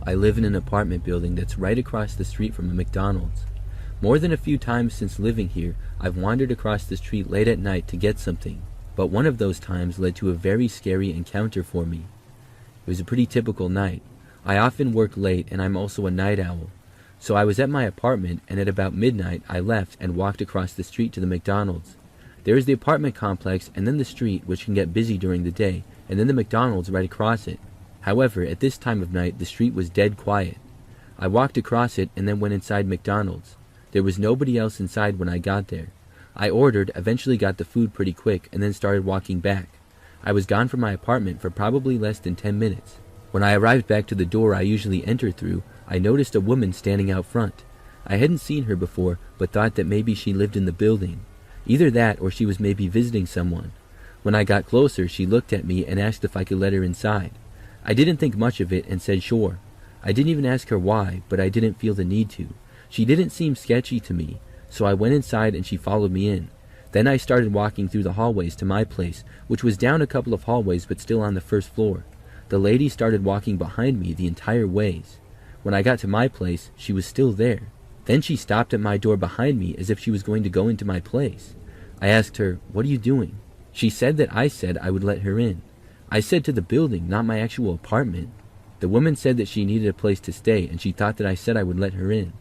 I live in an apartment building that's right across the street from a McDonald's. More than a few times since living here, I've wandered across the street late at night to get something, but one of those times led to a very scary encounter for me. It was a pretty typical night. I often work late and I'm also a night owl. So I was at my apartment, and at about midnight I left and walked across the street to the McDonald's. There is the apartment complex and then the street, which can get busy during the day, and then the McDonald's right across it. However, at this time of night the street was dead quiet. I walked across it and then went inside McDonald's. There was nobody else inside when I got there. I ordered, eventually got the food pretty quick, and then started walking back. I was gone from my apartment for probably less than 10 minutes. When I arrived back to the door I usually enter through, I noticed a woman standing out front. I hadn't seen her before, but thought that maybe she lived in the building. Either that or she was maybe visiting someone. When I got closer, she looked at me and asked if I could let her inside. I didn't think much of it and said sure. I didn't even ask her why, but I didn't feel the need to. She didn't seem sketchy to me, so I went inside and she followed me in. Then I started walking through the hallways to my place, which was down a couple of hallways but still on the first floor. The lady started walking behind me the entire ways. When I got to my place, she was still there. Then she stopped at my door behind me as if she was going to go into my place. I asked her, "What are you doing?" She said that I said I would let her in. I said to the building, not my actual apartment. The woman said that she needed a place to stay and she thought that I said I would let her in.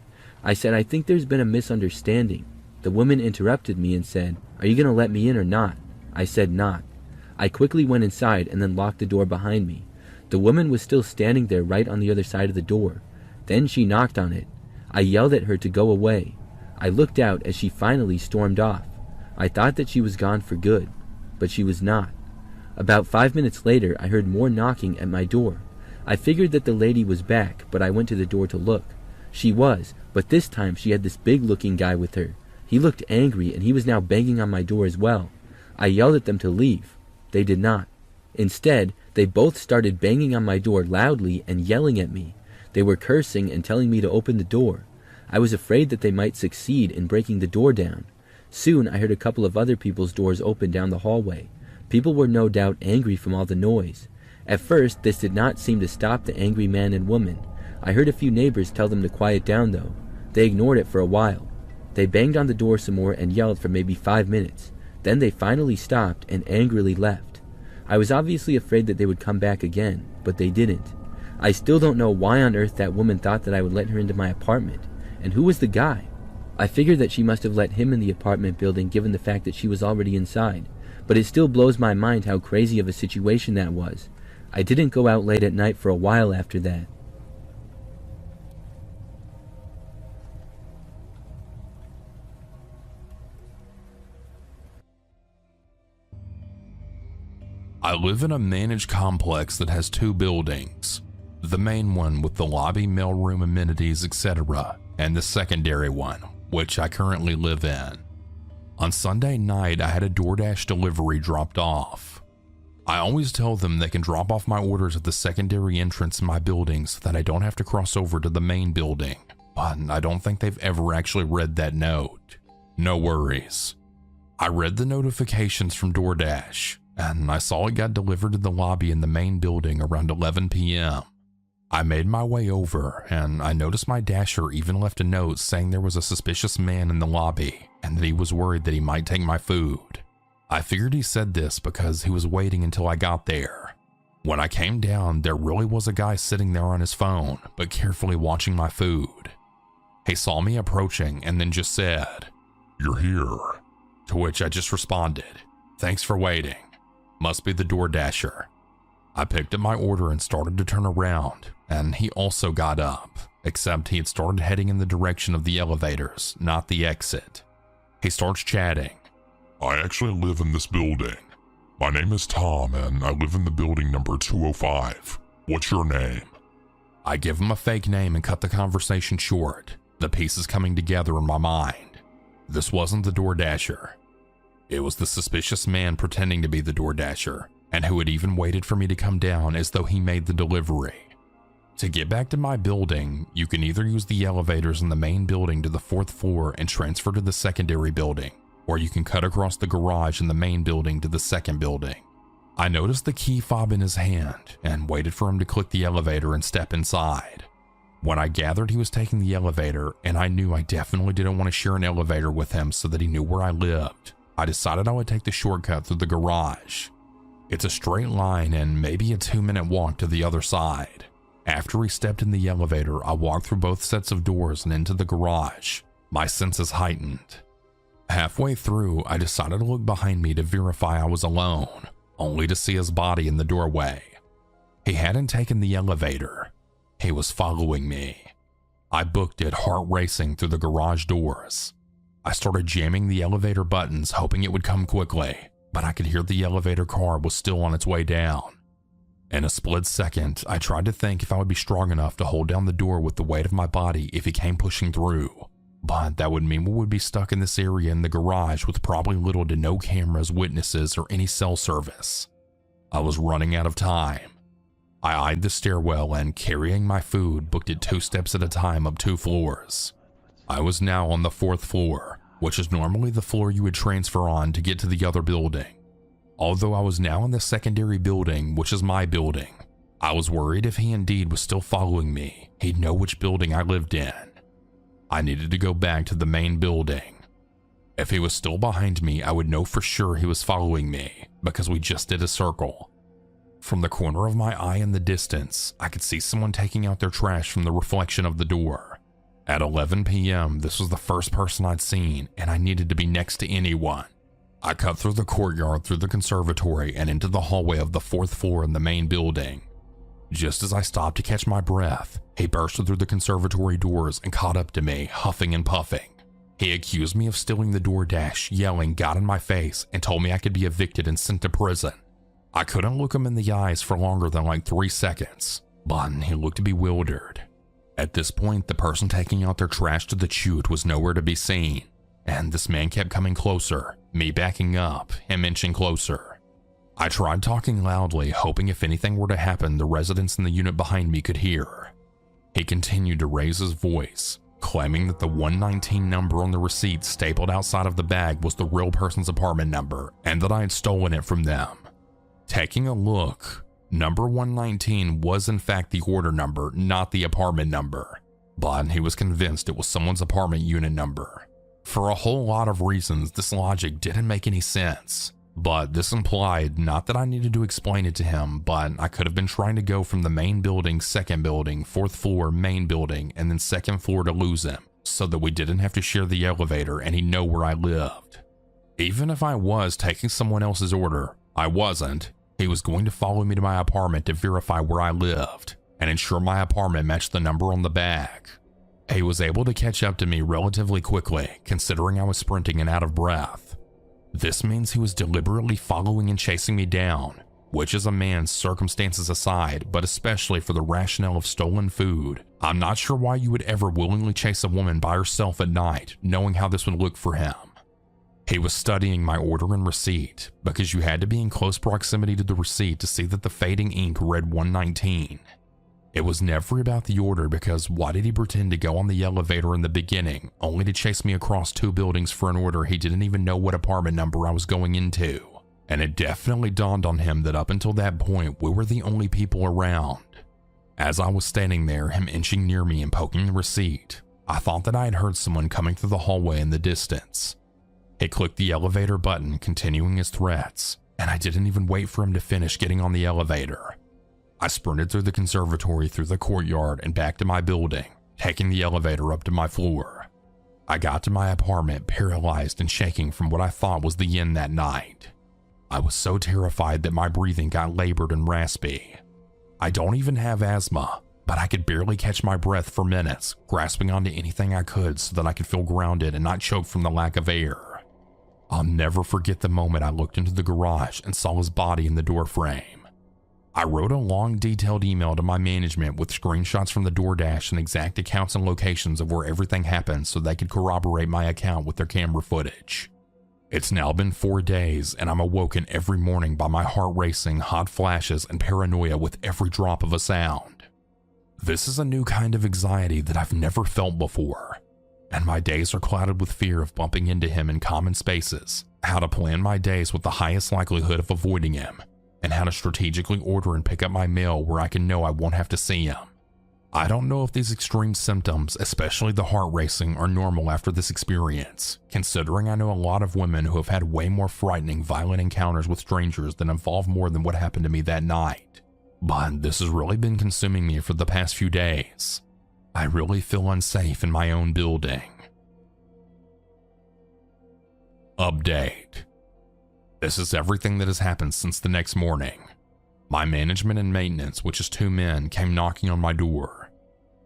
I said, "I think there's been a misunderstanding." The woman interrupted me and said, "Are you going to let me in or not?" I said not. I quickly went inside and then locked the door behind me. The woman was still standing there right on the other side of the door. Then she knocked on it. I yelled at her to go away. I looked out as she finally stormed off. I thought that she was gone for good, but she was not. About 5 minutes later, I heard more knocking at my door. I figured that the lady was back, but I went to the door to look. She was, but this time she had this big-looking guy with her. He looked angry, and he was now banging on my door as well. I yelled at them to leave. They did not. Instead, they both started banging on my door loudly and yelling at me. They were cursing and telling me to open the door. I was afraid that they might succeed in breaking the door down. Soon I heard a couple of other people's doors open down the hallway. People were no doubt angry from all the noise. At first, this did not seem to stop the angry man and woman. I heard a few neighbors tell them to quiet down though. They ignored it for a while. They banged on the door some more and yelled for maybe 5 minutes. Then they finally stopped and angrily left. I was obviously afraid that they would come back again, but they didn't. I still don't know why on earth that woman thought that I would let her into my apartment. And who was the guy? I figured that she must have let him in the apartment building given the fact that she was already inside. But it still blows my mind how crazy of a situation that was. I didn't go out late at night for a while after that. I live in a managed complex that has 2 buildings. The main one with the lobby, mailroom, amenities, etc., and the secondary one, which I currently live in. On Sunday night, I had a DoorDash delivery dropped off. I always tell them they can drop off my orders at the secondary entrance in my building so that I don't have to cross over to the main building, but I don't think they've ever actually read that note. No worries. I read the notifications from DoorDash, and I saw it got delivered to the lobby in the main building around 11 p.m. I made my way over, and I noticed my dasher even left a note saying there was a suspicious man in the lobby, and that he was worried that he might take my food. I figured he said this because he was waiting until I got there. When I came down, there really was a guy sitting there on his phone, but carefully watching my food. He saw me approaching and then just said, "You're here." To which I just responded, "Thanks for waiting. Must be the DoorDasher." I picked up my order and started to turn around, and he also got up, except he had started heading in the direction of the elevators, not the exit. He starts chatting. "I actually live in this building. My name is Tom and I live in the building number 205. What's your name?" I give him a fake name and cut the conversation short, the pieces coming together in my mind. This wasn't the DoorDasher. It was the suspicious man pretending to be the DoorDasher, and who had even waited for me to come down as though he made the delivery. To get back to my building, you can either use the elevators in the main building to the 4th floor and transfer to the secondary building, or you can cut across the garage in the main building to the 2nd building. I noticed the key fob in his hand and waited for him to click the elevator and step inside. When I gathered he was taking the elevator, and I knew I definitely didn't want to share an elevator with him so that he knew where I lived, I decided I would take the shortcut through the garage. It's a straight line and maybe a 2-minute walk to the other side. After he stepped in the elevator, I walked through both sets of doors and into the garage, my senses heightened. Halfway through, I decided to look behind me to verify I was alone, only to see his body in the doorway. He hadn't taken the elevator. He was following me. I booked it, heart racing through the garage doors. I started jamming the elevator buttons, hoping it would come quickly, but I could hear the elevator car was still on its way down. In a split second, I tried to think if I would be strong enough to hold down the door with the weight of my body if he came pushing through, but that would mean we would be stuck in this area in the garage with probably little to no cameras, witnesses, or any cell service. I was running out of time. I eyed the stairwell and, carrying my food, booked it 2 steps at a time up 2 floors. I was now on the 4th floor, which is normally the floor you would transfer on to get to the other building. Although I was now in the secondary building, which is my building, I was worried if he indeed was still following me, he'd know which building I lived in. I needed to go back to the main building. If he was still behind me, I would know for sure he was following me, because we just did a circle. From the corner of my eye in the distance, I could see someone taking out their trash from the reflection of the door. At 11 p.m., this was the first person I'd seen, and I needed to be next to anyone. I cut through the courtyard, through the conservatory, and into the hallway of the 4th floor in the main building. Just as I stopped to catch my breath, he burst through the conservatory doors and caught up to me, huffing and puffing. He accused me of stealing the DoorDash, yelling, got in my face, and told me I could be evicted and sent to prison. I couldn't look him in the eyes for longer than like 3 seconds, but he looked bewildered. At this point, the person taking out their trash to the chute was nowhere to be seen, and this man kept coming closer, me backing up, him inching closer. I tried talking loudly, hoping if anything were to happen, the residents in the unit behind me could hear. He continued to raise his voice, claiming that the 119 number on the receipt stapled outside of the bag was the real person's apartment number, and that I had stolen it from them. Taking a look, number 119 was in fact the order number, not the apartment number, but he was convinced it was someone's apartment unit number. For a whole lot of reasons, this logic didn't make any sense, but this implied not that I needed to explain it to him, but I could have been trying to go from the main building, 2nd building, 4th floor, main building, and then 2nd floor to lose him, so that we didn't have to share the elevator and he'd know where I lived. Even if I was taking someone else's order, I wasn't. He was going to follow me to my apartment to verify where I lived and ensure my apartment matched the number on the bag. He was able to catch up to me relatively quickly, considering I was sprinting and out of breath. This means he was deliberately following and chasing me down, which is a man's, circumstances aside, but especially for the rationale of stolen food. I'm not sure why you would ever willingly chase a woman by herself at night, knowing how this would look for him. He was studying my order and receipt, because you had to be in close proximity to the receipt to see that the fading ink read 119. It was never about the order, because why did he pretend to go on the elevator in the beginning, only to chase me across 2 buildings for an order he didn't even know what apartment number I was going into? And it definitely dawned on him that up until that point, we were the only people around. As I was standing there, him inching near me and poking the receipt, I thought that I had heard someone coming through the hallway in the distance. He clicked the elevator button, continuing his threats, and I didn't even wait for him to finish getting on the elevator. I sprinted through the conservatory, through the courtyard, and back to my building, taking the elevator up to my floor. I got to my apartment paralyzed and shaking from what I thought was the end that night. I was so terrified that my breathing got labored and raspy. I don't even have asthma, but I could barely catch my breath for minutes, grasping onto anything I could so that I could feel grounded and not choke from the lack of air. I'll never forget the moment I looked into the garage and saw his body in the doorframe. I wrote a long, detailed email to my management with screenshots from the DoorDash and exact accounts and locations of where everything happened so they could corroborate my account with their camera footage. It's now been 4 days, and I'm awoken every morning by my heart racing, hot flashes, and paranoia with every drop of a sound. This is a new kind of anxiety that I've never felt before, and my days are clouded with fear of bumping into him in common spaces, how to plan my days with the highest likelihood of avoiding him, and how to strategically order and pick up my mail where I can know I won't have to see him. I don't know if these extreme symptoms, especially the heart racing, are normal after this experience, considering I know a lot of women who have had way more frightening, violent encounters with strangers that involve more than what happened to me that night. But this has really been consuming me for the past few days. I really feel unsafe in my own building. Update. This is everything that has happened since the next morning. My management and maintenance, which is 2 men, came knocking on my door.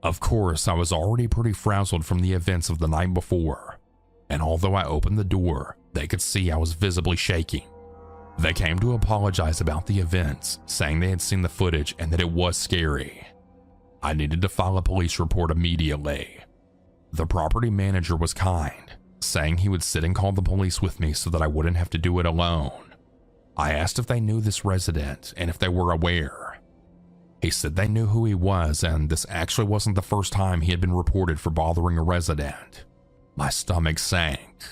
Of course, I was already pretty frazzled from the events of the night before, and although I opened the door, they could see I was visibly shaking. They came to apologize about the events, saying they had seen the footage and that it was scary. I needed to file a police report immediately. The property manager was kind, saying he would sit and call the police with me so that I wouldn't have to do it alone. I asked if they knew this resident and if they were aware. He said they knew who he was, and this actually wasn't the first time he had been reported for bothering a resident. My stomach sank.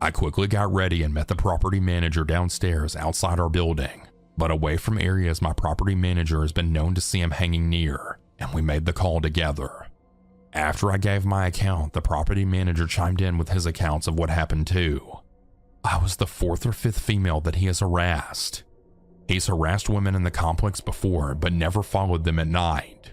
I quickly got ready and met the property manager downstairs outside our building, but away from areas my property manager has been known to see him hanging near, and we made the call together. After I gave my account, the property manager chimed in with his accounts of what happened too. I was the 4th or 5th female that he has harassed. He's harassed women in the complex before, but never followed them at night.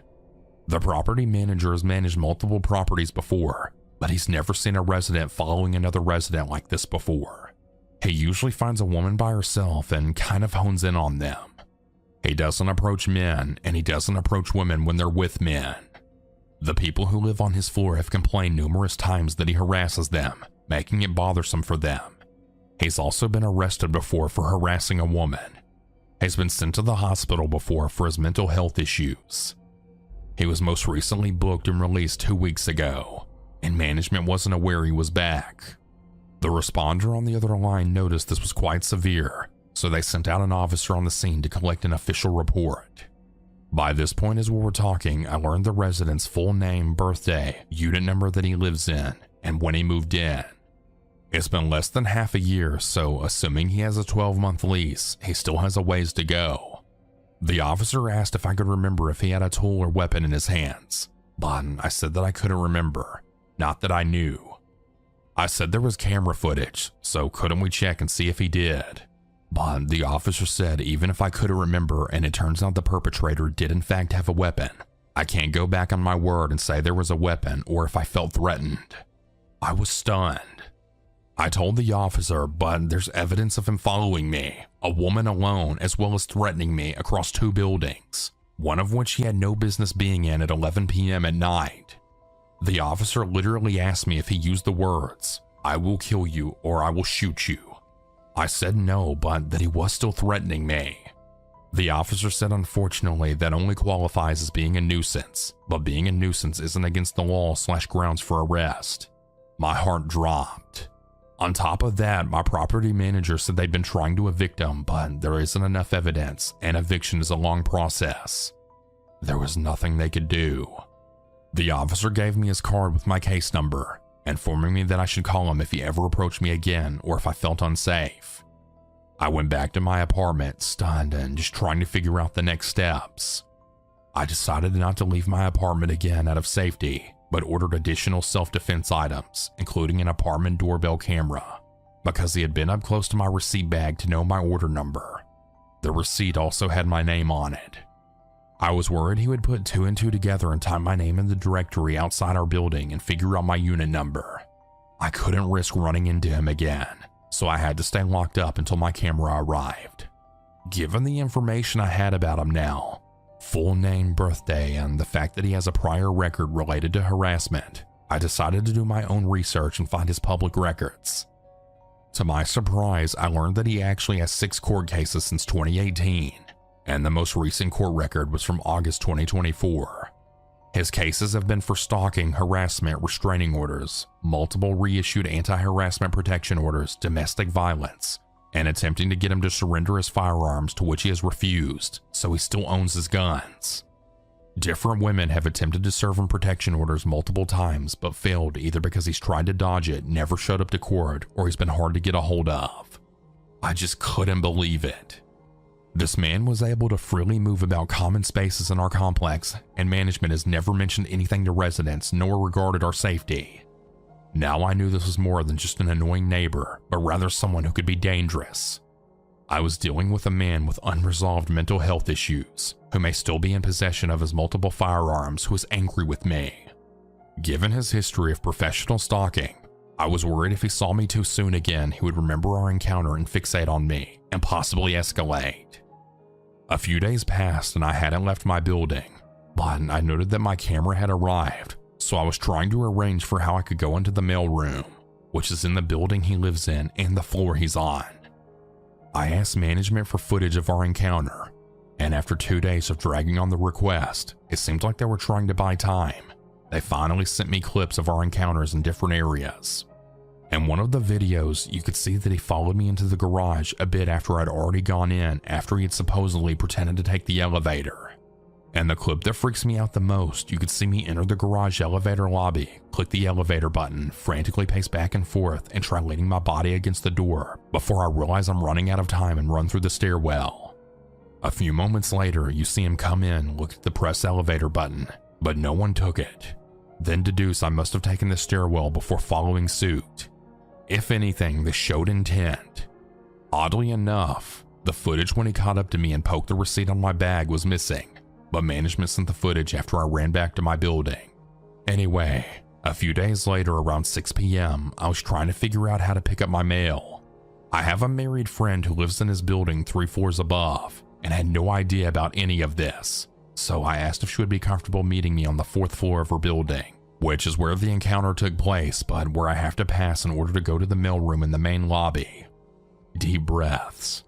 The property manager has managed multiple properties before, but he's never seen a resident following another resident like this before. He usually finds a woman by herself and kind of hones in on them. He doesn't approach men, and he doesn't approach women when they're with men. The people who live on his floor have complained numerous times that he harasses them, making it bothersome for them. He's also been arrested before for harassing a woman. He's been sent to the hospital before for his mental health issues. He was most recently booked and released 2 weeks ago, and management wasn't aware he was back. The responder on the other line noticed this was quite severe, so they sent out an officer on the scene to collect an official report. By this point as we were talking, I learned the resident's full name, birthday, unit number that he lives in, and when he moved in. It's been less than half a year, so assuming he has a 12-month lease, he still has a ways to go. The officer asked if I could remember if he had a tool or weapon in his hands, but I said that I couldn't remember, not that I knew. I said there was camera footage, so couldn't we check and see if he did? But the officer said even if I couldn't remember and it turns out the perpetrator did in fact have a weapon, I can't go back on my word and say there was a weapon or if I felt threatened. I was stunned. I told the officer, but there's evidence of him following me, a woman alone, as well as threatening me across 2 buildings, one of which he had no business being in at 11 p.m. at night. The officer literally asked me if he used the words, "I will kill you or I will shoot you." I said no, but that he was still threatening me. The officer said unfortunately that only qualifies as being a nuisance, but being a nuisance isn't against the law / grounds for arrest. My heart dropped. On top of that, my property manager said they'd been trying to evict him, but there isn't enough evidence, and eviction is a long process. There was nothing they could do. The officer gave me his card with my case number, informing me that I should call him if he ever approached me again or if I felt unsafe. I went back to my apartment, stunned and just trying to figure out the next steps. I decided not to leave my apartment again out of safety, but ordered additional self-defense items, including an apartment doorbell camera, because he had been up close to my receipt bag to know my order number. The receipt also had my name on it. I was worried he would put 2 and 2 together and type my name in the directory outside our building and figure out my unit number. I couldn't risk running into him again, so I had to stay locked up until my camera arrived. Given the information I had about him now, full name, birthday, and the fact that he has a prior record related to harassment, I decided to do my own research and find his public records. To my surprise, I learned that he actually has 6 court cases since 2018, and the most recent court record was from August 2024. His cases have been for stalking, harassment, restraining orders, multiple reissued anti-harassment protection orders, domestic violence, and attempting to get him to surrender his firearms, to which he has refused, so he still owns his guns. Different women have attempted to serve him protection orders multiple times, but failed either because he's tried to dodge it, never showed up to court, or he's been hard to get a hold of. I just couldn't believe it. This man was able to freely move about common spaces in our complex, and management has never mentioned anything to residents nor regarded our safety. Now I knew this was more than just an annoying neighbor, but rather someone who could be dangerous. I was dealing with a man with unresolved mental health issues, who may still be in possession of his multiple firearms, who was angry with me. Given his history of professional stalking, I was worried if he saw me too soon again, he would remember our encounter and fixate on me, and possibly escalate. A few days passed and I hadn't left my building, but I noted that my camera had arrived, so I was trying to arrange for how I could go into the mailroom, which is in the building he lives in and the floor he's on. I asked management for footage of our encounter, and after 2 days of dragging on the request, it seemed like they were trying to buy time. They finally sent me clips of our encounters in different areas. In one of the videos, you could see that he followed me into the garage a bit after I'd already gone in after he had supposedly pretended to take the elevator. And the clip that freaks me out the most, you could see me enter the garage elevator lobby, click the elevator button, frantically pace back and forth, and try leaning my body against the door before I realize I'm running out of time and run through the stairwell. A few moments later, you see him come in, look at the press elevator button, but no one took it. Then deduce I must have taken the stairwell before following suit. If anything, this showed intent. Oddly enough, the footage when he caught up to me and poked the receipt on my bag was missing, but management sent the footage after I ran back to my building. Anyway, a few days later around 6 p.m., I was trying to figure out how to pick up my mail. I have a married friend who lives in his building 3 floors above and had no idea about any of this, so I asked if she would be comfortable meeting me on the 4th floor of her building, which is where the encounter took place, but where I have to pass in order to go to the mailroom in the main lobby. Deep breaths.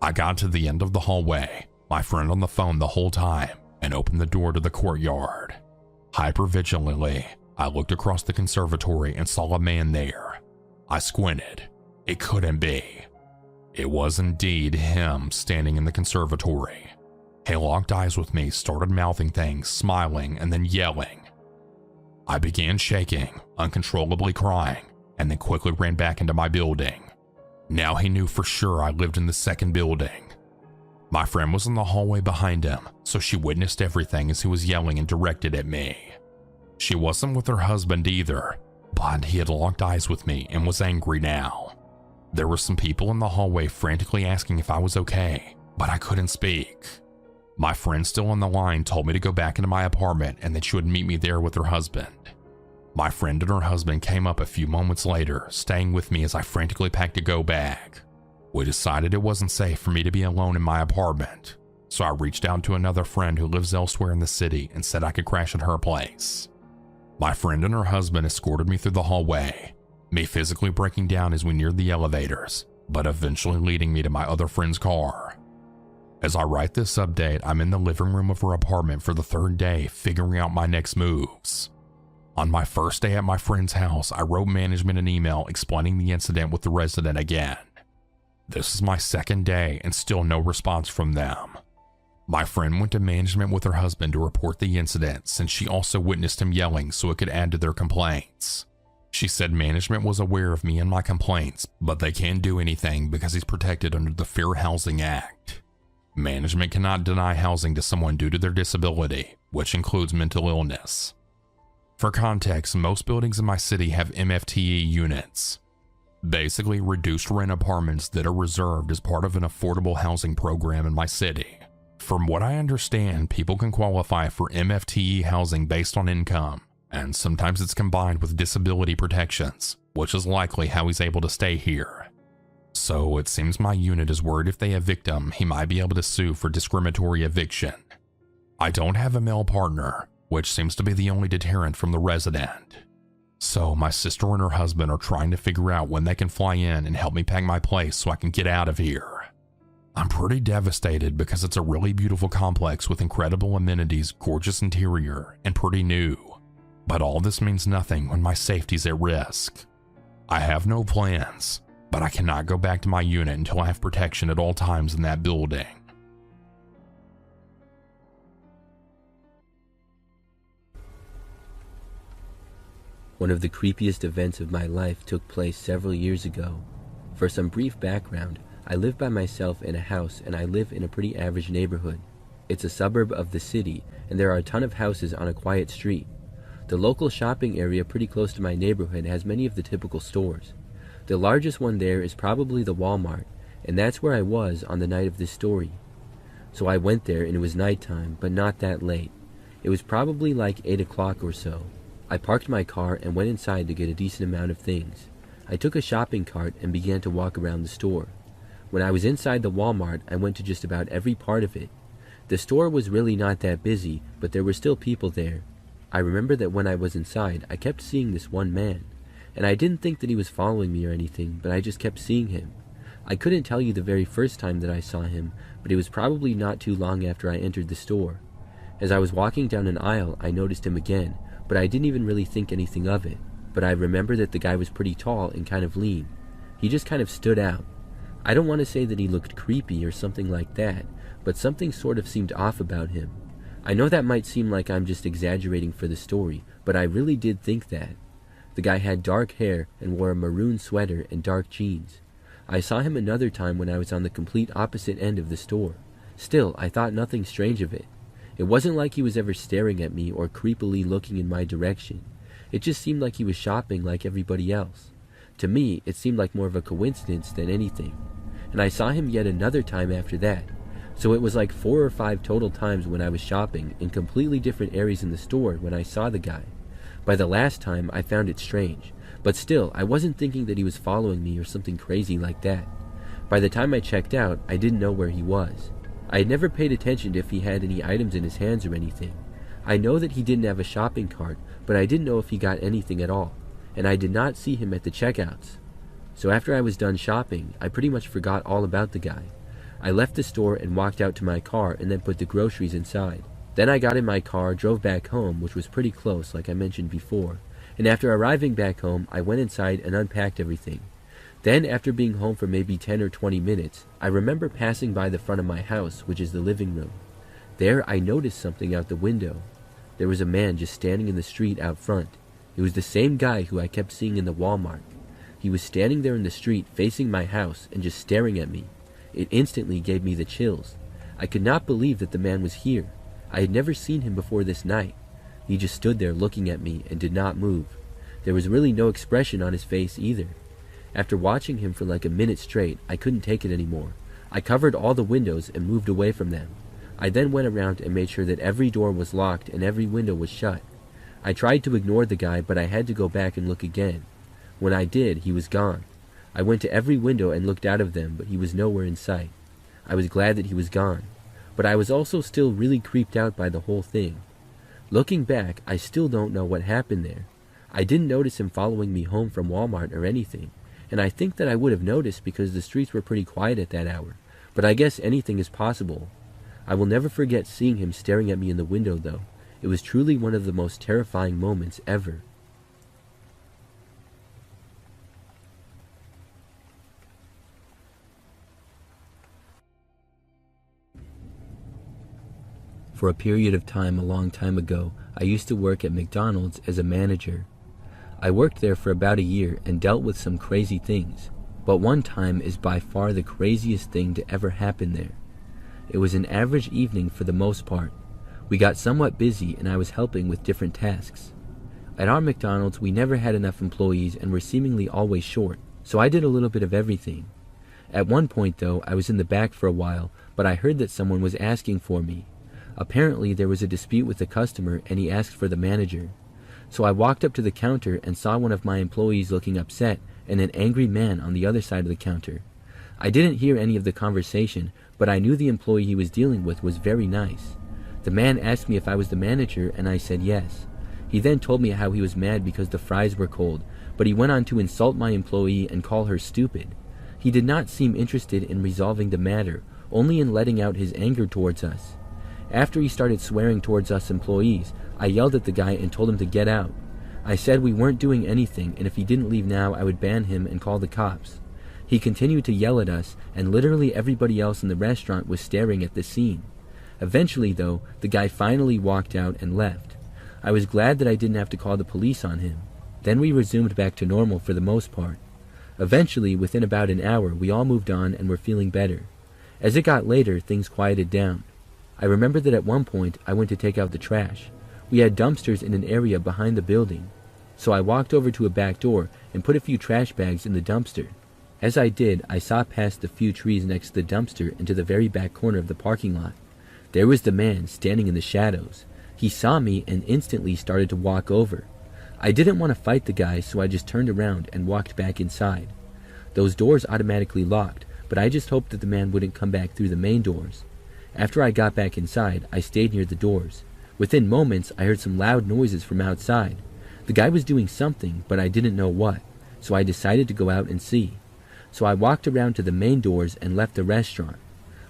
I got to the end of the hallway, my friend on the phone the whole time, and opened the door to the courtyard. Hypervigilantly, I looked across the conservatory and saw a man there. I squinted. It couldn't be. It was indeed him standing in the conservatory. He locked eyes with me, started mouthing things, smiling, and then yelling. I began shaking, uncontrollably crying, and then quickly ran back into my building. Now he knew for sure I lived in the second building. My friend was in the hallway behind him, so she witnessed everything as he was yelling and directed at me. She wasn't with her husband either, but he had locked eyes with me and was angry now. There were some people in the hallway frantically asking if I was okay, but I couldn't speak. My friend still on the line told me to go back into my apartment and that she would meet me there with her husband. My friend and her husband came up a few moments later, staying with me as I frantically packed a go bag. We decided it wasn't safe for me to be alone in my apartment, so I reached out to another friend who lives elsewhere in the city and said I could crash at her place. My friend and her husband escorted me through the hallway, me physically breaking down as we neared the elevators, but eventually leading me to my other friend's car. As I write this update, I'm in the living room of her apartment for the 3rd day, figuring out my next moves. On my first day at my friend's house, I wrote management an email explaining the incident with the resident again. This is my 2nd day and still no response from them. My friend went to management with her husband to report the incident since she also witnessed him yelling so it could add to their complaints. She said management was aware of me and my complaints, but they can't do anything because he's protected under the Fair Housing Act. Management cannot deny housing to someone due to their disability, which includes mental illness. For context, most buildings in my city have MFTE units, basically reduced rent apartments that are reserved as part of an affordable housing program in my city. From what I understand, people can qualify for MFTE housing based on income, and sometimes it's combined with disability protections, which is likely how he's able to stay here. So it seems my unit is worried if they evict him, he might be able to sue for discriminatory eviction. I don't have a male partner, which seems to be the only deterrent from the resident. So my sister and her husband are trying to figure out when they can fly in and help me pack my place so I can get out of here. I'm pretty devastated because it's a really beautiful complex with incredible amenities, gorgeous interior, and pretty new. But all this means nothing when my safety's at risk. I have no plans, but I cannot go back to my unit until I have protection at all times in that building. One of the creepiest events of my life took place several years ago. For some brief background, I live by myself in a house, and I live in a pretty average neighborhood. It's a suburb of the city, and there are a ton of houses on a quiet street. The local shopping area pretty close to my neighborhood has many of the typical stores. The largest one there is probably the Walmart, and that's where I was on the night of this story. So I went there, and it was nighttime, but not that late. It was probably like 8 o'clock or so. I parked my car and went inside to get a decent amount of things. I took a shopping cart and began to walk around the store. When I was inside the Walmart, I went to just about every part of it. The store was really not that busy, but there were still people there. I remember that when I was inside, I kept seeing this one man, and I didn't think that he was following me or anything, but I just kept seeing him. I couldn't tell you the very first time that I saw him, but it was probably not too long after I entered the store. As I was walking down an aisle, I noticed him again, but I didn't even really think anything of it. But I remember that the guy was pretty tall and kind of lean. He just kind of stood out. I don't want to say that he looked creepy or something like that, but something sort of seemed off about him. I know that might seem like I'm just exaggerating for the story, but I really did think that. The guy had dark hair and wore a maroon sweater and dark jeans. I saw him another time when I was on the complete opposite end of the store. Still, I thought nothing strange of it. It wasn't like he was ever staring at me or creepily looking in my direction. It just seemed like he was shopping like everybody else. To me, it seemed like more of a coincidence than anything. And I saw him yet another time after that. So it was like 4 or 5 total times when I was shopping in completely different areas in the store when I saw the guy. By the last time, I found it strange. But still, I wasn't thinking that he was following me or something crazy like that. By the time I checked out, I didn't know where he was. I had never paid attention to if he had any items in his hands or anything. I know that he didn't have a shopping cart, but I didn't know if he got anything at all, and I did not see him at the checkouts. So after I was done shopping, I pretty much forgot all about the guy. I left the store and walked out to my car and then put the groceries inside. Then I got in my car, drove back home, which was pretty close like I mentioned before, and after arriving back home, I went inside and unpacked everything. Then, after being home for maybe 10 or 20 minutes, I remember passing by the front of my house, which is the living room. There, I noticed something out the window. There was a man just standing in the street out front. It was the same guy who I kept seeing in the Walmart. He was standing there in the street facing my house and just staring at me. It instantly gave me the chills. I could not believe that the man was here. I had never seen him before this night. He just stood there looking at me and did not move. There was really no expression on his face either. After watching him for like a minute straight, I couldn't take it anymore. I covered all the windows and moved away from them. I then went around and made sure that every door was locked and every window was shut. I tried to ignore the guy, but I had to go back and look again. When I did, he was gone. I went to every window and looked out of them, but he was nowhere in sight. I was glad that he was gone, but I was also still really creeped out by the whole thing. Looking back, I still don't know what happened there. I didn't notice him following me home from Walmart or anything, and I think that I would have noticed because the streets were pretty quiet at that hour, but I guess anything is possible. I will never forget seeing him staring at me in the window, though. It was truly one of the most terrifying moments ever. For a period of time a long time ago, I used to work at McDonald's as a manager. I worked there for about a year and dealt with some crazy things, but one time is by far the craziest thing to ever happen there. It was an average evening for the most part. We got somewhat busy and I was helping with different tasks. At our McDonald's, we never had enough employees and were seemingly always short, so I did a little bit of everything. At one point though, I was in the back for a while, but I heard that someone was asking for me. Apparently there was a dispute with the customer and he asked for the manager. So I walked up to the counter and saw one of my employees looking upset and an angry man on the other side of the counter. I didn't hear any of the conversation, but I knew the employee he was dealing with was very nice. The man asked me if I was the manager and I said yes. He then told me how he was mad because the fries were cold, but he went on to insult my employee and call her stupid. He did not seem interested in resolving the matter, only in letting out his anger towards us. After he started swearing towards us employees, I yelled at the guy and told him to get out. I said we weren't doing anything, and if he didn't leave now, I would ban him and call the cops. He continued to yell at us, and literally everybody else in the restaurant was staring at the scene. Eventually, though, the guy finally walked out and left. I was glad that I didn't have to call the police on him. Then we resumed back to normal for the most part. Eventually, within about an hour, we all moved on and were feeling better. As it got later, things quieted down. I remember that at one point, I went to take out the trash. We had dumpsters in an area behind the building. So I walked over to a back door and put a few trash bags in the dumpster. As I did, I saw past the few trees next to the dumpster into the very back corner of the parking lot. There was the man standing in the shadows. He saw me and instantly started to walk over. I didn't want to fight the guy, so I just turned around and walked back inside. Those doors automatically locked, but I just hoped that the man wouldn't come back through the main doors. After I got back inside, I stayed near the doors. Within moments, I heard some loud noises from outside. The guy was doing something, but I didn't know what, so I decided to go out and see. So I walked around to the main doors and left the restaurant.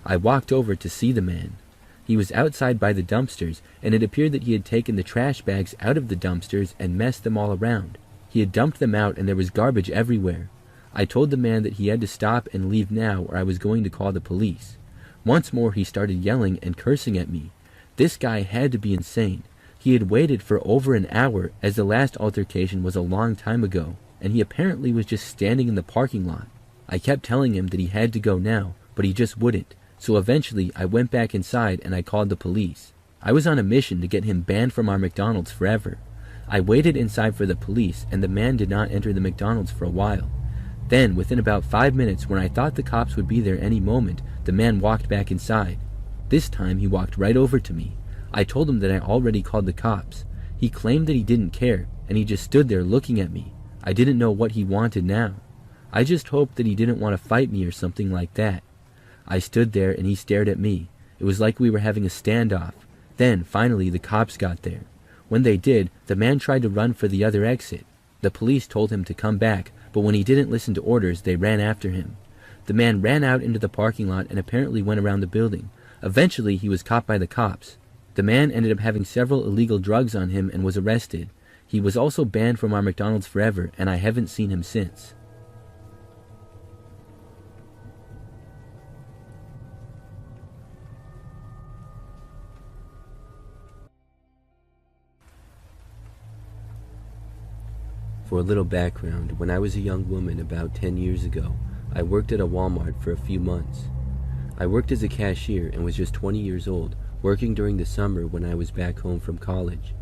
I walked over to see the man. He was outside by the dumpsters, and it appeared that he had taken the trash bags out of the dumpsters and messed them all around. He had dumped them out and there was garbage everywhere. I told the man that he had to stop and leave now or I was going to call the police. Once more he started yelling and cursing at me. This guy had to be insane. He had waited for over an hour, as the last altercation was a long time ago, and he apparently was just standing in the parking lot. I kept telling him that he had to go now, but he just wouldn't. So eventually I went back inside and I called the police. I was on a mission to get him banned from our McDonald's forever. I waited inside for the police and the man did not enter the McDonald's for a while. Then, within about 5 minutes, when I thought the cops would be there any moment, the man walked back inside. This time he walked right over to me. I told him that I already called the cops. He claimed that he didn't care, and he just stood there looking at me. I didn't know what he wanted now. I just hoped that he didn't want to fight me or something like that. I stood there and he stared at me. It was like we were having a standoff. Then, finally, the cops got there. When they did, the man tried to run for the other exit. The police told him to come back, but when he didn't listen to orders, they ran after him. The man ran out into the parking lot and apparently went around the building. Eventually, he was caught by the cops. The man ended up having several illegal drugs on him and was arrested. He was also banned from our McDonald's forever, and I haven't seen him since. For a little background, when I was a young woman about 10 years ago, I worked at a Walmart for a few months. I worked as a cashier and was just 20 years old, working during the summer when I was back home from college.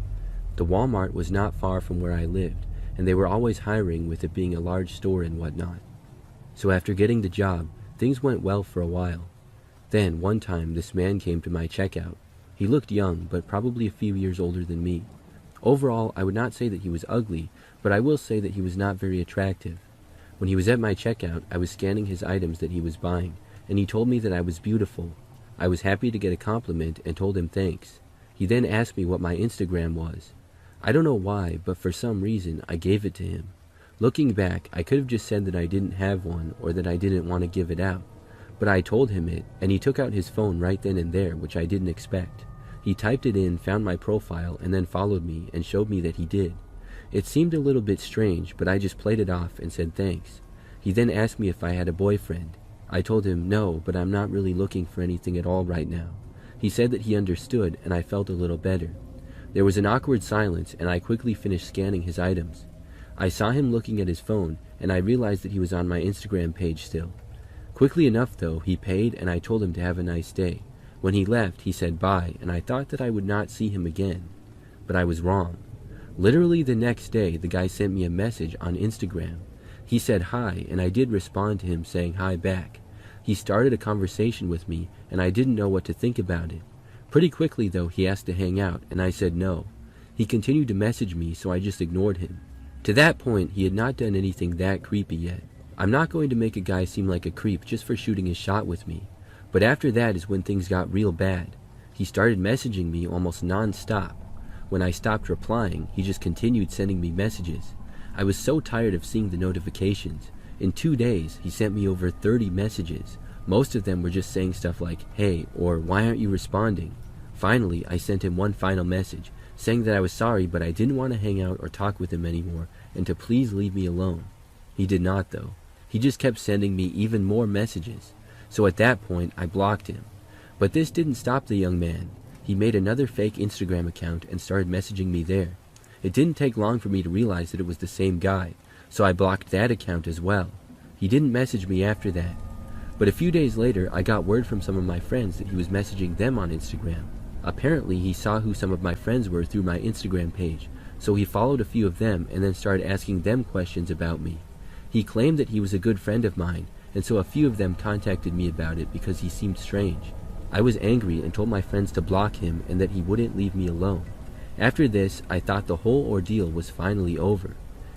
The Walmart was not far from where I lived, and they were always hiring with it being a large store and whatnot. So after getting the job, things went well for a while. Then, one time, this man came to my checkout. He looked young, but probably a few years older than me. Overall, I would not say that he was ugly, but I will say that he was not very attractive. When he was at my checkout, I was scanning his items that he was buying, and he told me that I was beautiful. I was happy to get a compliment and told him thanks. He then asked me what my Instagram was. I don't know why, but for some reason, I gave it to him. Looking back, I could have just said that I didn't have one or that I didn't want to give it out. But I told him it, and he took out his phone right then and there, which I didn't expect. He typed it in, found my profile, and then followed me and showed me that he did. It seemed a little bit strange, but I just played it off and said thanks. He then asked me if I had a boyfriend. I told him no, but I'm not really looking for anything at all right now. He said that he understood, and I felt a little better. There was an awkward silence, and I quickly finished scanning his items. I saw him looking at his phone, and I realized that he was on my Instagram page still. Quickly enough, though, he paid, and I told him to have a nice day. When he left, he said bye, and I thought that I would not see him again. But I was wrong. Literally the next day, the guy sent me a message on Instagram. He said hi, and I did respond to him saying hi back. He started a conversation with me, and I didn't know what to think about it. Pretty quickly, though, he asked to hang out, and I said no. He continued to message me, so I just ignored him. To that point, he had not done anything that creepy yet. I'm not going to make a guy seem like a creep just for shooting his shot with me. But after that is when things got real bad. He started messaging me almost non-stop. When I stopped replying, he just continued sending me messages. I was so tired of seeing the notifications. In 2 days, he sent me over 30 messages. Most of them were just saying stuff like, hey, or why aren't you responding? Finally, I sent him one final message, saying that I was sorry but I didn't want to hang out or talk with him anymore, and to please leave me alone. He did not, though. He just kept sending me even more messages. So at that point, I blocked him. But this didn't stop the young man. He made another fake Instagram account and started messaging me there. It didn't take long for me to realize that it was the same guy, so I blocked that account as well. He didn't message me after that. But a few days later, I got word from some of my friends that he was messaging them on Instagram. Apparently, he saw who some of my friends were through my Instagram page, so he followed a few of them and then started asking them questions about me. He claimed that he was a good friend of mine, and so a few of them contacted me about it because he seemed strange. I was angry and told my friends to block him and that he wouldn't leave me alone. After this, I thought the whole ordeal was finally over.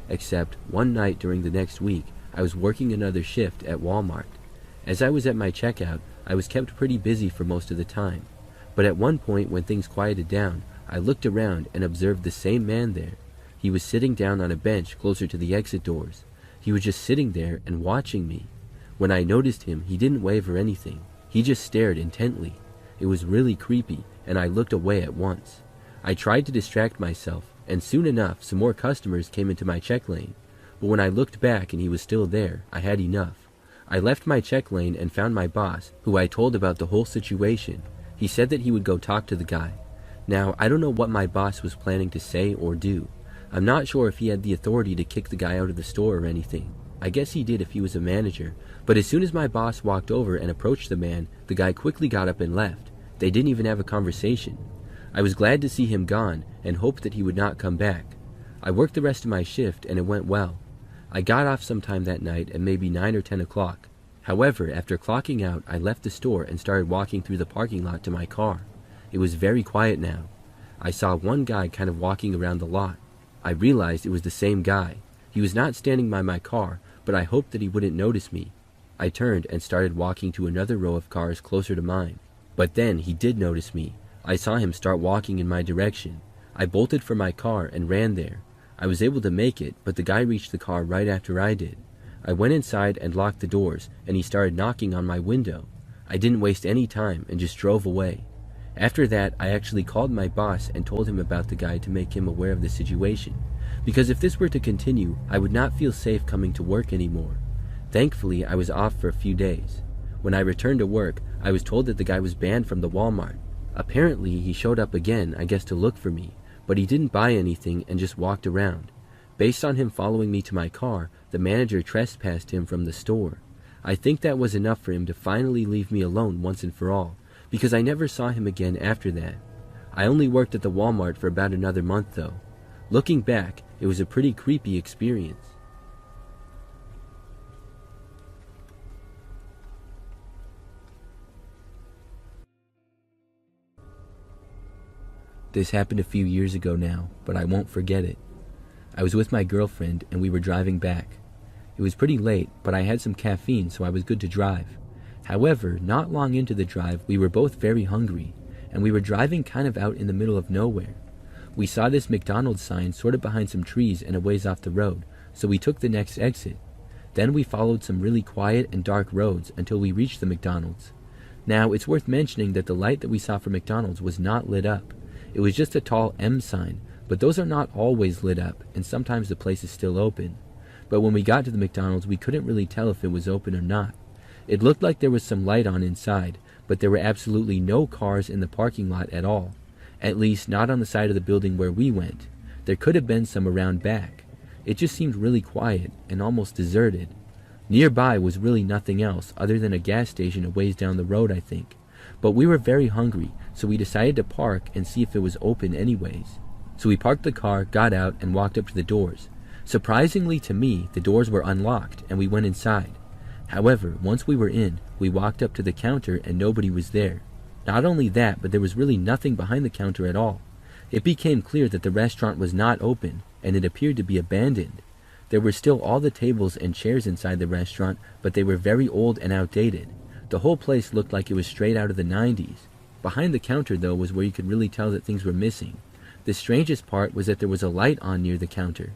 Except, one night during the next week, I was working another shift at Walmart. As I was at my checkout, I was kept pretty busy for most of the time. But at one point, when things quieted down, I looked around and observed the same man there. He was sitting down on a bench closer to the exit doors. He was just sitting there and watching me. When I noticed him, he didn't wave or anything. He just stared intently. It was really creepy, and I looked away at once. I tried to distract myself, and soon enough, some more customers came into my check lane. But when I looked back and he was still there, I had enough. I left my check lane and found my boss, who I told about the whole situation. He said that he would go talk to the guy. Now, I don't know what my boss was planning to say or do. I'm not sure if he had the authority to kick the guy out of the store or anything. I guess he did if he was a manager, but as soon as my boss walked over and approached the man, the guy quickly got up and left. They didn't even have a conversation. I was glad to see him gone and hoped that he would not come back. I worked the rest of my shift and it went well. I got off sometime that night at maybe 9 or 10 o'clock. However, after clocking out, I left the store and started walking through the parking lot to my car. It was very quiet now. I saw one guy kind of walking around the lot. I realized it was the same guy. He was not standing by my car, but I hoped that he wouldn't notice me. I turned and started walking to another row of cars closer to mine. But then he did notice me. I saw him start walking in my direction. I bolted for my car and ran there. I was able to make it, but the guy reached the car right after I did. I went inside and locked the doors, and he started knocking on my window. I didn't waste any time and just drove away. After that, I actually called my boss and told him about the guy to make him aware of the situation, because if this were to continue, I would not feel safe coming to work anymore. Thankfully, I was off for a few days. When I returned to work, I was told that the guy was banned from the Walmart. Apparently, he showed up again, I guess to look for me, but he didn't buy anything and just walked around. Based on him following me to my car, the manager trespassed him from the store. I think that was enough for him to finally leave me alone once and for all, because I never saw him again after that. I only worked at the Walmart for about another month though. Looking back, it was a pretty creepy experience. This happened a few years ago now, but I won't forget it. I was with my girlfriend and we were driving back. It was pretty late, but I had some caffeine, so I was good to drive. However, not long into the drive, we were both very hungry, and we were driving kind of out in the middle of nowhere. We saw this McDonald's sign sort of behind some trees and a ways off the road, so we took the next exit. Then we followed some really quiet and dark roads until we reached the McDonald's. Now, it's worth mentioning that the light that we saw for McDonald's was not lit up. It was just a tall M sign, but those are not always lit up, and sometimes the place is still open. But when we got to the McDonald's, we couldn't really tell if it was open or not. It looked like there was some light on inside, but there were absolutely no cars in the parking lot at all. At least, not on the side of the building where we went. There could have been some around back. It just seemed really quiet and almost deserted. Nearby was really nothing else other than a gas station a ways down the road, I think. But we were very hungry, so we decided to park and see if it was open anyways. So we parked the car, got out, and walked up to the doors. Surprisingly to me, the doors were unlocked, and we went inside. However, once we were in, we walked up to the counter and nobody was there. Not only that, but there was really nothing behind the counter at all. It became clear that the restaurant was not open, and it appeared to be abandoned. There were still all the tables and chairs inside the restaurant, but they were very old and outdated. The whole place looked like it was straight out of the 90s. Behind the counter, though, was where you could really tell that things were missing. The strangest part was that there was a light on near the counter.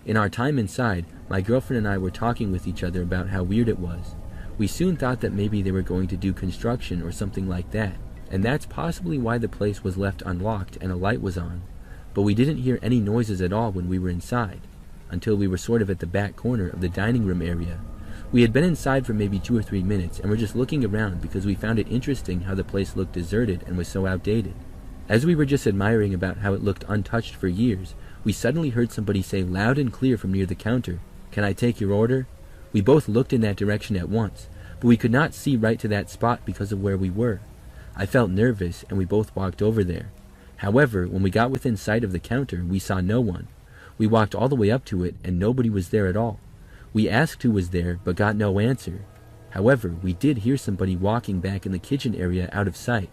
In our time inside, my girlfriend and I were talking with each other about how weird it was. We soon thought that maybe they were going to do construction or something like that, and that's possibly why the place was left unlocked and a light was on. But we didn't hear any noises at all when we were inside, until we were sort of at the back corner of the dining room area. We had been inside for maybe 2 or 3 minutes and were just looking around because we found it interesting how the place looked deserted and was so outdated. As we were just admiring about how it looked untouched for years, we suddenly heard somebody say loud and clear from near the counter, "Can I take your order?" We both looked in that direction at once, but we could not see right to that spot because of where we were. I felt nervous and we both walked over there. However, when we got within sight of the counter, we saw no one. We walked all the way up to it and nobody was there at all. We asked who was there but got no answer. However, we did hear somebody walking back in the kitchen area out of sight.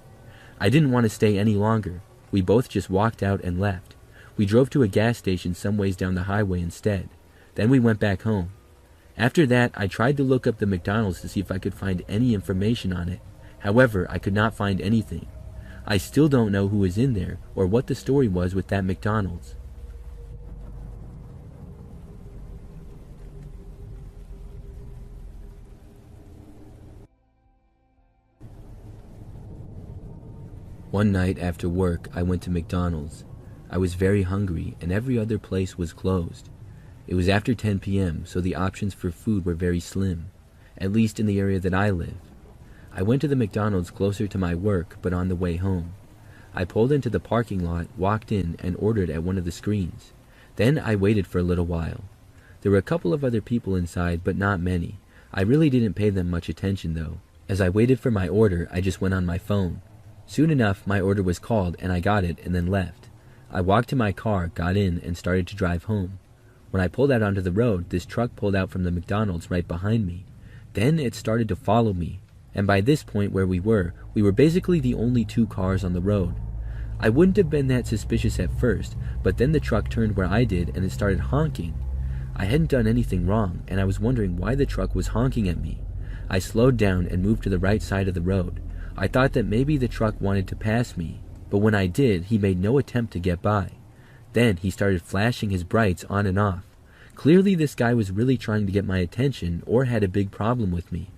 I didn't want to stay any longer. We both just walked out and left. We drove to a gas station some ways down the highway instead. Then we went back home. After that, I tried to look up the McDonald's to see if I could find any information on it. However, I could not find anything. I still don't know who was in there or what the story was with that McDonald's. One night after work, I went to McDonald's. I was very hungry and every other place was closed. It was after 10 p.m., so the options for food were very slim, at least in the area that I live. I went to the McDonald's closer to my work, but on the way home. I pulled into the parking lot, walked in, and ordered at one of the screens. Then I waited for a little while. There were a couple of other people inside, but not many. I really didn't pay them much attention, though. As I waited for my order, I just went on my phone. Soon enough, my order was called, and I got it and then left. I walked to my car, got in, and started to drive home. When I pulled out onto the road, this truck pulled out from the McDonald's right behind me. Then it started to follow me, and by this point where we were basically the only two cars on the road. I wouldn't have been that suspicious at first, but then the truck turned where I did and it started honking. I hadn't done anything wrong, and I was wondering why the truck was honking at me. I slowed down and moved to the right side of the road. I thought that maybe the truck wanted to pass me, but when I did, he made no attempt to get by. Then he started flashing his brights on and off. Clearly this guy was really trying to get my attention or had a big problem with me.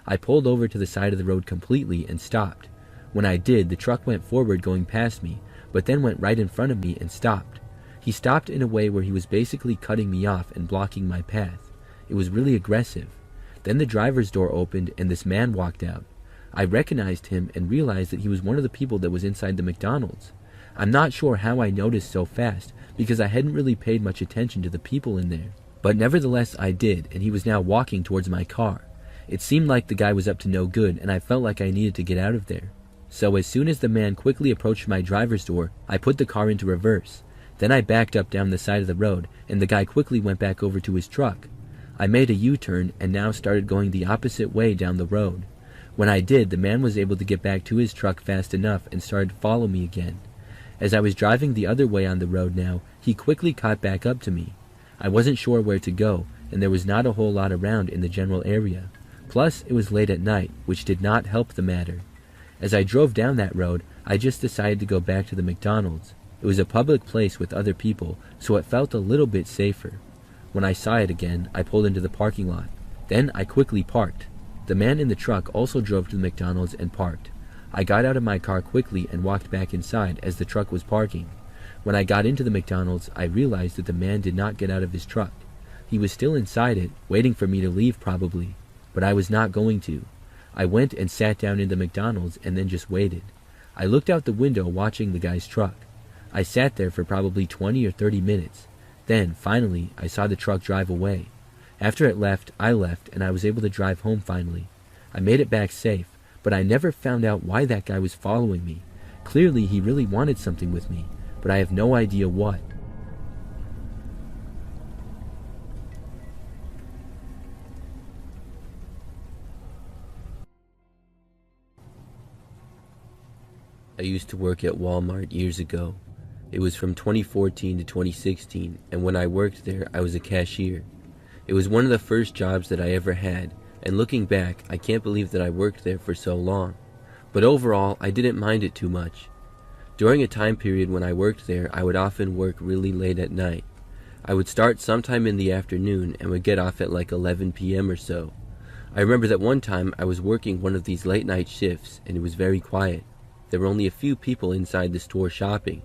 I pulled over to the side of the road completely and stopped. When I did, the truck went forward going past me, but then went right in front of me and stopped. He stopped in a way where he was basically cutting me off and blocking my path. It was really aggressive. Then the driver's door opened and this man walked out. I recognized him and realized that he was one of the people that was inside the McDonald's. I'm not sure how I noticed so fast, because I hadn't really paid much attention to the people in there. But nevertheless I did, and he was now walking towards my car. It seemed like the guy was up to no good, and I felt like I needed to get out of there. So as soon as the man quickly approached my driver's door, I put the car into reverse. Then I backed up down the side of the road, and the guy quickly went back over to his truck. I made a U-turn and now started going the opposite way down the road. When I did, the man was able to get back to his truck fast enough and started to follow me again. As I was driving the other way on the road now, he quickly caught back up to me. I wasn't sure where to go, and there was not a whole lot around in the general area. Plus, it was late at night, which did not help the matter. As I drove down that road, I just decided to go back to the McDonald's. It was a public place with other people, so it felt a little bit safer. When I saw it again, I pulled into the parking lot. Then I quickly parked. The man in the truck also drove to the McDonald's and parked. I got out of my car quickly and walked back inside as the truck was parking. When I got into the McDonald's, I realized that the man did not get out of his truck. He was still inside it, waiting for me to leave probably, but I was not going to. I went and sat down in the McDonald's and then just waited. I looked out the window watching the guy's truck. I sat there for probably 20 or 30 minutes. Then, finally, I saw the truck drive away. After it left, I left, and I was able to drive home finally. I made it back safe, but I never found out why that guy was following me. Clearly, he really wanted something with me, but I have no idea what. I used to work at Walmart years ago. It was from 2014 to 2016, and when I worked there, I was a cashier. It was one of the first jobs that I ever had, and looking back, I can't believe that I worked there for so long. But overall, I didn't mind it too much. During a time period when I worked there, I would often work really late at night. I would start sometime in the afternoon and would get off at like 11 p.m. or so. I remember that one time I was working one of these late night shifts, and it was very quiet. There were only a few people inside the store shopping.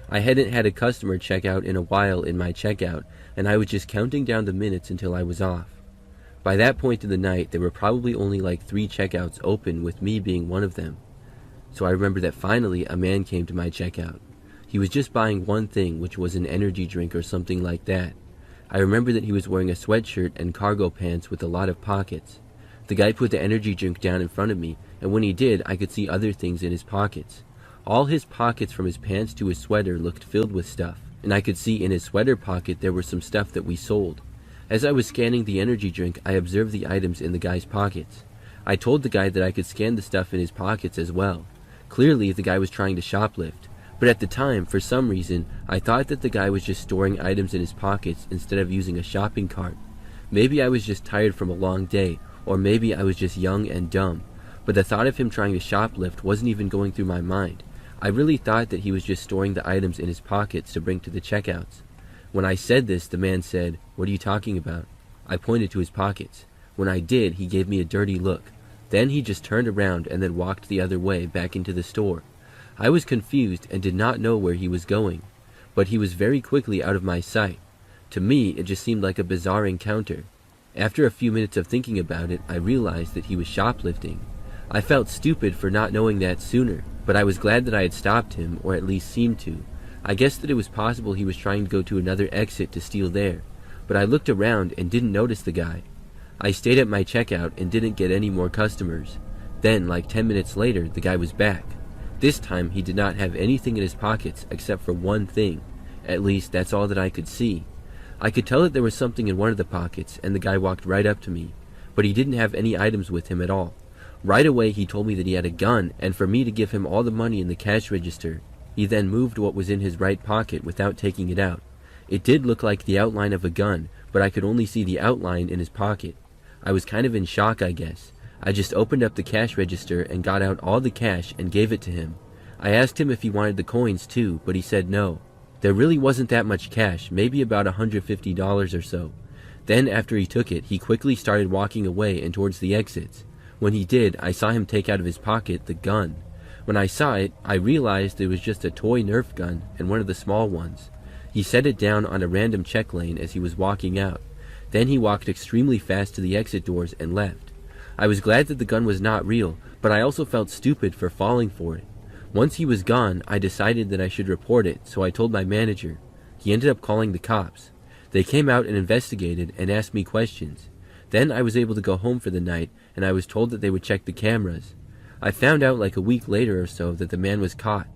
I hadn't had a customer check out in a while in my checkout, and I was just counting down the minutes until I was off. By that point in the night, there were probably only like 3 checkouts open, with me being one of them. So I remember that finally a man came to my checkout. He was just buying one thing, which was an energy drink or something like that. I remember that he was wearing a sweatshirt and cargo pants with a lot of pockets. The guy put the energy drink down in front of me, and when he did, I could see other things in his pockets. All his pockets from his pants to his sweater looked filled with stuff, and I could see in his sweater pocket there was some stuff that we sold. As I was scanning the energy drink, I observed the items in the guy's pockets. I told the guy that I could scan the stuff in his pockets as well. Clearly, the guy was trying to shoplift, but at the time, for some reason, I thought that the guy was just storing items in his pockets instead of using a shopping cart. Maybe I was just tired from a long day, or maybe I was just young and dumb, but the thought of him trying to shoplift wasn't even going through my mind. I really thought that he was just storing the items in his pockets to bring to the checkouts. When I said this, the man said, "What are you talking about?" I pointed to his pockets. When I did, he gave me a dirty look. Then he just turned around and then walked the other way back into the store. I was confused and did not know where he was going, but he was very quickly out of my sight. To me, it just seemed like a bizarre encounter. After a few minutes of thinking about it, I realized that he was shoplifting. I felt stupid for not knowing that sooner, but I was glad that I had stopped him, or at least seemed to. I guessed that it was possible he was trying to go to another exit to steal there, but I looked around and didn't notice the guy. I stayed at my checkout and didn't get any more customers. Then, like 10 minutes later, the guy was back. This time, he did not have anything in his pockets except for one thing. At least, that's all that I could see. I could tell that there was something in one of the pockets, and the guy walked right up to me, but he didn't have any items with him at all. Right away, he told me that he had a gun, and for me to give him all the money in the cash register. He then moved what was in his right pocket without taking it out. It did look like the outline of a gun, but I could only see the outline in his pocket. I was kind of in shock, I guess. I just opened up the cash register and got out all the cash and gave it to him. I asked him if he wanted the coins too, but he said no. There really wasn't that much cash, maybe about $150 or so. Then after he took it, he quickly started walking away and towards the exits. When he did, I saw him take out of his pocket the gun. When I saw it, I realized it was just a toy Nerf gun and one of the small ones. He set it down on a random check lane as he was walking out. Then he walked extremely fast to the exit doors and left. I was glad that the gun was not real, but I also felt stupid for falling for it. Once he was gone, I decided that I should report it, so I told my manager. He ended up calling the cops. They came out and investigated and asked me questions. Then I was able to go home for the night, and I was told that they would check the cameras. I found out like a week later or so that the man was caught.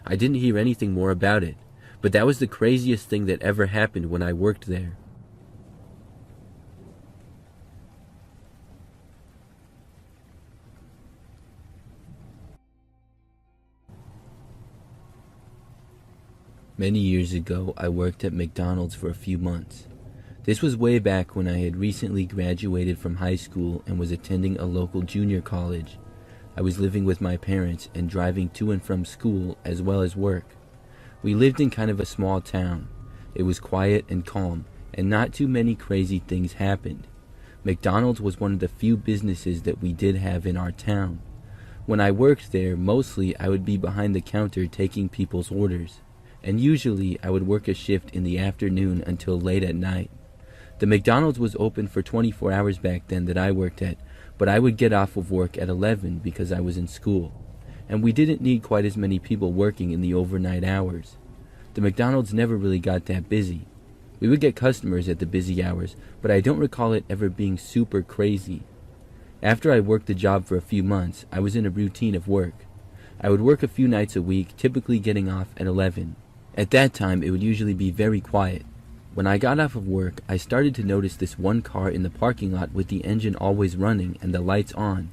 I didn't hear anything more about it, but that was the craziest thing that ever happened when I worked there. Many years ago, I worked at McDonald's for a few months. This was way back when I had recently graduated from high school and was attending a local junior college. I was living with my parents and driving to and from school as well as work. We lived in kind of a small town. It was quiet and calm, and not too many crazy things happened. McDonald's was one of the few businesses that we did have in our town. When I worked there, mostly I would be behind the counter taking people's orders, and usually I would work a shift in the afternoon until late at night. The McDonald's was open for 24 hours back then that I worked at, but I would get off of work at 11 because I was in school, and we didn't need quite as many people working in the overnight hours. The McDonald's never really got that busy. We would get customers at the busy hours, but I don't recall it ever being super crazy. After I worked the job for a few months, I was in a routine of work. I would work a few nights a week, typically getting off at 11. At that time, it would usually be very quiet. When I got off of work, I started to notice this one car in the parking lot with the engine always running and the lights on.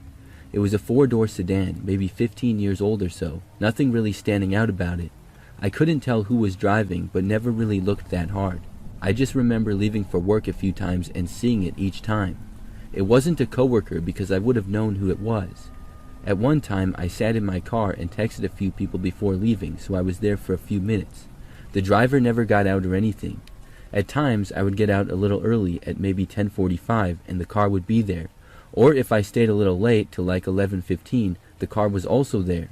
It was a 4-door sedan, maybe 15 years old or so, nothing really standing out about it. I couldn't tell who was driving, but never really looked that hard. I just remember leaving for work a few times and seeing it each time. It wasn't a coworker because I would have known who it was. At one time, I sat in my car and texted a few people before leaving, so I was there for a few minutes. The driver never got out or anything. At times, I would get out a little early at maybe 10:45 and the car would be there. Or if I stayed a little late till like 11:15, the car was also there.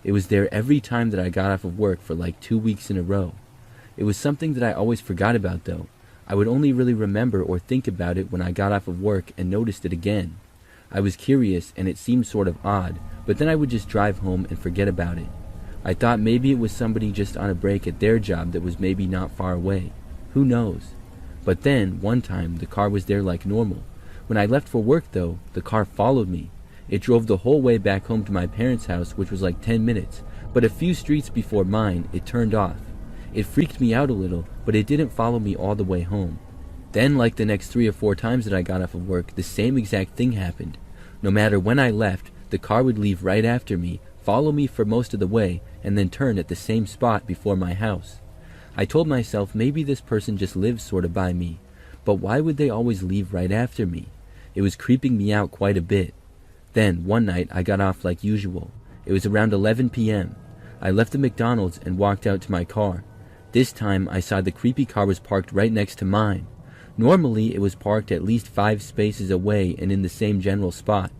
It was there every time that I got off of work for like 2 weeks in a row. It was something that I always forgot about though. I would only really remember or think about it when I got off of work and noticed it again. I was curious and it seemed sort of odd, but then I would just drive home and forget about it. I thought maybe it was somebody just on a break at their job that was maybe not far away. Who knows? But then, one time, the car was there like normal. When I left for work though, the car followed me. It drove the whole way back home to my parents' house, which was like 10 minutes, but a few streets before mine, it turned off. It freaked me out a little, but it didn't follow me all the way home. Then, like the next 3 or 4 times that I got off of work, the same exact thing happened. No matter when I left, the car would leave right after me, follow me for most of the way, and then turn at the same spot before my house. I told myself maybe this person just lives sort of by me, but why would they always leave right after me? It was creeping me out quite a bit. Then, one night, I got off like usual. It was around 11 p.m. I left the McDonald's and walked out to my car. This time, I saw the creepy car was parked right next to mine. Normally, it was parked at least 5 spaces away and in the same general spot.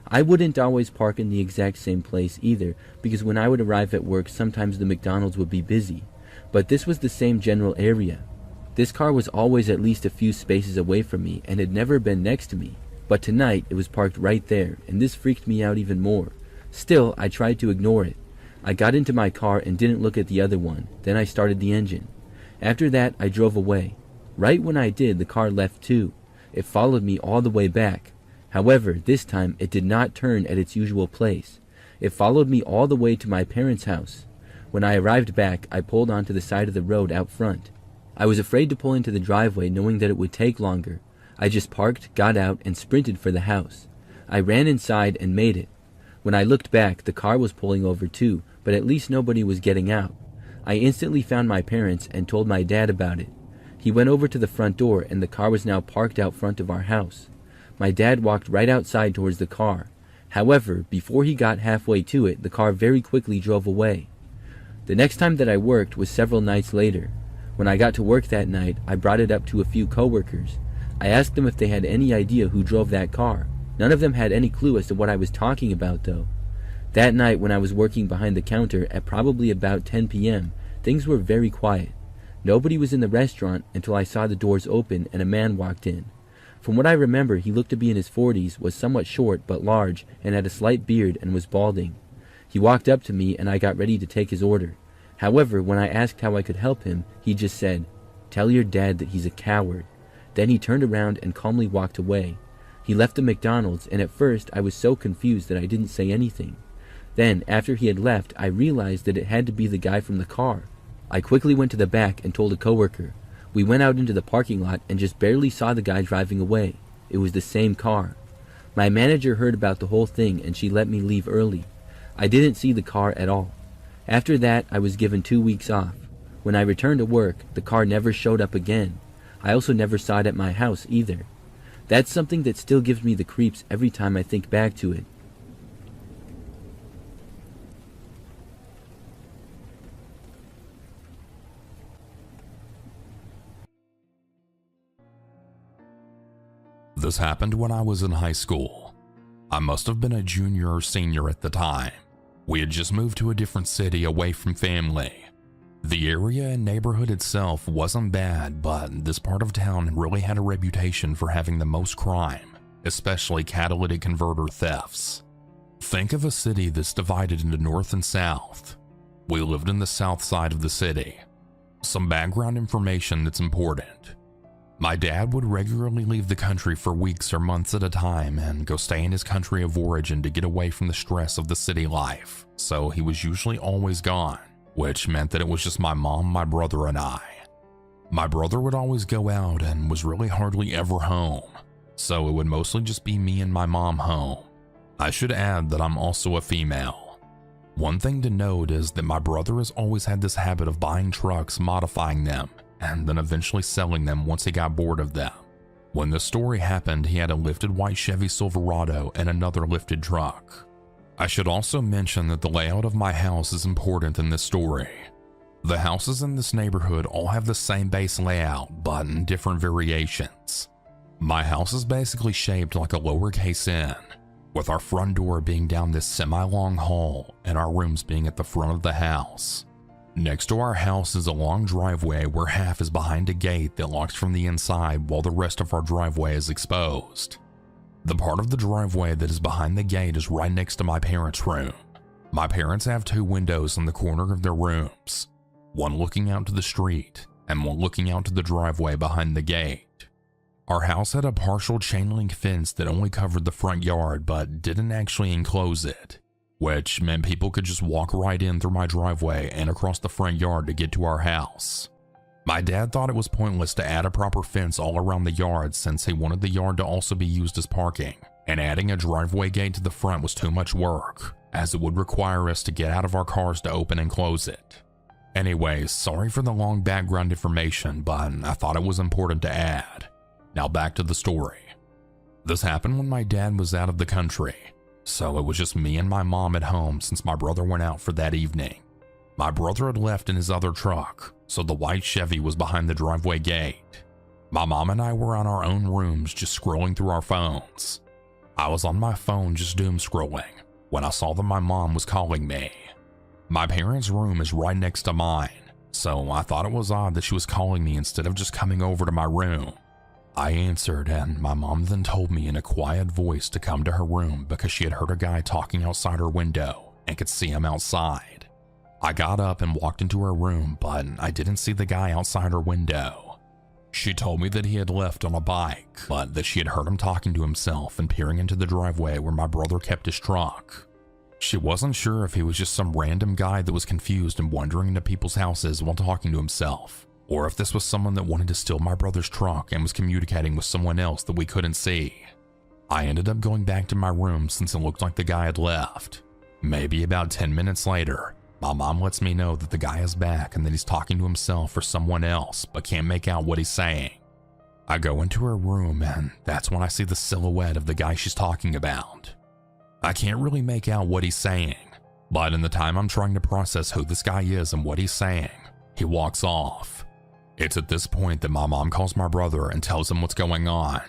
I wouldn't always park in the exact same place either, because when I would arrive at work, sometimes the McDonald's would be busy. But this was the same general area. This car was always at least a few spaces away from me and had never been next to me. But tonight, it was parked right there, and this freaked me out even more. Still, I tried to ignore it. I got into my car and didn't look at the other one. Then I started the engine. After that, I drove away. Right when I did, the car left too. It followed me all the way back. However, this time, it did not turn at its usual place. It followed me all the way to my parents' house. When I arrived back, I pulled onto the side of the road out front. I was afraid to pull into the driveway knowing that it would take longer. I just parked, got out, and sprinted for the house. I ran inside and made it. When I looked back, the car was pulling over too, but at least nobody was getting out. I instantly found my parents and told my dad about it. He went over to the front door and the car was now parked out front of our house. My dad walked right outside towards the car. However, before he got halfway to it, the car very quickly drove away. The next time that I worked was several nights later. When I got to work that night, I brought it up to a few coworkers. I asked them if they had any idea who drove that car. None of them had any clue as to what I was talking about though. That night when I was working behind the counter at probably about 10 p.m., things were very quiet. Nobody was in the restaurant until I saw the doors open and a man walked in. From what I remember, he looked to be in his 40s, was somewhat short but large, and had a slight beard and was balding. He walked up to me and I got ready to take his order. However, when I asked how I could help him, he just said, "Tell your dad that he's a coward." Then he turned around and calmly walked away. He left the McDonald's, and at first I was so confused that I didn't say anything. Then, after he had left, I realized that it had to be the guy from the car. I quickly went to the back and told a coworker. We went out into the parking lot and just barely saw the guy driving away. It was the same car. My manager heard about the whole thing and she let me leave early. I didn't see the car at all. After that, I was given 2 weeks off. When I returned to work, the car never showed up again. I also never saw it at my house either. That's something that still gives me the creeps every time I think back to it. This happened when I was in high school. I must have been a junior or senior at the time. We had just moved to a different city away from family. The area and neighborhood itself wasn't bad, but this part of town really had a reputation for having the most crime, especially catalytic converter thefts. Think of a city that's divided into north and south. We lived in the south side of the city. Some background information that's important. My dad would regularly leave the country for weeks or months at a time and go stay in his country of origin to get away from the stress of the city life, so he was usually always gone, which meant that it was just my mom, my brother, and I. My brother would always go out and was really hardly ever home, so it would mostly just be me and my mom home. I should add that I'm also a female. One thing to note is that my brother has always had this habit of buying trucks, modifying them, and then eventually selling them once he got bored of them. When this story happened, he had a lifted white Chevy Silverado and another lifted truck. I should also mention that the layout of my house is important in this story. The houses in this neighborhood all have the same base layout, but in different variations. My house is basically shaped like a lowercase n, with our front door being down this semi-long hall and our rooms being at the front of the house. Next to our house is a long driveway where half is behind a gate that locks from the inside while the rest of our driveway is exposed. The part of the driveway that is behind the gate is right next to my parents' room. My parents have 2 windows in the corner of their rooms, one looking out to the street and were looking out to the driveway behind the gate. Our house had a partial chain link fence that only covered the front yard but didn't actually enclose it, which meant people could just walk right in through my driveway and across the front yard to get to our house. My dad thought it was pointless to add a proper fence all around the yard since he wanted the yard to also be used as parking, and adding a driveway gate to the front was too much work, as it would require us to get out of our cars to open and close it. Anyways, sorry for the long background information, but I thought it was important to add. Now back to the story. This happened when my dad was out of the country, so it was just me and my mom at home since my brother went out for that evening. My brother had left in his other truck, so the white Chevy was behind the driveway gate. My mom and I were in our own rooms just scrolling through our phones. I was on my phone just doom scrolling when I saw that my mom was calling me. My parents' room is right next to mine, so I thought it was odd that she was calling me instead of just coming over to my room. I answered, and my mom then told me in a quiet voice to come to her room because she had heard a guy talking outside her window and could see him outside. I got up and walked into her room, but I didn't see the guy outside her window. She told me that he had left on a bike, but that she had heard him talking to himself and peering into the driveway where my brother kept his truck. She wasn't sure if he was just some random guy that was confused and wandering into people's houses while talking to himself, or if this was someone that wanted to steal my brother's truck and was communicating with someone else that we couldn't see. I ended up going back to my room since it looked like the guy had left. Maybe about 10 minutes later, my mom lets me know that the guy is back and that he's talking to himself or someone else, but can't make out what he's saying. I go into her room and that's when I see the silhouette of the guy she's talking about. I can't really make out what he's saying, but in the time I'm trying to process who this guy is and what he's saying, he walks off. It's at this point that my mom calls my brother and tells him what's going on.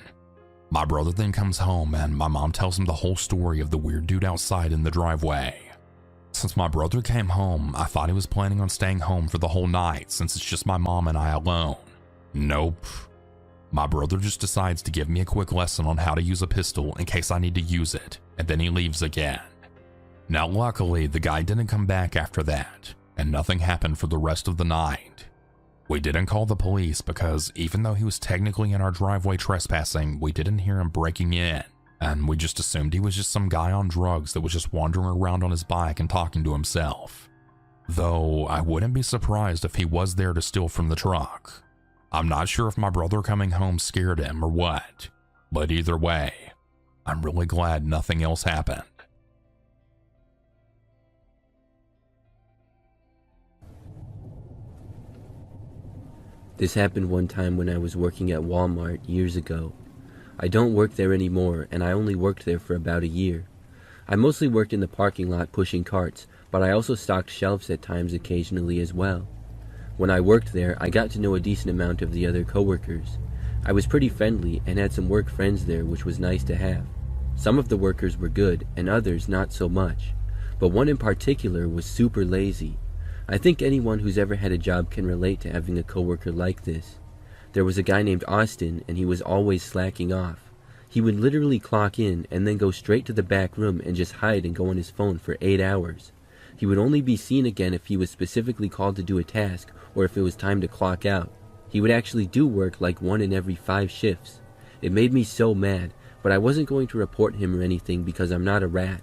My brother then comes home and my mom tells him the whole story of the weird dude outside in the driveway. Since my brother came home, I thought he was planning on staying home for the whole night since it's just my mom and I alone. Nope. My brother just decides to give me a quick lesson on how to use a pistol in case I need to use it, and then he leaves again. Now luckily, the guy didn't come back after that, and nothing happened for the rest of the night. We didn't call the police because even though he was technically in our driveway trespassing, we didn't hear him breaking in. And we just assumed he was just some guy on drugs that was just wandering around on his bike and talking to himself. Though I wouldn't be surprised if he was there to steal from the truck. I'm not sure if my brother coming home scared him or what, but either way, I'm really glad nothing else happened. This happened one time when I was working at Walmart years ago. I don't work there anymore, and I only worked there for about a year. I mostly worked in the parking lot pushing carts, but I also stocked shelves at times occasionally as well. When I worked there, I got to know a decent amount of the other coworkers. I was pretty friendly and had some work friends there, which was nice to have. Some of the workers were good, and others not so much, but one in particular was super lazy. I think anyone who's ever had a job can relate to having a coworker like this. There was a guy named Austin, and he was always slacking off. He would literally clock in and then go straight to the back room and just hide and go on his phone for 8 hours. He would only be seen again if he was specifically called to do a task or if it was time to clock out. He would actually do work like 1 in every 5 shifts. It made me so mad, but I wasn't going to report him or anything because I'm not a rat.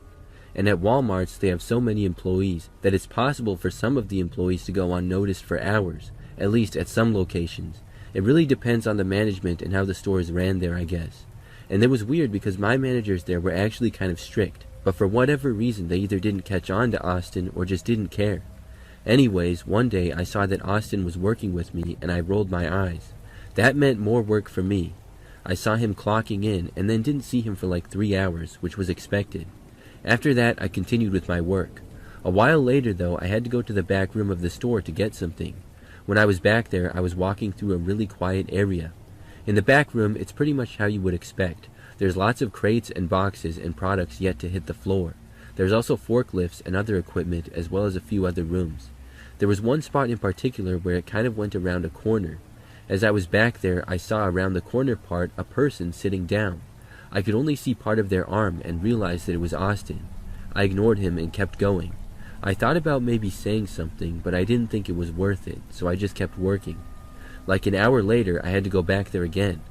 And at Walmarts, they have so many employees that it's possible for some of the employees to go unnoticed for hours, at least at some locations. It really depends on the management and how the store is ran there, I guess. And it was weird because my managers there were actually kind of strict, but for whatever reason they either didn't catch on to Austin or just didn't care. Anyways, one day I saw that Austin was working with me and I rolled my eyes. That meant more work for me. I saw him clocking in and then didn't see him for like 3 hours, which was expected. After that, I continued with my work. A while later though, I had to go to the back room of the store to get something. When I was back there, I was walking through a really quiet area. In the back room, it's pretty much how you would expect. There's lots of crates and boxes and products yet to hit the floor. There's also forklifts and other equipment, as well as a few other rooms. There was one spot in particular where it kind of went around a corner. As I was back there, I saw around the corner part a person sitting down. I could only see part of their arm and realized that it was Austin. I ignored him and kept going. I thought about maybe saying something, but I didn't think it was worth it, so I just kept working. Like an hour later, I had to go back there again.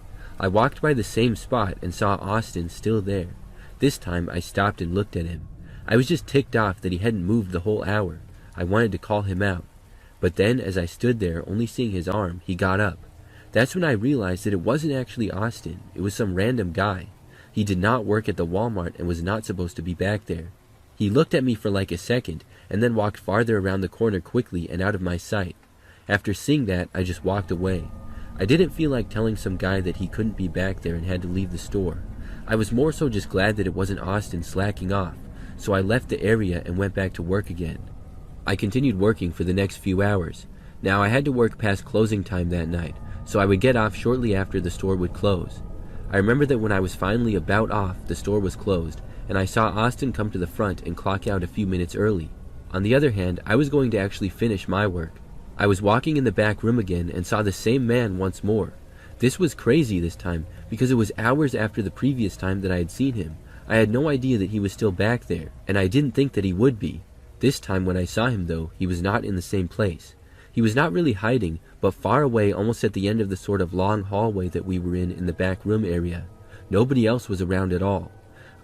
I walked by the same spot and saw Austin still there. This time, I stopped and looked at him. I was just ticked off that he hadn't moved the whole hour. I wanted to call him out. But then, as I stood there, only seeing his arm, he got up. That's when I realized that it wasn't actually Austin. It was some random guy. He did not work at the Walmart and was not supposed to be back there. He looked at me for like a second, and then walked farther around the corner quickly and out of my sight. After seeing that, I just walked away. I didn't feel like telling some guy that he couldn't be back there and had to leave the store. I was more so just glad that it wasn't Austin slacking off, so I left the area and went back to work again. I continued working for the next few hours. Now I had to work past closing time that night, so I would get off shortly after the store would close. I remember that when I was finally about off, the store was closed, and I saw Austin come to the front and clock out a few minutes early. On the other hand, I was going to actually finish my work. I was walking in the back room again and saw the same man once more. This was crazy this time, because it was hours after the previous time that I had seen him. I had no idea that he was still back there, and I didn't think that he would be. This time when I saw him though, he was not in the same place. He was not really hiding, but far away almost at the end of the sort of long hallway that we were in the back room area. Nobody else was around at all.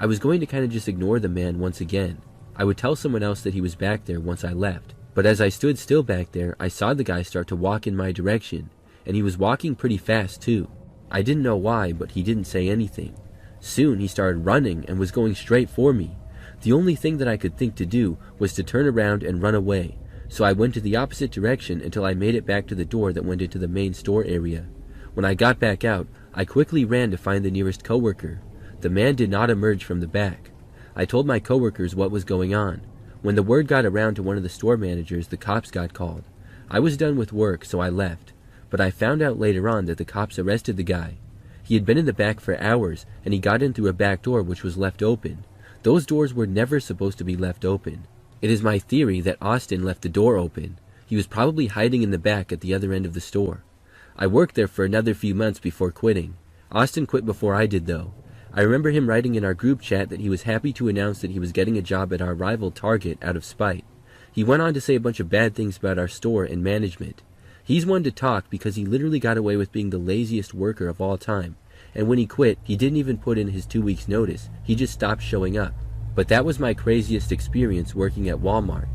I was going to kind of just ignore the man once again. I would tell someone else that he was back there once I left. But as I stood still back there, I saw the guy start to walk in my direction, and he was walking pretty fast too. I didn't know why, but he didn't say anything. Soon he started running and was going straight for me. The only thing that I could think to do was to turn around and run away, so I went to the opposite direction until I made it back to the door that went into the main store area. When I got back out, I quickly ran to find the nearest coworker. The man did not emerge from the back. I told my coworkers what was going on. When the word got around to one of the store managers, the cops got called. I was done with work, so I left. But I found out later on that the cops arrested the guy. He had been in the back for hours, and he got in through a back door which was left open. Those doors were never supposed to be left open. It is my theory that Austin left the door open. He was probably hiding in the back at the other end of the store. I worked there for another few months before quitting. Austin quit before I did though. I remember him writing in our group chat that he was happy to announce that he was getting a job at our rival Target out of spite. He went on to say a bunch of bad things about our store and management. He's one to talk because he literally got away with being the laziest worker of all time. And when he quit, he didn't even put in his 2 weeks notice. He just stopped showing up. But that was my craziest experience working at Walmart.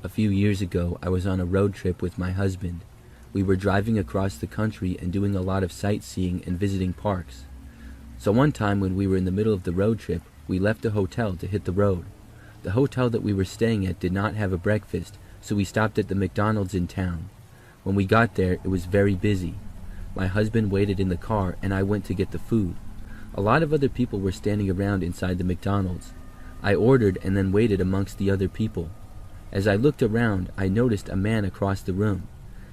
A few years ago, I was on a road trip with my husband. We were driving across the country and doing a lot of sightseeing and visiting parks. So one time when we were in the middle of the road trip, we left a hotel to hit the road. The hotel that we were staying at did not have a breakfast, so we stopped at the McDonald's in town. When we got there, it was very busy. My husband waited in the car and I went to get the food. A lot of other people were standing around inside the McDonald's. I ordered and then waited amongst the other people. As I looked around, I noticed a man across the room.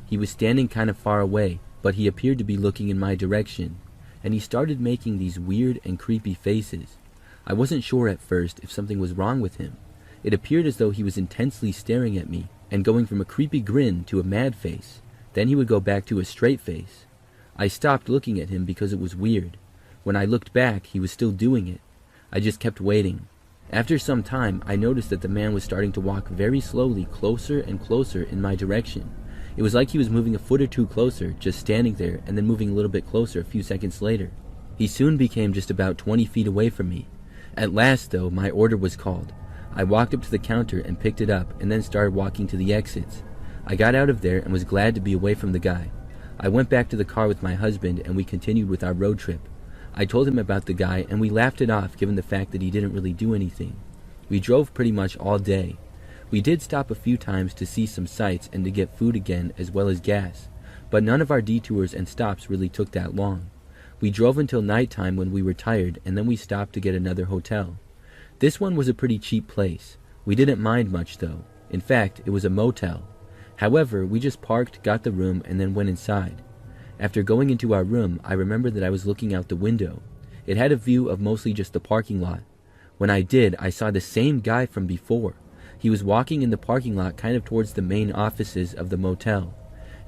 He was standing kind of far away, but he appeared to be looking in my direction, and he started making these weird and creepy faces. I wasn't sure at first if something was wrong with him. It appeared as though he was intensely staring at me, and going from a creepy grin to a mad face. Then he would go back to a straight face. I stopped looking at him because it was weird. When I looked back, he was still doing it. I just kept waiting. After some time, I noticed that the man was starting to walk very slowly closer and closer in my direction. It was like he was moving a foot or two closer, just standing there, and then moving a little bit closer a few seconds later. He soon became just about 20 feet away from me. At last, though, my order was called. I walked up to the counter and picked it up, and then started walking to the exits. I got out of there and was glad to be away from the guy. I went back to the car with my husband, and we continued with our road trip. I told him about the guy, and we laughed it off given the fact that he didn't really do anything. We drove pretty much all day. We did stop a few times to see some sights and to get food again as well as gas, but none of our detours and stops really took that long. We drove until nighttime when we were tired, and then we stopped to get another hotel. This one was a pretty cheap place. We didn't mind much though. In fact, it was a motel. However, we just parked, got the room, and then went inside. After going into our room, I remembered that I was looking out the window. It had a view of mostly just the parking lot. When I did, I saw the same guy from before. He was walking in the parking lot kind of towards the main offices of the motel.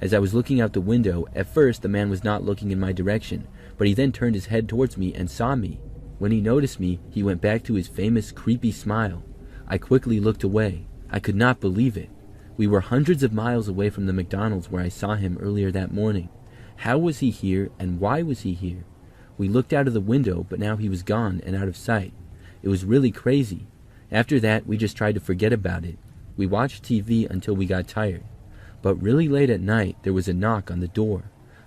As I was looking out the window, at first the man was not looking in my direction, but he then turned his head towards me and saw me. When he noticed me, he went back to his famous creepy smile. I quickly looked away. I could not believe it. We were hundreds of miles away from the McDonald's where I saw him earlier that morning. How was he here, and why was he here? We looked out of the window, but now he was gone and out of sight. It was really crazy. After that, we just tried to forget about it. We watched TV until we got tired. But really late at night, there was a knock on the door.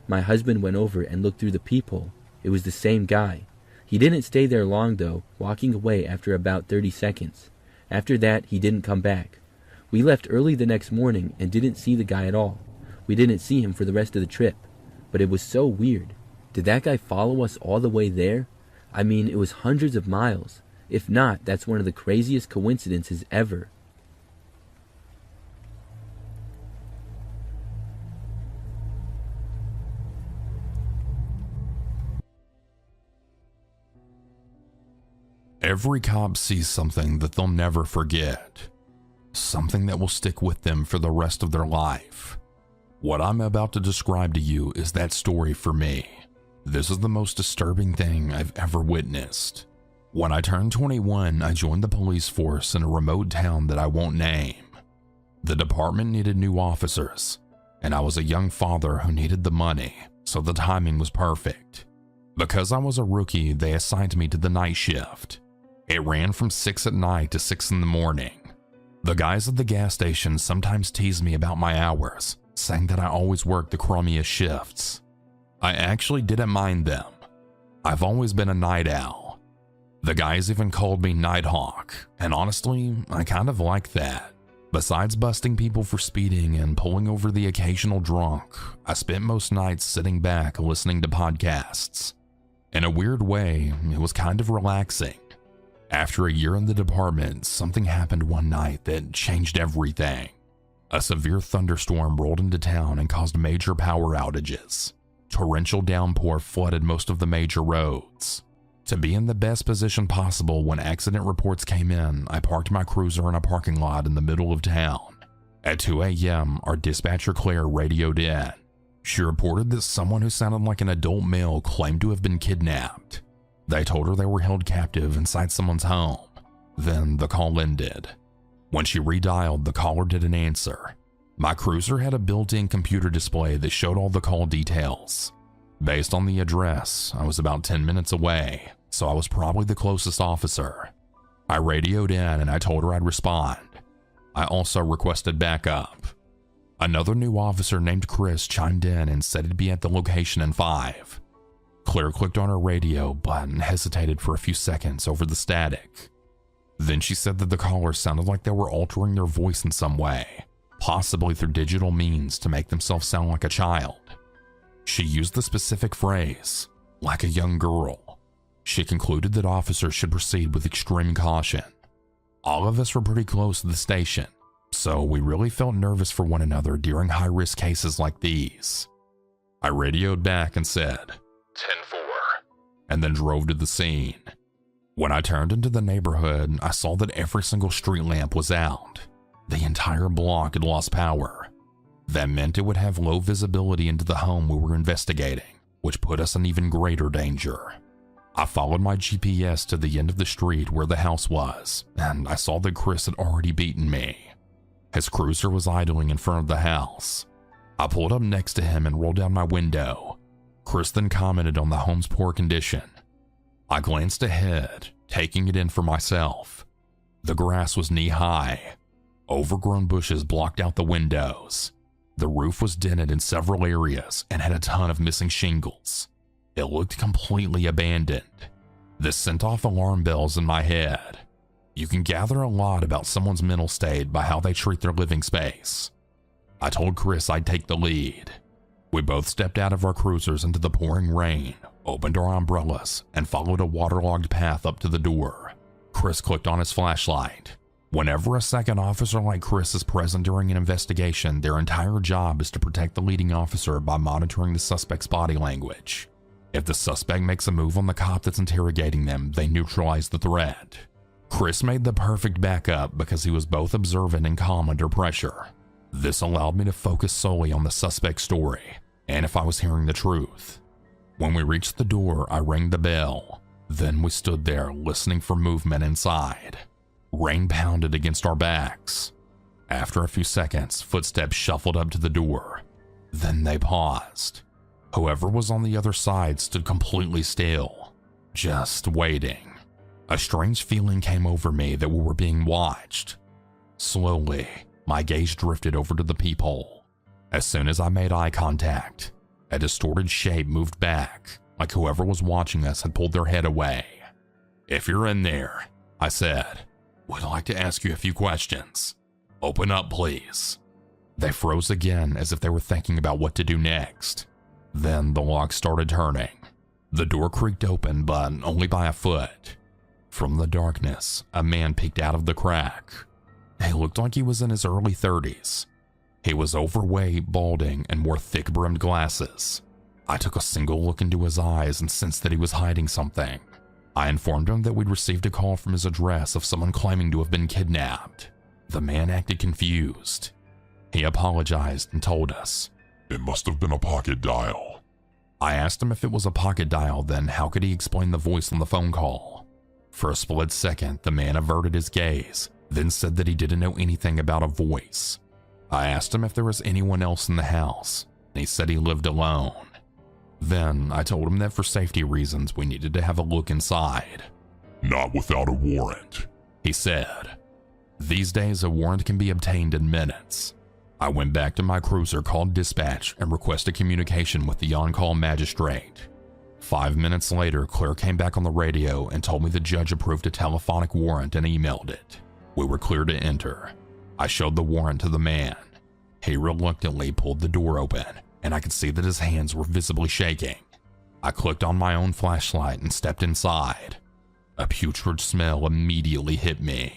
My husband went over and looked through the peephole. It was the same guy. He didn't stay there long though, walking away after about 30 seconds. After that, he didn't come back. We left early the next morning and didn't see the guy at all. We didn't see him for the rest of the trip. But it was so weird. Did that guy follow us all the way there? I mean, it was hundreds of miles. If not, that's one of the craziest coincidences ever. Every cop sees something that they'll never forget. Something that will stick with them for the rest of their life. What I'm about to describe to you is that story for me. This is the most disturbing thing I've ever witnessed. When I turned 21, I joined the police force in a remote town that I won't name. The department needed new officers, and I was a young father who needed the money, so the timing was perfect. Because I was a rookie, they assigned me to the night shift. It ran from 6 at night to 6 in the morning. The guys at the gas station sometimes teased me about my hours, saying that I always worked the crummiest shifts. I actually didn't mind them. I've always been a night owl. The guys even called me Nighthawk, and honestly, I kind of like that. Besides busting people for speeding and pulling over the occasional drunk, I spent most nights sitting back listening to podcasts. In a weird way, it was kind of relaxing. After a year in the department, something happened one night that changed everything. A severe thunderstorm rolled into town and caused major power outages. Torrential downpour flooded most of the major roads. To be in the best position possible when accident reports came in, I parked my cruiser in a parking lot in the middle of town. At 2 a.m., our dispatcher Claire radioed in. She reported that someone who sounded like an adult male claimed to have been kidnapped. They told her they were held captive inside someone's home. Then the call ended. When she redialed, the caller didn't answer. My cruiser had a built-in computer display that showed all the call details. Based on the address, I was about 10 minutes away, so I was probably the closest officer. I radioed in and I told her I'd respond. I also requested backup. Another new officer named Chris chimed in and said he'd be at the location in 5. Claire clicked on her radio but hesitated for a few seconds over the static. Then she said that the callers sounded like they were altering their voice in some way, possibly through digital means to make themselves sound like a child. She used the specific phrase, like a young girl. She concluded that officers should proceed with extreme caution. All of us were pretty close to the station, so we really felt nervous for one another during high-risk cases like these. I radioed back and said, 10-4, and then drove to the scene. When I turned into the neighborhood, I saw that every single street lamp was out. The entire block had lost power. That meant it would have low visibility into the home we were investigating, which put us in even greater danger. I followed my GPS to the end of the street where the house was, and I saw that Chris had already beaten me. His cruiser was idling in front of the house. I pulled up next to him and rolled down my window. Chris then commented on the home's poor condition. I glanced ahead, taking it in for myself. The grass was knee-high. Overgrown bushes blocked out the windows. The roof was dented in several areas and had a ton of missing shingles. It looked completely abandoned. This sent off alarm bells in my head. You can gather a lot about someone's mental state by how they treat their living space. I told Chris I'd take the lead. We both stepped out of our cruisers into the pouring rain, opened our umbrellas, and followed a waterlogged path up to the door. Chris clicked on his flashlight. Whenever a second officer like Chris is present during an investigation, their entire job is to protect the leading officer by monitoring the suspect's body language. If the suspect makes a move on the cop that's interrogating them, they neutralize the threat. Chris made the perfect backup because he was both observant and calm under pressure. This allowed me to focus solely on the suspect's story, and if I was hearing the truth. When we reached the door, I rang the bell. Then we stood there listening for movement inside. Rain pounded against our backs. After a few seconds, footsteps shuffled up to the door. Then they paused. Whoever was on the other side stood completely still, just waiting. A strange feeling came over me that we were being watched. Slowly, my gaze drifted over to the peephole. As soon as I made eye contact, a distorted shape moved back, like whoever was watching us had pulled their head away. "If you're in there," I said, "we'd like to ask you a few questions. Open up, please." They froze again as if they were thinking about what to do next. Then the lock started turning. The door creaked open, but only by a foot. From the darkness, a man peeked out of the crack. He looked like he was in his early 30s. He was overweight, balding, and wore thick-brimmed glasses. I took a single look into his eyes and sensed that he was hiding something. I informed him that we'd received a call from his address of someone claiming to have been kidnapped. The man acted confused. He apologized and told us, "It must have been a pocket dial." I asked him if it was a pocket dial, then how could he explain the voice on the phone call? For a split second, the man averted his gaze, then said that he didn't know anything about a voice. I asked him if there was anyone else in the house, and he said he lived alone. Then I told him that for safety reasons we needed to have a look inside. "Not without a warrant," he said. These days a warrant can be obtained in minutes. I went back to my cruiser, called dispatch, and requested communication with the on-call magistrate. 5 minutes later, Claire came back on the radio and told me the judge approved a telephonic warrant and emailed it. We were clear to enter. I showed the warrant to the man. He reluctantly pulled the door open, and I could see that his hands were visibly shaking. I clicked on my own flashlight and stepped inside. A putrid smell immediately hit me.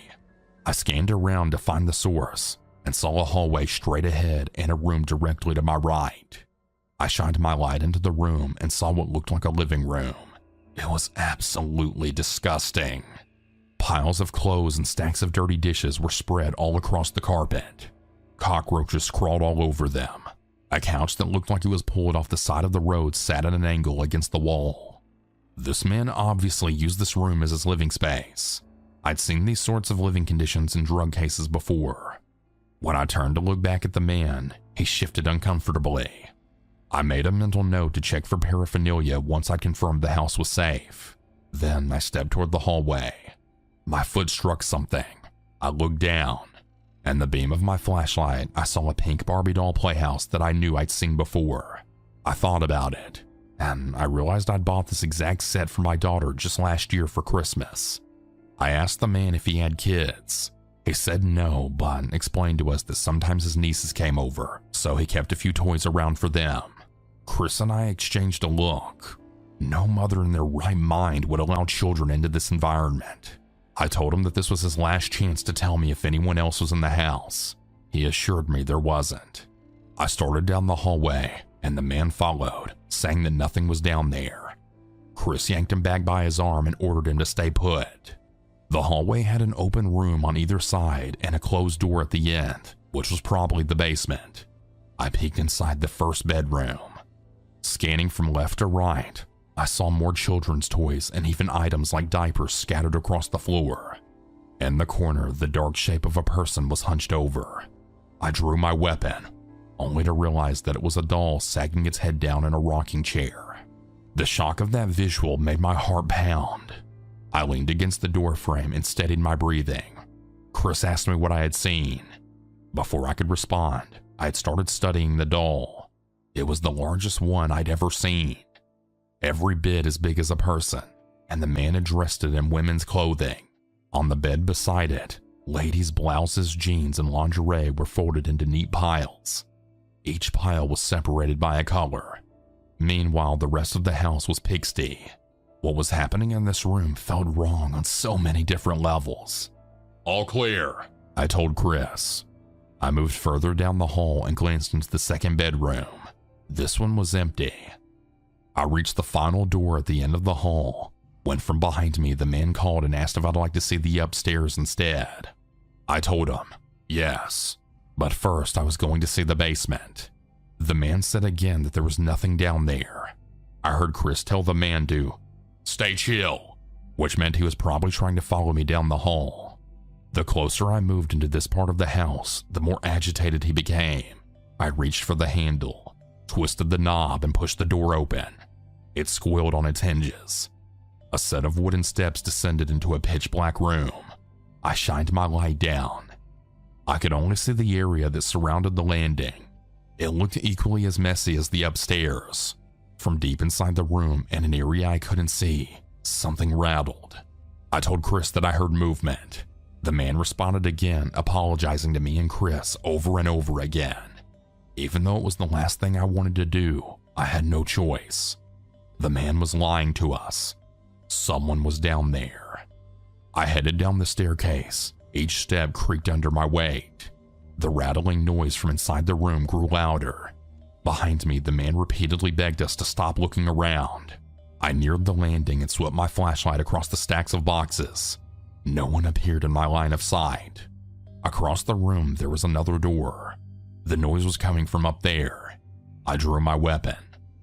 I scanned around to find the source and saw a hallway straight ahead and a room directly to my right. I shined my light into the room and saw what looked like a living room. It was absolutely disgusting. Piles of clothes and stacks of dirty dishes were spread all across the carpet. Cockroaches crawled all over them. A couch that looked like it was pulled off the side of the road sat at an angle against the wall. This man obviously used this room as his living space. I'd seen these sorts of living conditions in drug cases before. When I turned to look back at the man, he shifted uncomfortably. I made a mental note to check for paraphernalia once I'd confirmed the house was safe. Then I stepped toward the hallway. My foot struck something. I looked down. In the beam of my flashlight, I saw a pink Barbie doll playhouse that I knew I'd seen before. I thought about it, and I realized I'd bought this exact set for my daughter just last year for Christmas. I asked the man if he had kids. He said no, but explained to us that sometimes his nieces came over, so he kept a few toys around for them. Chris and I exchanged a look. No mother in their right mind would allow children into this environment. I told him that this was his last chance to tell me if anyone else was in the house. He assured me there wasn't. I started down the hallway, and the man followed, saying that nothing was down there. Chris yanked him back by his arm and ordered him to stay put. The hallway had an open room on either side and a closed door at the end, which was probably the basement. I peeked inside the first bedroom. Scanning from left to right, I saw more children's toys and even items like diapers scattered across the floor. In the corner, the dark shape of a person was hunched over. I drew my weapon, only to realize that it was a doll sagging its head down in a rocking chair. The shock of that visual made my heart pound. I leaned against the door frame and steadied my breathing. Chris asked me what I had seen. Before I could respond, I had started studying the doll. It was the largest one I'd ever seen. Every bit as big as a person, and the man had dressed it in women's clothing. On the bed beside it, ladies' blouses, jeans, and lingerie were folded into neat piles. Each pile was separated by a color. Meanwhile, the rest of the house was pigsty. What was happening in this room felt wrong on so many different levels. "All clear," I told Chris. I moved further down the hall and glanced into the second bedroom. This one was empty. I reached the final door at the end of the hall, when from behind me the man called and asked if I'd like to see the upstairs instead. I told him, yes, but first I was going to see the basement. The man said again that there was nothing down there. I heard Chris tell the man to stay chill, which meant he was probably trying to follow me down the hall. The closer I moved into this part of the house, the more agitated he became. I reached for the handle, twisted the knob, and pushed the door open. It squealed on its hinges. A set of wooden steps descended into a pitch-black room. I shined my light down. I could only see the area that surrounded the landing. It looked equally as messy as the upstairs. From deep inside the room, in an area I couldn't see, something rattled. I told Chris that I heard movement. The man responded again, apologizing to me and Chris over and over again. Even though it was the last thing I wanted to do, I had no choice. The man was lying to us. Someone was down there. I headed down the staircase. Each step creaked under my weight. The rattling noise from inside the room grew louder. Behind me, the man repeatedly begged us to stop looking around. I neared the landing and swept my flashlight across the stacks of boxes. No one appeared in my line of sight. Across the room, there was another door. The noise was coming from up there. I drew my weapon.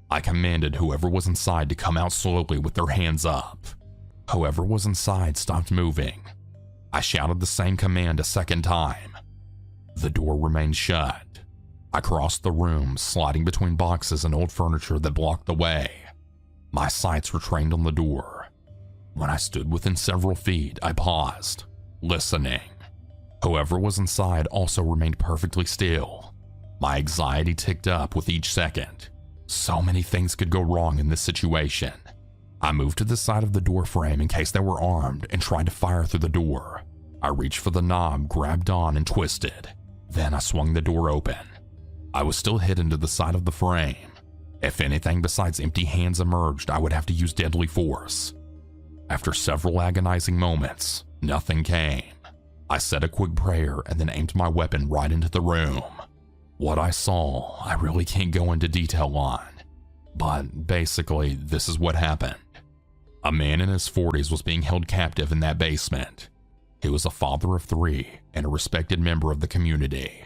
I commanded whoever was inside to come out slowly with their hands up. Whoever was inside stopped moving. I shouted the same command a second time. The door remained shut. I crossed the room, sliding between boxes and old furniture that blocked the way. My sights were trained on the door. When I stood within several feet, I paused, listening. Whoever was inside also remained perfectly still. My anxiety ticked up with each second. So many things could go wrong in this situation. I moved to the side of the door frame in case they were armed and tried to fire through the door. I reached for the knob, grabbed on, and twisted. Then I swung the door open. I was still hidden to the side of the frame. If anything besides empty hands emerged, I would have to use deadly force. After several agonizing moments, nothing came. I said a quick prayer and then aimed my weapon right into the room. What I saw, I really can't go into detail on. But basically, this is what happened. A man in his 40s was being held captive in that basement. He was a father of 3 and a respected member of the community.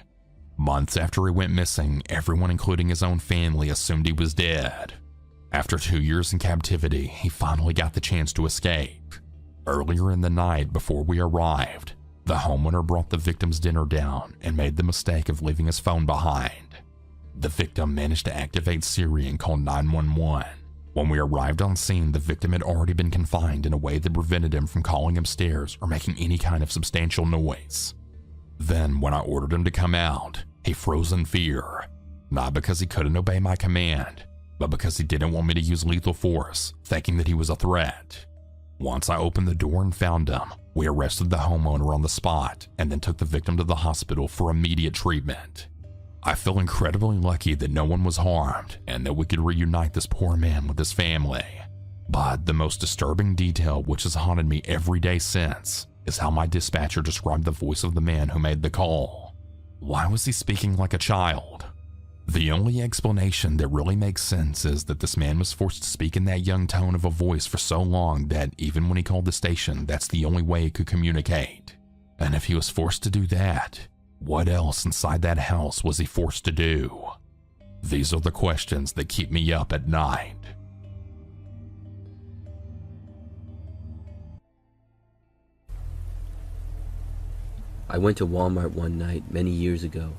Months after he went missing, everyone including his own family assumed he was dead. After 2 years in captivity, he finally got the chance to escape. Earlier in the night, before we arrived, the homeowner brought the victim's dinner down and made the mistake of leaving his phone behind. The victim managed to activate Siri and call 911. When we arrived on scene, the victim had already been confined in a way that prevented him from calling upstairs or making any kind of substantial noise. Then, when I ordered him to come out, he froze in fear, not because he couldn't obey my command, but because he didn't want me to use lethal force, thinking that he was a threat. Once I opened the door and found him, we arrested the homeowner on the spot and then took the victim to the hospital for immediate treatment. I feel incredibly lucky that no one was harmed and that we could reunite this poor man with his family. But the most disturbing detail, which has haunted me every day since, is how my dispatcher described the voice of the man who made the call. Why was he speaking like a child? The only explanation that really makes sense is that this man was forced to speak in that young tone of a voice for so long that even when he called the station, that's the only way he could communicate. And if he was forced to do that, what else inside that house was he forced to do? These are the questions that keep me up at night. I went to Walmart one night many years ago.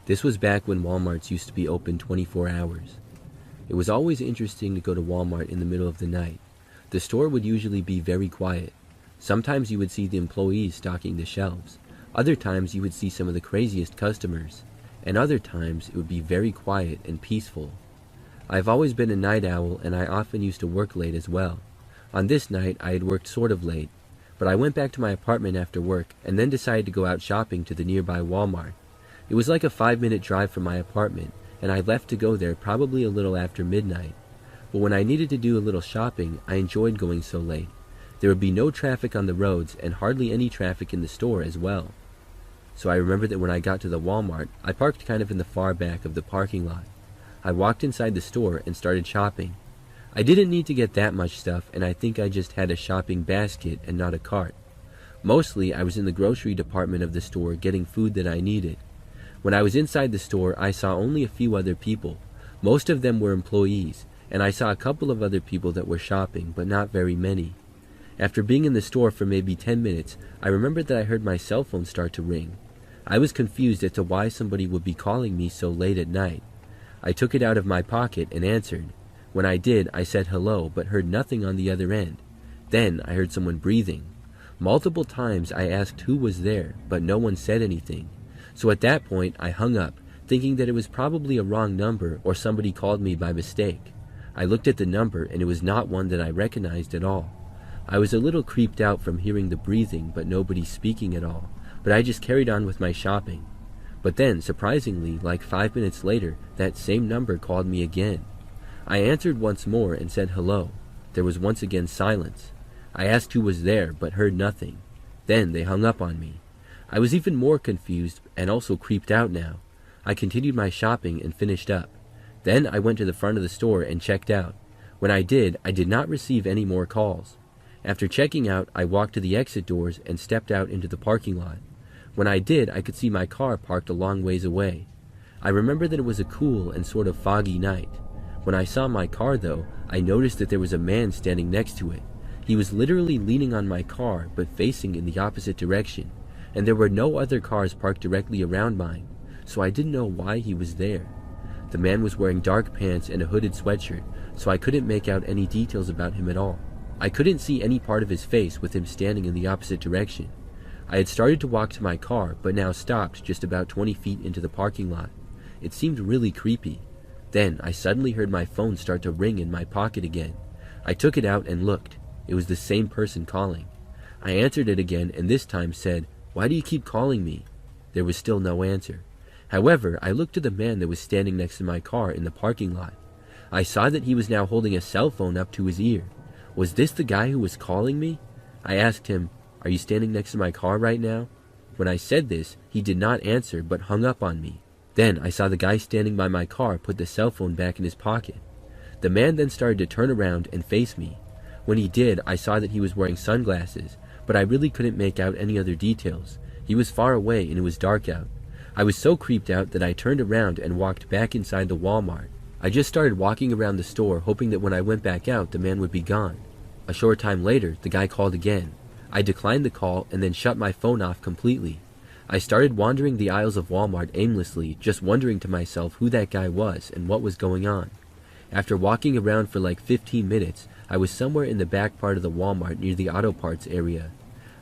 This was back when Walmarts used to be open 24 hours. It was always interesting to go to Walmart in the middle of the night. The store would usually be very quiet. Sometimes you would see the employees stocking the shelves. Other times you would see some of the craziest customers. And other times it would be very quiet and peaceful. I've always been a night owl and I often used to work late as well. On this night I had worked sort of late, but I went back to my apartment after work and then decided to go out shopping to the nearby Walmart. It was like a 5-minute drive from my apartment, and I left to go there probably a little after midnight. But when I needed to do a little shopping, I enjoyed going so late. There would be no traffic on the roads and hardly any traffic in the store as well. So I remember that when I got to the Walmart, I parked kind of in the far back of the parking lot. I walked inside the store and started shopping. I didn't need to get that much stuff, and I think I just had a shopping basket and not a cart. Mostly, I was in the grocery department of the store getting food that I needed. When I was inside the store, I saw only a few other people. Most of them were employees, and I saw a couple of other people that were shopping, but not very many. After being in the store for maybe 10 minutes, I remembered that I heard my cell phone start to ring. I was confused as to why somebody would be calling me so late at night. I took it out of my pocket and answered. When I did, I said hello, but heard nothing on the other end. Then I heard someone breathing. Multiple times I asked who was there, but no one said anything. So at that point, I hung up, thinking that it was probably a wrong number or somebody called me by mistake. I looked at the number and it was not one that I recognized at all. I was a little creeped out from hearing the breathing but nobody speaking at all, but I just carried on with my shopping. But then, surprisingly, like 5 minutes later, that same number called me again. I answered once more and said hello. There was once again silence. I asked who was there but heard nothing. Then they hung up on me. I was even more confused and also creeped out now. I continued my shopping and finished up. Then I went to the front of the store and checked out. When I did not receive any more calls. After checking out, I walked to the exit doors and stepped out into the parking lot. When I did, I could see my car parked a long ways away. I remember that it was a cool and sort of foggy night. When I saw my car, though, I noticed that there was a man standing next to it. He was literally leaning on my car, but facing in the opposite direction, and there were no other cars parked directly around mine, so I didn't know why he was there. The man was wearing dark pants and a hooded sweatshirt, so I couldn't make out any details about him at all. I couldn't see any part of his face with him standing in the opposite direction. I had started to walk to my car, but now stopped just about 20 feet into the parking lot. It seemed really creepy. Then I suddenly heard my phone start to ring in my pocket again. I took it out and looked. It was the same person calling. I answered it again and this time said, "Why do you keep calling me?" There was still no answer. However, I looked to the man that was standing next to my car in the parking lot. I saw that he was now holding a cell phone up to his ear. Was this the guy who was calling me? I asked him, "Are you standing next to my car right now?" When I said this, he did not answer but hung up on me. Then I saw the guy standing by my car put the cell phone back in his pocket. The man then started to turn around and face me. When he did, I saw that he was wearing sunglasses, but I really couldn't make out any other details. He was far away and it was dark out. I was so creeped out that I turned around and walked back inside the Walmart. I just started walking around the store hoping that when I went back out, the man would be gone. A short time later, the guy called again. I declined the call and then shut my phone off completely. I started wandering the aisles of Walmart aimlessly, just wondering to myself who that guy was and what was going on. After walking around for like 15 minutes, I was somewhere in the back part of the Walmart near the auto parts area.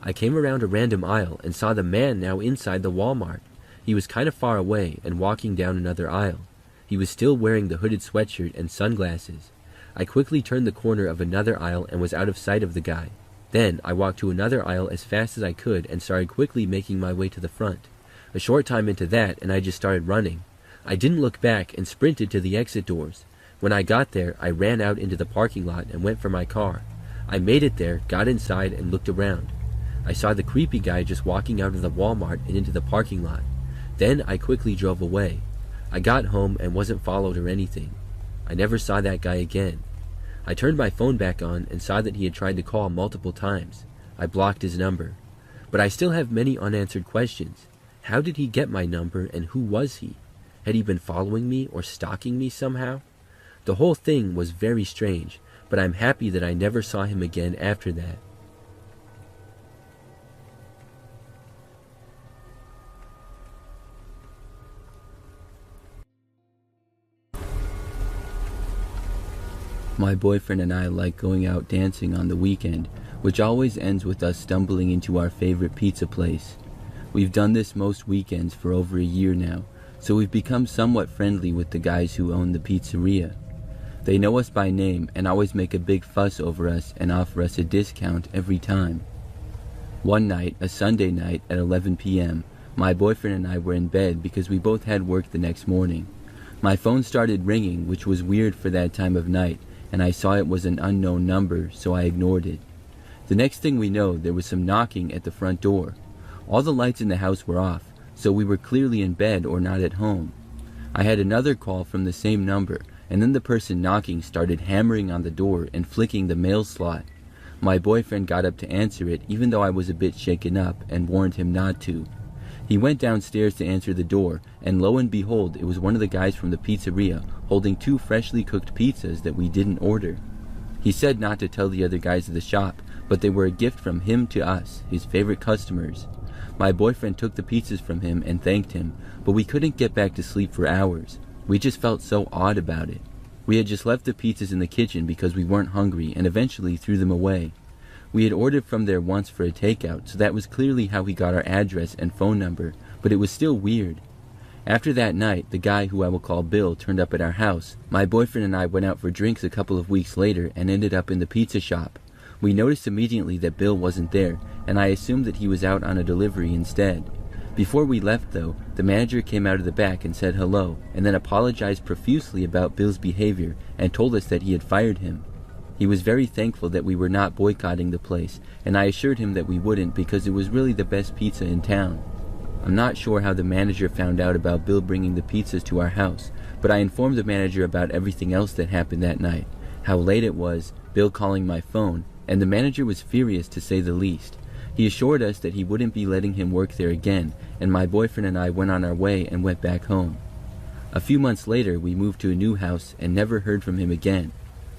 I came around a random aisle and saw the man now inside the Walmart. He was kind of far away and walking down another aisle. He was still wearing the hooded sweatshirt and sunglasses. I quickly turned the corner of another aisle and was out of sight of the guy. Then I walked to another aisle as fast as I could and started quickly making my way to the front. A short time into that and I just started running. I didn't look back and sprinted to the exit doors. When I got there, I ran out into the parking lot and went for my car. I made it there, got inside, and looked around. I saw the creepy guy just walking out of the Walmart and into the parking lot. Then I quickly drove away. I got home and wasn't followed or anything. I never saw that guy again. I turned my phone back on and saw that he had tried to call multiple times. I blocked his number. But I still have many unanswered questions. How did he get my number and who was he? Had he been following me or stalking me somehow? The whole thing was very strange, but I'm happy that I never saw him again after that. My boyfriend and I like going out dancing on the weekend, which always ends with us stumbling into our favorite pizza place. We've done this most weekends for over a year now, so we've become somewhat friendly with the guys who own the pizzeria. They know us by name and always make a big fuss over us and offer us a discount every time. One night, a Sunday night at 11 p.m., my boyfriend and I were in bed because we both had work the next morning. My phone started ringing, which was weird for that time of night, and I saw it was an unknown number, so I ignored it. The next thing we know, there was some knocking at the front door. All the lights in the house were off, so we were clearly in bed or not at home. I had another call from the same number, and then the person knocking started hammering on the door and flicking the mail slot. My boyfriend got up to answer it, even though I was a bit shaken up, and warned him not to. He went downstairs to answer the door, and lo and behold, it was one of the guys from the pizzeria holding 2 freshly cooked pizzas that we didn't order. He said not to tell the other guys of the shop, but they were a gift from him to us, his favorite customers. My boyfriend took the pizzas from him and thanked him, but we couldn't get back to sleep for hours. We just felt so odd about it. We had just left the pizzas in the kitchen because we weren't hungry and eventually threw them away. We had ordered from there once for a takeout, so that was clearly how he got our address and phone number, but it was still weird. After that night, the guy who I will call Bill turned up at our house. My boyfriend and I went out for drinks a couple of weeks later and ended up in the pizza shop. We noticed immediately that Bill wasn't there, and I assumed that he was out on a delivery instead. Before we left, though, the manager came out of the back and said hello, and then apologized profusely about Bill's behavior and told us that he had fired him. He was very thankful that we were not boycotting the place, and I assured him that we wouldn't because it was really the best pizza in town. I'm not sure how the manager found out about Bill bringing the pizzas to our house, but I informed the manager about everything else that happened that night, how late it was, Bill calling my phone, and the manager was furious to say the least. He assured us that he wouldn't be letting him work there again, and my boyfriend and I went on our way and went back home. A few months later, we moved to a new house and never heard from him again,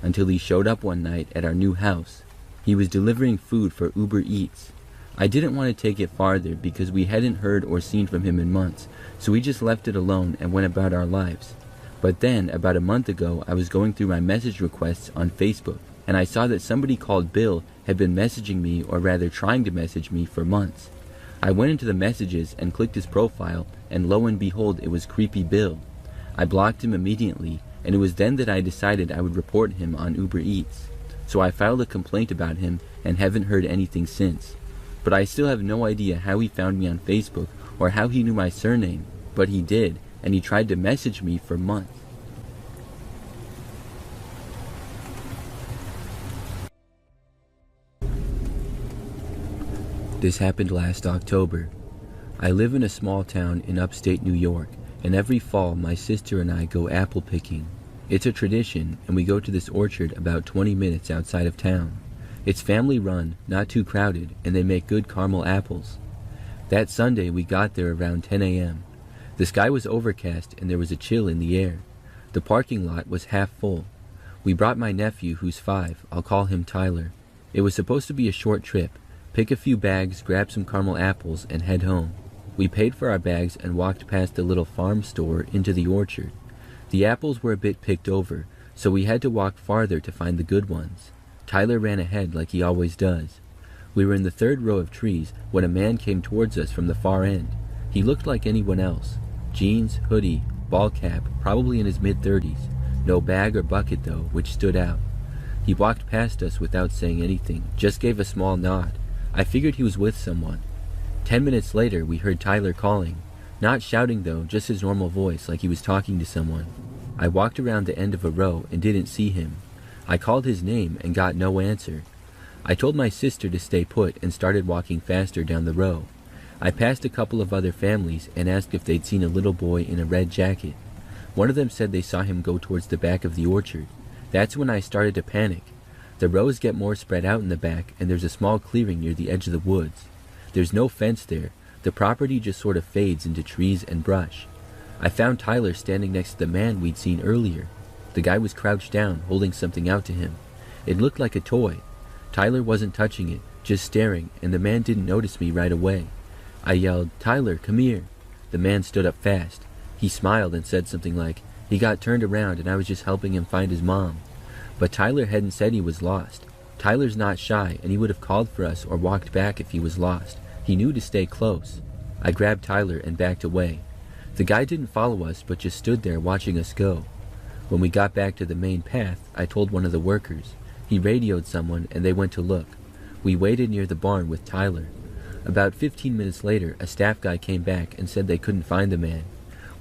until he showed up one night at our new house. He was delivering food for Uber Eats. I didn't want to take it farther because we hadn't heard or seen from him in months, so we just left it alone and went about our lives. But then, about a month ago, I was going through my message requests on Facebook, and I saw that somebody called Bill had been messaging me, or rather trying to message me, for months. I went into the messages and clicked his profile, and lo and behold, it was Creepy Bill. I blocked him immediately, and it was then that I decided I would report him on Uber Eats. So I filed a complaint about him and haven't heard anything since. But I still have no idea how he found me on Facebook or how he knew my surname, but he did, and he tried to message me for months. This happened last October. I live in a small town in upstate New York, and every fall my sister and I go apple picking. It's a tradition, and we go to this orchard about 20 minutes outside of town. It's family run, not too crowded, and they make good caramel apples. That Sunday we got there around 10 a.m. The sky was overcast and there was a chill in the air. The parking lot was half full. We brought my nephew, who's 5, I'll call him Tyler. It was supposed to be a short trip. Pick a few bags, grab some caramel apples, and head home. We paid for our bags and walked past the little farm store into the orchard. The apples were a bit picked over, so we had to walk farther to find the good ones. Tyler ran ahead like he always does. We were in the 3rd row of trees when a man came towards us from the far end. He looked like anyone else. Jeans, hoodie, ball cap, probably in his mid-30s. No bag or bucket though, which stood out. He walked past us without saying anything, just gave a small nod. I figured he was with someone. 10 minutes later, we heard Tyler calling. Not shouting though, just his normal voice like he was talking to someone. I walked around the end of a row and didn't see him. I called his name and got no answer. I told my sister to stay put and started walking faster down the row. I passed a couple of other families and asked if they'd seen a little boy in a red jacket. One of them said they saw him go towards the back of the orchard. That's when I started to panic. The rows get more spread out in the back, and there's a small clearing near the edge of the woods. There's no fence there. The property just sort of fades into trees and brush. I found Tyler standing next to the man we'd seen earlier. The guy was crouched down, holding something out to him. It looked like a toy. Tyler wasn't touching it, just staring, and the man didn't notice me right away. I yelled, "Tyler, come here." The man stood up fast. He smiled and said something like, he got turned around and I was just helping him find his mom. But Tyler hadn't said he was lost. Tyler's not shy, and he would have called for us or walked back if he was lost. He knew to stay close. I grabbed Tyler and backed away. The guy didn't follow us, but just stood there watching us go. When we got back to the main path, I told one of the workers. He radioed someone, and they went to look. We waited near the barn with Tyler. About 15 minutes later, a staff guy came back and said they couldn't find the man.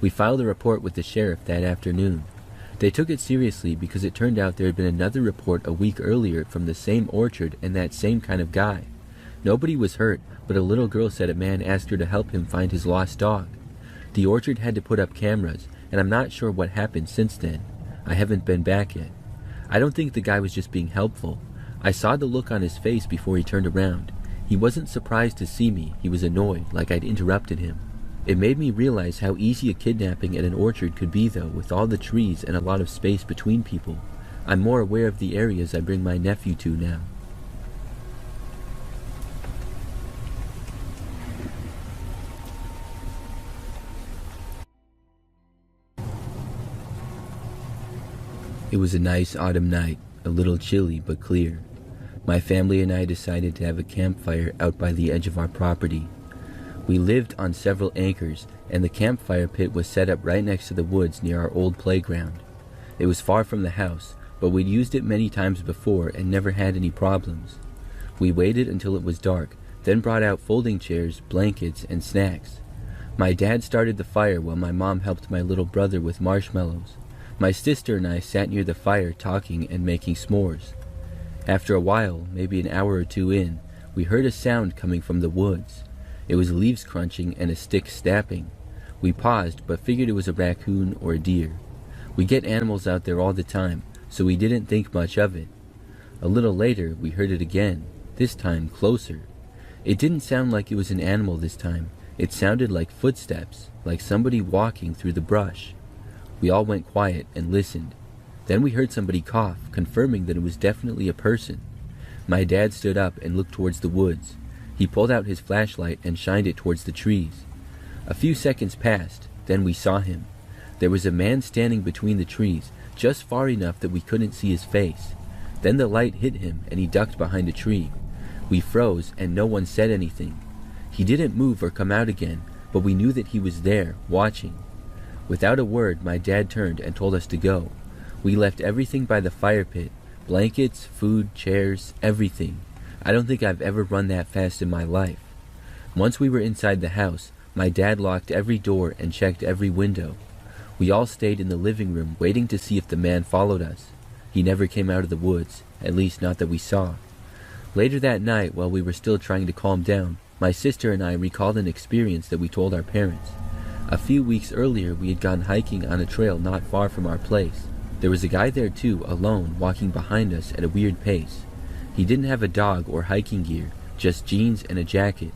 We filed a report with the sheriff that afternoon. They took it seriously because it turned out there had been another report a week earlier from the same orchard and that same kind of guy. Nobody was hurt, but a little girl said a man asked her to help him find his lost dog. The orchard had to put up cameras, and I'm not sure what happened since then. I haven't been back yet. I don't think the guy was just being helpful. I saw the look on his face before he turned around. He wasn't surprised to see me, he was annoyed, like I'd interrupted him. It made me realize how easy a kidnapping at an orchard could be though, with all the trees and a lot of space between people. I'm more aware of the areas I bring my nephew to now. It was a nice autumn night, a little chilly but clear. My family and I decided to have a campfire out by the edge of our property. We lived on several acres, and the campfire pit was set up right next to the woods near our old playground. It was far from the house, but we'd used it many times before and never had any problems. We waited until it was dark, then brought out folding chairs, blankets, and snacks. My dad started the fire while my mom helped my little brother with marshmallows. My sister and I sat near the fire talking and making s'mores. After a while, maybe an hour or two in, we heard a sound coming from the woods. It was leaves crunching and a stick snapping. We paused, but figured it was a raccoon or a deer. We get animals out there all the time, so we didn't think much of it. A little later, we heard it again, this time closer. It didn't sound like it was an animal this time. It sounded like footsteps, like somebody walking through the brush. We all went quiet and listened. Then we heard somebody cough, confirming that it was definitely a person. My dad stood up and looked towards the woods. He pulled out his flashlight and shined it towards the trees. A few seconds passed, then we saw him. There was a man standing between the trees, just far enough that we couldn't see his face. Then the light hit him and he ducked behind a tree. We froze and no one said anything. He didn't move or come out again, but we knew that he was there, watching. Without a word, my dad turned and told us to go. We left everything by the fire pit, blankets, food, chairs, everything. I don't think I've ever run that fast in my life. Once we were inside the house, my dad locked every door and checked every window. We all stayed in the living room waiting to see if the man followed us. He never came out of the woods, at least not that we saw. Later that night, while we were still trying to calm down, my sister and I recalled an experience that we told our parents. A few weeks earlier, we had gone hiking on a trail not far from our place. There was a guy there too, alone, walking behind us at a weird pace. He didn't have a dog or hiking gear, just jeans and a jacket.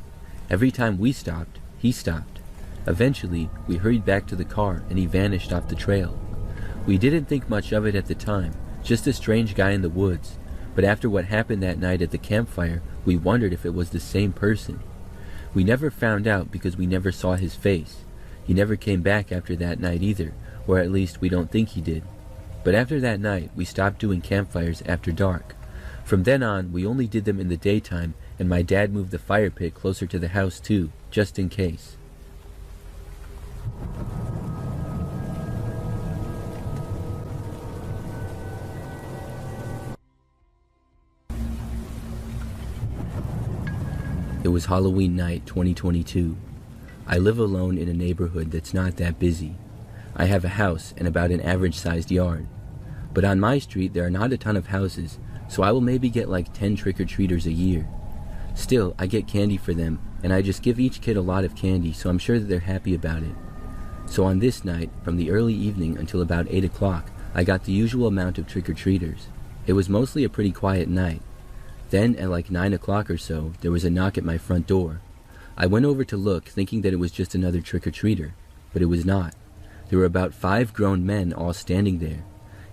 Every time we stopped, he stopped. Eventually, we hurried back to the car and he vanished off the trail. We didn't think much of it at the time, just a strange guy in the woods. But after what happened that night at the campfire, we wondered if it was the same person. We never found out because we never saw his face. He never came back after that night either, or at least we don't think he did. But after that night, we stopped doing campfires after dark. From then on, we only did them in the daytime, and my dad moved the fire pit closer to the house too, just in case. It was Halloween night 2022. I live alone in a neighborhood that's not that busy. I have a house and about an average-sized yard. But on my street there are not a ton of houses, so I will maybe get like 10 trick-or-treaters a year. Still, I get candy for them, and I just give each kid a lot of candy, so I'm sure that they're happy about it. So on this night, from the early evening until about 8 o'clock, I got the usual amount of trick-or-treaters. It was mostly a pretty quiet night. Then, at like 9 o'clock or so, there was a knock at my front door. I went over to look, thinking that it was just another trick-or-treater, but it was not. There were about 5 grown men all standing there.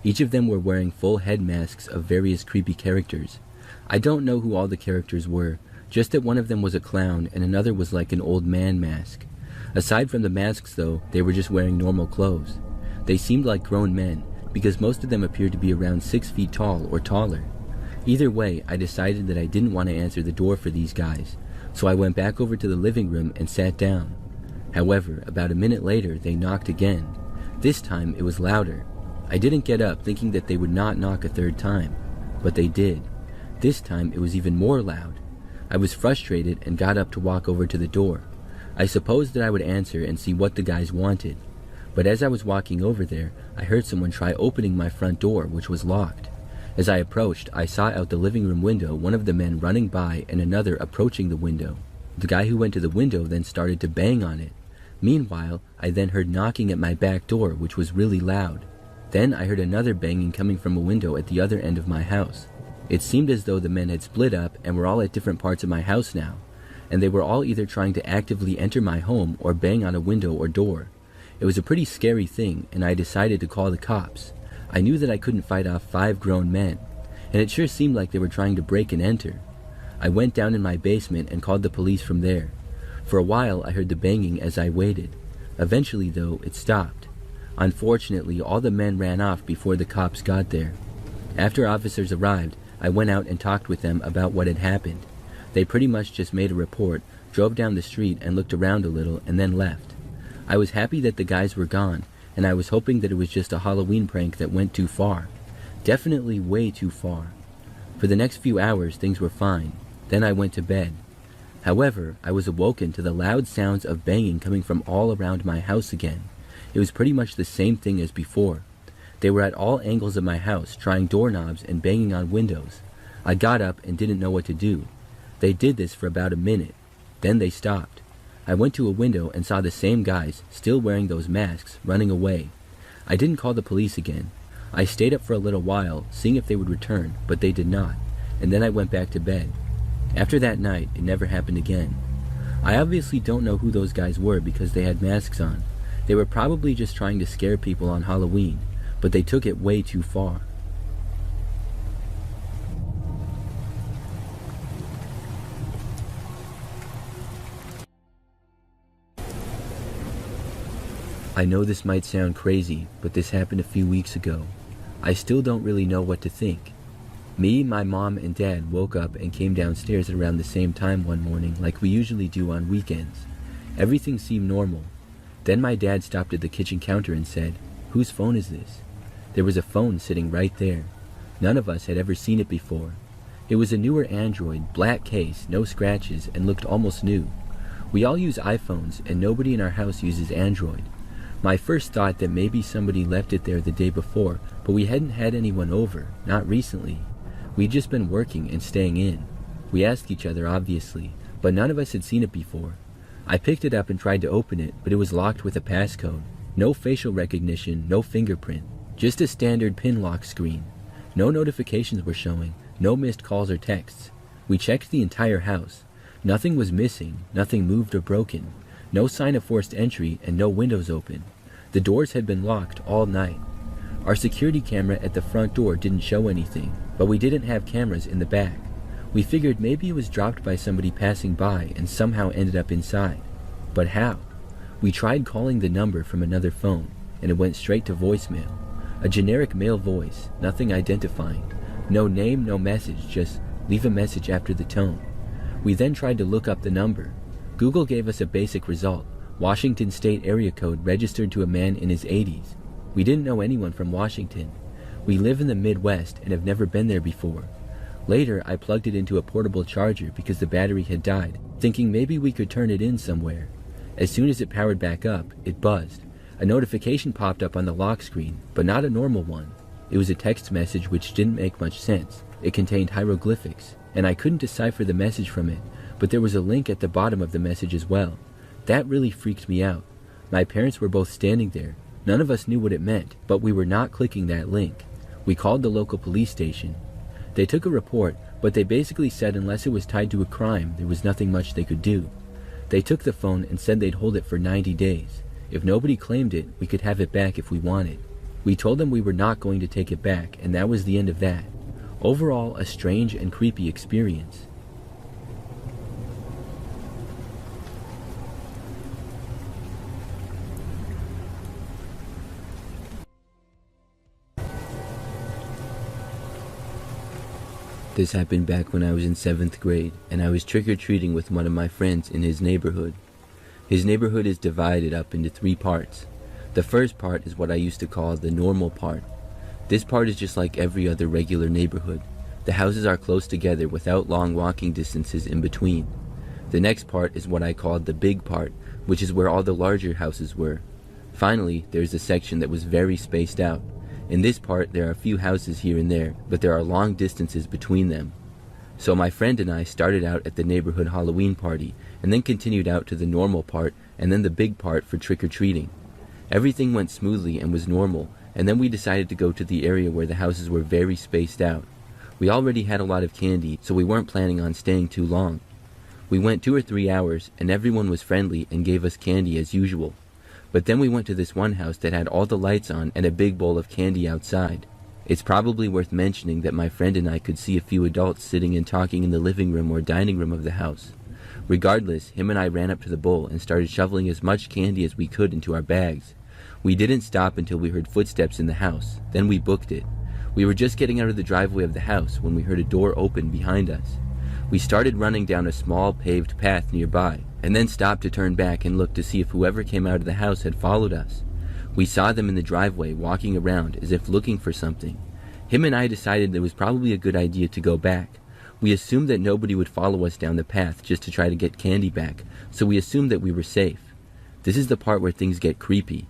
Each of them were wearing full head masks of various creepy characters. I don't know who all the characters were, just that one of them was a clown and another was like an old man mask. Aside from the masks though, they were just wearing normal clothes. They seemed like grown men, because most of them appeared to be around 6 feet tall or taller. Either way, I decided that I didn't want to answer the door for these guys, so I went back over to the living room and sat down. However, about a minute later, they knocked again. This time, it was louder. I didn't get up thinking that they would not knock a third time, but they did. This time, it was even more loud. I was frustrated and got up to walk over to the door. I supposed that I would answer and see what the guys wanted. But as I was walking over there, I heard someone try opening my front door, which was locked. As I approached, I saw out the living room window one of the men running by and another approaching the window. The guy who went to the window then started to bang on it. Meanwhile, I then heard knocking at my back door, which was really loud. Then I heard another banging coming from a window at the other end of my house. It seemed as though the men had split up and were all at different parts of my house now. and they were all either trying to actively enter my home or bang on a window or door. It was a pretty scary thing, and I decided to call the cops. I knew that I couldn't fight off 5 grown men, and it sure seemed like they were trying to break and enter. I went down in my basement and called the police from there. For a while I heard the banging as I waited. Eventually, though, it stopped. Unfortunately, all the men ran off before the cops got there. After officers arrived, I went out and talked with them about what had happened. They pretty much just made a report, drove down the street and looked around a little, and then left. I was happy that the guys were gone, and I was hoping that it was just a Halloween prank that went too far. Definitely way too far. For the next few hours, things were fine. Then I went to bed. However, I was awoken to the loud sounds of banging coming from all around my house again. It was pretty much the same thing as before. They were at all angles of my house, trying doorknobs and banging on windows. I got up and didn't know what to do. They did this for about a minute. Then they stopped. I went to a window and saw the same guys, still wearing those masks, running away. I didn't call the police again. I stayed up for a little while, seeing if they would return, but they did not, and then I went back to bed. After that night, it never happened again. I obviously don't know who those guys were because they had masks on. They were probably just trying to scare people on Halloween, but they took it way too far. I know this might sound crazy, but this happened a few weeks ago. I still don't really know what to think. Me, my mom, and dad woke up and came downstairs at around the same time one morning like we usually do on weekends. Everything seemed normal. Then my dad stopped at the kitchen counter and said, "Whose phone is this?" There was a phone sitting right there. None of us had ever seen it before. It was a newer Android, black case, no scratches, and looked almost new. We all use iPhones, and nobody in our house uses Android. My first thought that maybe somebody left it there the day before, but we hadn't had anyone over, not recently. We'd just been working and staying in. We asked each other, obviously, but none of us had seen it before. I picked it up and tried to open it, but it was locked with a passcode. No facial recognition, no fingerprint. Just a standard pin lock screen. No notifications were showing, no missed calls or texts. We checked the entire house. Nothing was missing, nothing moved or broken. No sign of forced entry and no windows open. The doors had been locked all night. Our security camera at the front door didn't show anything, but we didn't have cameras in the back. We figured maybe it was dropped by somebody passing by and somehow ended up inside. But how? We tried calling the number from another phone, and it went straight to voicemail. A generic male voice, nothing identifying. No name, no message, just leave a message after the tone. We then tried to look up the number. Google gave us a basic result, Washington State area code registered to a man in his 80s. We didn't know anyone from Washington. We live in the Midwest and have never been there before. Later, I plugged it into a portable charger because the battery had died, thinking maybe we could turn it in somewhere. As soon as it powered back up, it buzzed. A notification popped up on the lock screen, but not a normal one. It was a text message which didn't make much sense. It contained hieroglyphics, and I couldn't decipher the message from it, but there was a link at the bottom of the message as well. That really freaked me out. My parents were both standing there. None of us knew what it meant, but we were not clicking that link. We called the local police station. They took a report, but they basically said unless it was tied to a crime, there was nothing much they could do. They took the phone and said they'd hold it for 90 days. If nobody claimed it, we could have it back if we wanted. We told them we were not going to take it back, and that was the end of that. Overall, a strange and creepy experience. This happened back when I was in 7th grade, and I was trick-or-treating with one of my friends in his neighborhood. His neighborhood is divided up into 3 parts. The first part is what I used to call the normal part. This part is just like every other regular neighborhood. The houses are close together without long walking distances in between. The next part is what I called the big part, which is where all the larger houses were. Finally, there's a section that was very spaced out. In this part, there are a few houses here and there, but there are long distances between them. So my friend and I started out at the neighborhood Halloween party, and then continued out to the normal part, and then the big part for trick-or-treating. Everything went smoothly and was normal, and then we decided to go to the area where the houses were very spaced out. We already had a lot of candy, so we weren't planning on staying too long. We went 2 or 3 hours, and everyone was friendly and gave us candy as usual. But then we went to this one house that had all the lights on and a big bowl of candy outside. It's probably worth mentioning that my friend and I could see a few adults sitting and talking in the living room or dining room of the house. Regardless, him and I ran up to the bowl and started shoveling as much candy as we could into our bags. We didn't stop until we heard footsteps in the house. Then we booked it. We were just getting out of the driveway of the house when we heard a door open behind us. We started running down a small paved path nearby, and then stopped to turn back and look to see if whoever came out of the house had followed us. We saw them in the driveway walking around as if looking for something. Him and I decided it was probably a good idea to go back. We assumed that nobody would follow us down the path just to try to get candy back, so we assumed that we were safe. This is the part where things get creepy.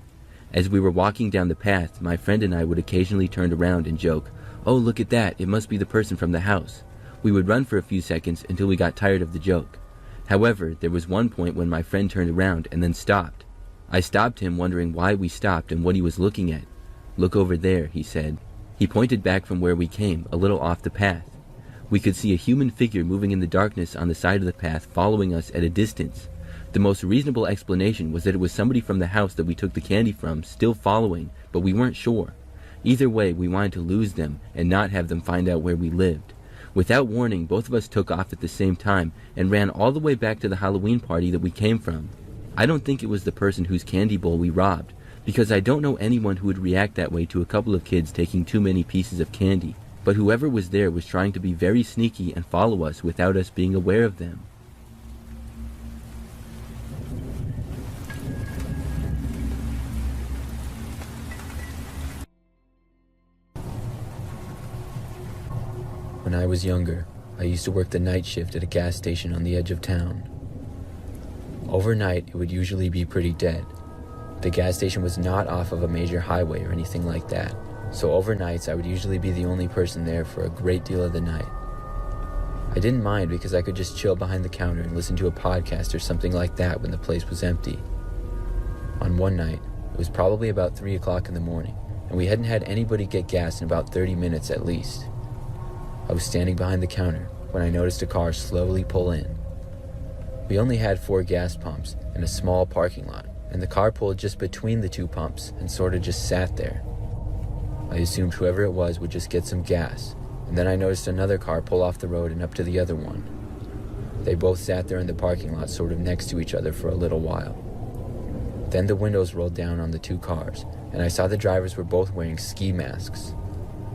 As we were walking down the path, my friend and I would occasionally turn around and joke, "Oh, look at that, it must be the person from the house." We would run for a few seconds until we got tired of the joke. However, there was one point when my friend turned around and then stopped. I stopped him, wondering why we stopped and what he was looking at. "Look over there," he said. He pointed back from where we came, a little off the path. We could see a human figure moving in the darkness on the side of the path, following us at a distance. The most reasonable explanation was that it was somebody from the house that we took the candy from, still following, but we weren't sure. Either way, we wanted to lose them and not have them find out where we lived. Without warning, both of us took off at the same time and ran all the way back to the Halloween party that we came from. I don't think it was the person whose candy bowl we robbed, because I don't know anyone who would react that way to a couple of kids taking too many pieces of candy, but whoever was there was trying to be very sneaky and follow us without us being aware of them. When I was younger, I used to work the night shift at a gas station on the edge of town. Overnight, it would usually be pretty dead. The gas station was not off of a major highway or anything like that, so overnights I would usually be the only person there for a great deal of the night. I didn't mind because I could just chill behind the counter and listen to a podcast or something like that when the place was empty. On one night, it was probably about 3 o'clock in the morning, and we hadn't had anybody get gas in about 30 minutes at least. I was standing behind the counter when I noticed a car slowly pull in. We only had 4 gas pumps and a small parking lot, and the car pulled just between the 2 pumps and sort of just sat there. I assumed whoever it was would just get some gas, and then I noticed another car pull off the road and up to the other one. They both sat there in the parking lot sort of next to each other for a little while. Then the windows rolled down on the 2 cars, and I saw the drivers were both wearing ski masks.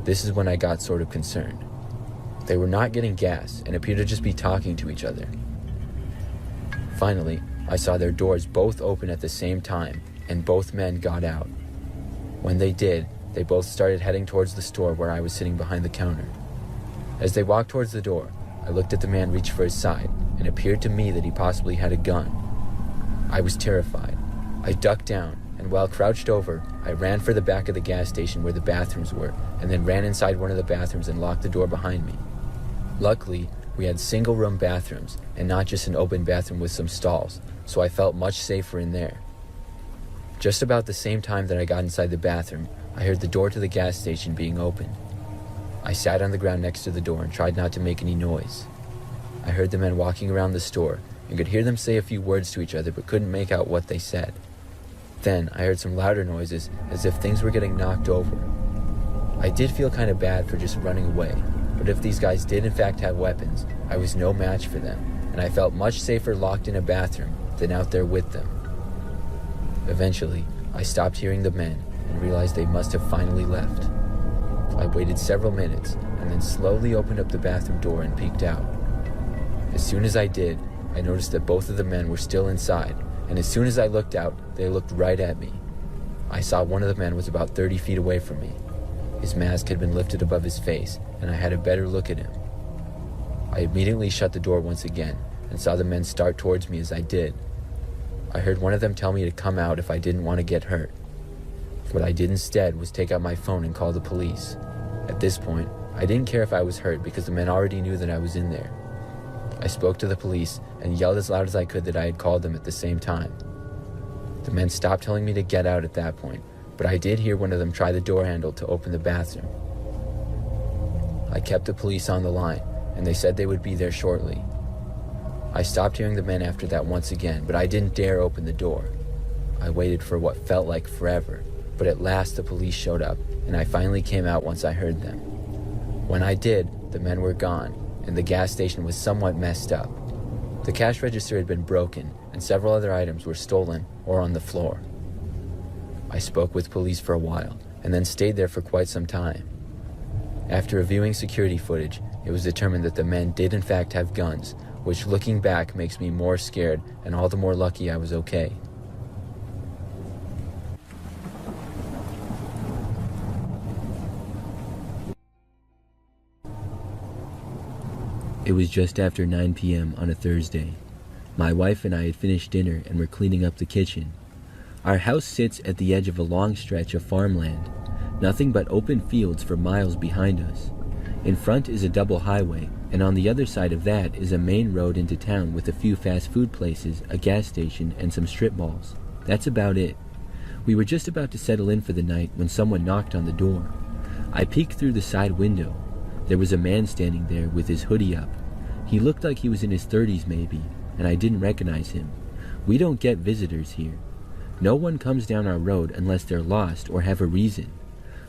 This is when I got sort of concerned. They were not getting gas and appeared to just be talking to each other. Finally, I saw their doors both open at the same time, and both men got out. When they did, they both started heading towards the store where I was sitting behind the counter. As they walked towards the door, I looked at the man reach for his side, and it appeared to me that he possibly had a gun. I was terrified. I ducked down, and while crouched over, I ran for the back of the gas station where the bathrooms were, and then ran inside one of the bathrooms and locked the door behind me. Luckily, we had single-room bathrooms, and not just an open bathroom with some stalls, so I felt much safer in there. Just about the same time that I got inside the bathroom, I heard the door to the gas station being opened. I sat on the ground next to the door and tried not to make any noise. I heard the men walking around the store and could hear them say a few words to each other but couldn't make out what they said. Then I heard some louder noises as if things were getting knocked over. I did feel kind of bad for just running away, but if these guys did in fact have weapons, I was no match for them, and I felt much safer locked in a bathroom than out there with them. Eventually, I stopped hearing the men and realized they must have finally left. I waited several minutes and then slowly opened up the bathroom door and peeked out. As soon as I did, I noticed that both of the men were still inside, and as soon as I looked out, they looked right at me. I saw one of the men was about 30 feet away from me. His mask had been lifted above his face, and I had a better look at him. I immediately shut the door once again and saw the men start towards me as I did. I heard one of them tell me to come out if I didn't want to get hurt. What I did instead was take out my phone and call the police. At this point, I didn't care if I was hurt because the men already knew that I was in there. I spoke to the police and yelled as loud as I could that I had called them at the same time. The men stopped telling me to get out at that point, but I did hear one of them try the door handle to open the bathroom. I kept the police on the line, and they said they would be there shortly. I stopped hearing the men after that once again, but I didn't dare open the door. I waited for what felt like forever, but at last the police showed up, and I finally came out once I heard them. When I did, the men were gone, and the gas station was somewhat messed up. The cash register had been broken, and several other items were stolen or on the floor. I spoke with police for a while, and then stayed there for quite some time. After reviewing security footage, it was determined that the men did in fact have guns, which looking back makes me more scared and all the more lucky I was okay. It was just after 9 p.m. on a Thursday. My wife and I had finished dinner and were cleaning up the kitchen. Our house sits at the edge of a long stretch of farmland, nothing but open fields for miles behind us. In front is a double highway, and on the other side of that is a main road into town with a few fast food places, a gas station, and some strip malls. That's about it. We were just about to settle in for the night when someone knocked on the door. I peeked through the side window. There was a man standing there with his hoodie up. He looked like he was in his 30s maybe, and I didn't recognize him. We don't get visitors here. No one comes down our road unless they're lost or have a reason.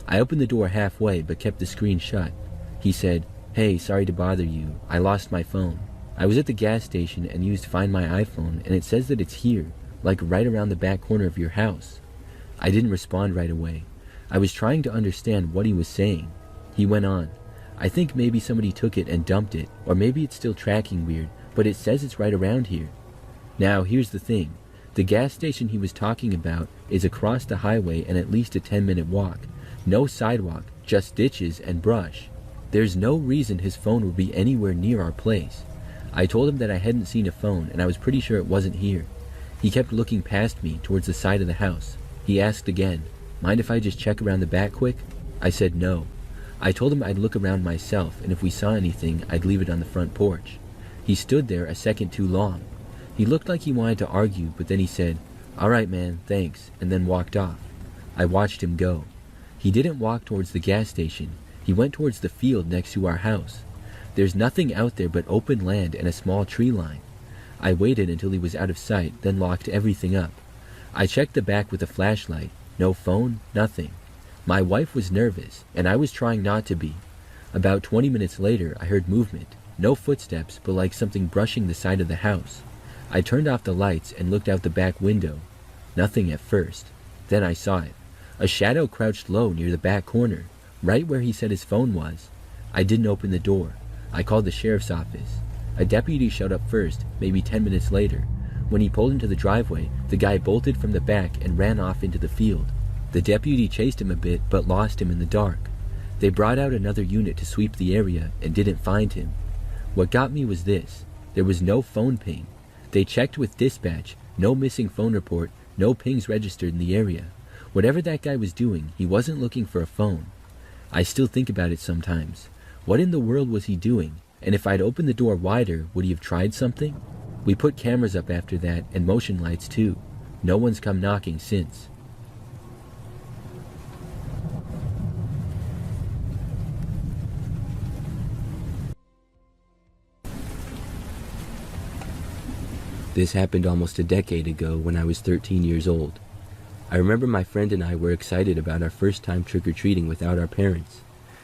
I opened the door halfway but kept the screen shut. He said, "Hey, sorry to bother you. I lost my phone. I was at the gas station and used Find My iPhone, and it says that it's here, like right around the back corner of your house." I didn't respond right away. I was trying to understand what he was saying. He went on, "I think maybe somebody took it and dumped it, or maybe it's still tracking weird, but it says it's right around here." Now, here's the thing. The gas station he was talking about is across the highway and at least a 10-minute walk. No sidewalk, just ditches and brush. There's no reason his phone would be anywhere near our place. I told him that I hadn't seen a phone and I was pretty sure it wasn't here. He kept looking past me towards the side of the house. He asked again, "Mind if I just check around the back quick?" I said no. I told him I'd look around myself, and if we saw anything, I'd leave it on the front porch. He stood there a second too long. He looked like he wanted to argue, but then he said, "All right, man, thanks," and then walked off. I watched him go. He didn't walk towards the gas station. He went towards the field next to our house. There's nothing out there but open land and a small tree line. I waited until he was out of sight, then locked everything up. I checked the back with a flashlight. No phone, nothing. My wife was nervous, and I was trying not to be. About 20 minutes later, I heard movement. No footsteps, but like something brushing the side of the house. I turned off the lights and looked out the back window. Nothing at first. Then I saw it. A shadow crouched low near the back corner, right where he said his phone was. I didn't open the door. I called the sheriff's office. A deputy showed up first, maybe 10 minutes later. When he pulled into the driveway, the guy bolted from the back and ran off into the field. The deputy chased him a bit, but lost him in the dark. They brought out another unit to sweep the area and didn't find him. What got me was this. There was no phone ping. They checked with dispatch, no missing phone report, no pings registered in the area. Whatever that guy was doing, he wasn't looking for a phone. I still think about it sometimes. What in the world was he doing? And if I'd opened the door wider, would he have tried something? We put cameras up after that, and motion lights too. No one's come knocking since. This happened almost a decade ago when I was 13 years old. I remember my friend and I were excited about our first time trick-or-treating without our parents.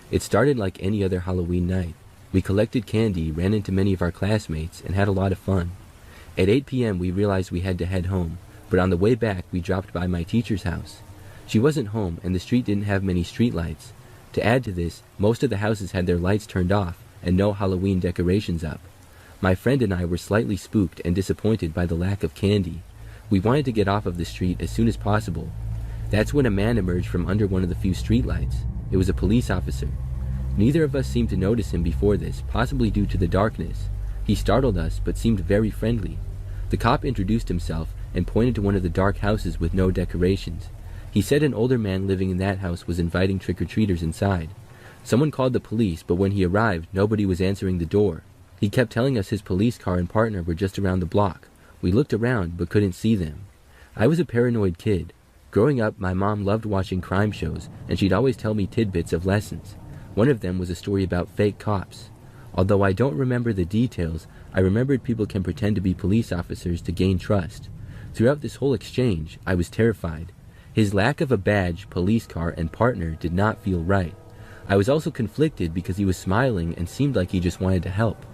It started like any other Halloween night. We collected candy, ran into many of our classmates, and had a lot of fun. At 8 p.m. we realized we had to head home, but on the way back we dropped by my teacher's house. She wasn't home, and the street didn't have many streetlights. To add to this, most of the houses had their lights turned off, and no Halloween decorations up. My friend and I were slightly spooked and disappointed by the lack of candy. We wanted to get off of the street as soon as possible. That's when a man emerged from under one of the few streetlights. It was a police officer. Neither of us seemed to notice him before this, possibly due to the darkness. He startled us, but seemed very friendly. The cop introduced himself and pointed to one of the dark houses with no decorations. He said an older man living in that house was inviting trick-or-treaters inside. Someone called the police, but when he arrived, nobody was answering the door. He kept telling us his police car and partner were just around the block. We looked around, but couldn't see them. I was a paranoid kid. Growing up, my mom loved watching crime shows, and she'd always tell me tidbits of lessons. One of them was a story about fake cops. Although I don't remember the details, I remembered people can pretend to be police officers to gain trust. Throughout this whole exchange, I was terrified. His lack of a badge, police car, and partner did not feel right. I was also conflicted because he was smiling and seemed like he just wanted to help.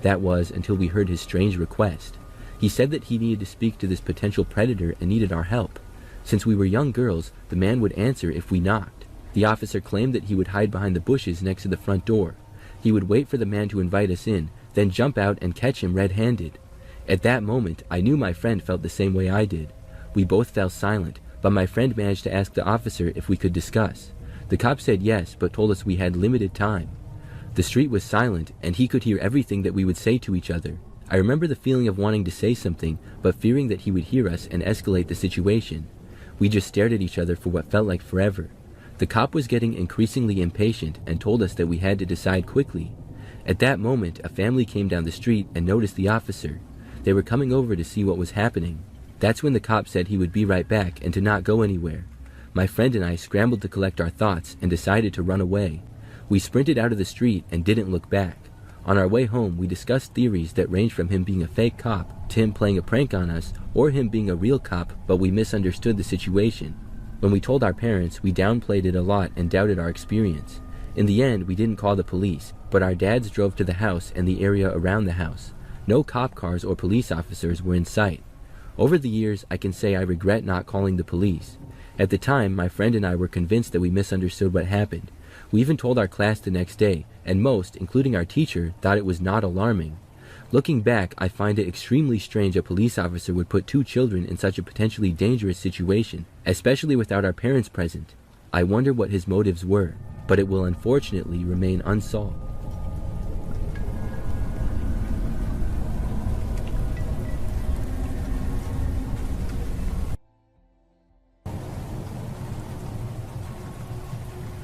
That was until we heard his strange request. He said that he needed to speak to this potential predator and needed our help. Since we were young girls, the man would answer if we knocked. The officer claimed that he would hide behind the bushes next to the front door. He would wait for the man to invite us in, then jump out and catch him red-handed. At that moment, I knew my friend felt the same way I did. We both fell silent, but my friend managed to ask the officer if we could discuss. The cop said yes, but told us we had limited time. The street was silent, and he could hear everything that we would say to each other. I remember the feeling of wanting to say something, but fearing that he would hear us and escalate the situation. We just stared at each other for what felt like forever. The cop was getting increasingly impatient and told us that we had to decide quickly. At that moment, a family came down the street and noticed the officer. They were coming over to see what was happening. That's when the cop said he would be right back and to not go anywhere. My friend and I scrambled to collect our thoughts and decided to run away. We sprinted out of the street and didn't look back. On our way home, we discussed theories that ranged from him being a fake cop to him playing a prank on us, or him being a real cop, but we misunderstood the situation. When we told our parents, we downplayed it a lot and doubted our experience. In the end, we didn't call the police, but our dads drove to the house and the area around the house. No cop cars or police officers were in sight. Over the years, I can say I regret not calling the police. At the time, my friend and I were convinced that we misunderstood what happened. We even told our class the next day, and most, including our teacher, thought it was not alarming. Looking back, I find it extremely strange a police officer would put two children in such a potentially dangerous situation, especially without our parents present. I wonder what his motives were, but it will unfortunately remain unsolved.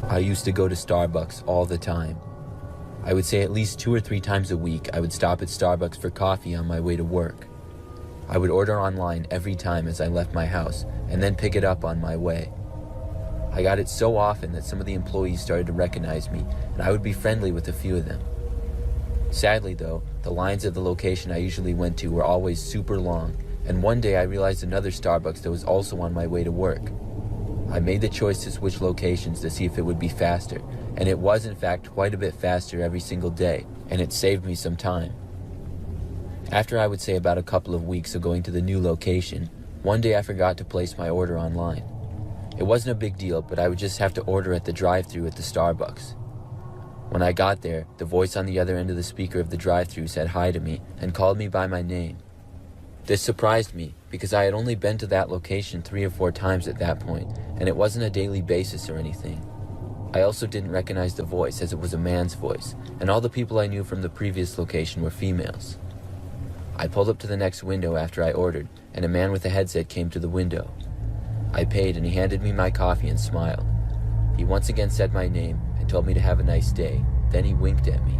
I used to go to Starbucks all the time. I would say at least 2 or 3 times a week I would stop at Starbucks for coffee on my way to work. I would order online every time as I left my house and then pick it up on my way. I got it so often that some of the employees started to recognize me, and I would be friendly with a few of them. Sadly though, the lines at the location I usually went to were always super long, and one day I realized another Starbucks that was also on my way to work. I made the choice to switch locations to see if it would be faster, and it was in fact quite a bit faster every single day, and it saved me some time. After I would say about a couple of weeks of going to the new location, one day I forgot to place my order online. It wasn't a big deal, but I would just have to order at the drive-thru at the Starbucks. When I got there, the voice on the other end of the speaker of the drive-thru said hi to me and called me by my name. This surprised me because I had only been to that location 3 or 4 times at that point, and it wasn't a daily basis or anything. I also didn't recognize the voice as it was a man's voice, and all the people I knew from the previous location were females. I pulled up to the next window after I ordered, and a man with a headset came to the window. I paid and he handed me my coffee and smiled. He once again said my name and told me to have a nice day, then he winked at me.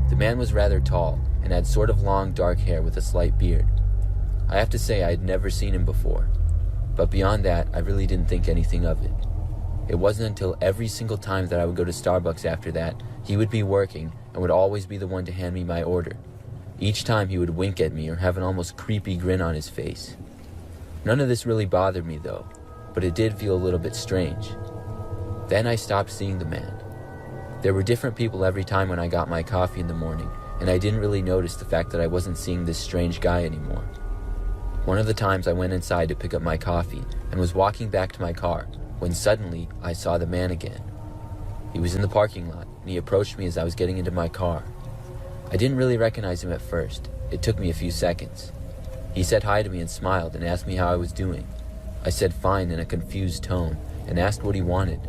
The man was rather tall and had sort of long dark hair with a slight beard. I have to say I had never seen him before, but beyond that I really didn't think anything of it. It wasn't until every single time that I would go to Starbucks after that, he would be working and would always be the one to hand me my order. Each time he would wink at me or have an almost creepy grin on his face. None of this really bothered me though, but it did feel a little bit strange. Then I stopped seeing the man. There were different people every time when I got my coffee in the morning, and I didn't really notice the fact that I wasn't seeing this strange guy anymore. One of the times I went inside to pick up my coffee and was walking back to my car when suddenly I saw the man again. He was in the parking lot and he approached me as I was getting into my car. I didn't really recognize him at first. It took me a few seconds. He said hi to me and smiled and asked me how I was doing. I said fine in a confused tone and asked what he wanted.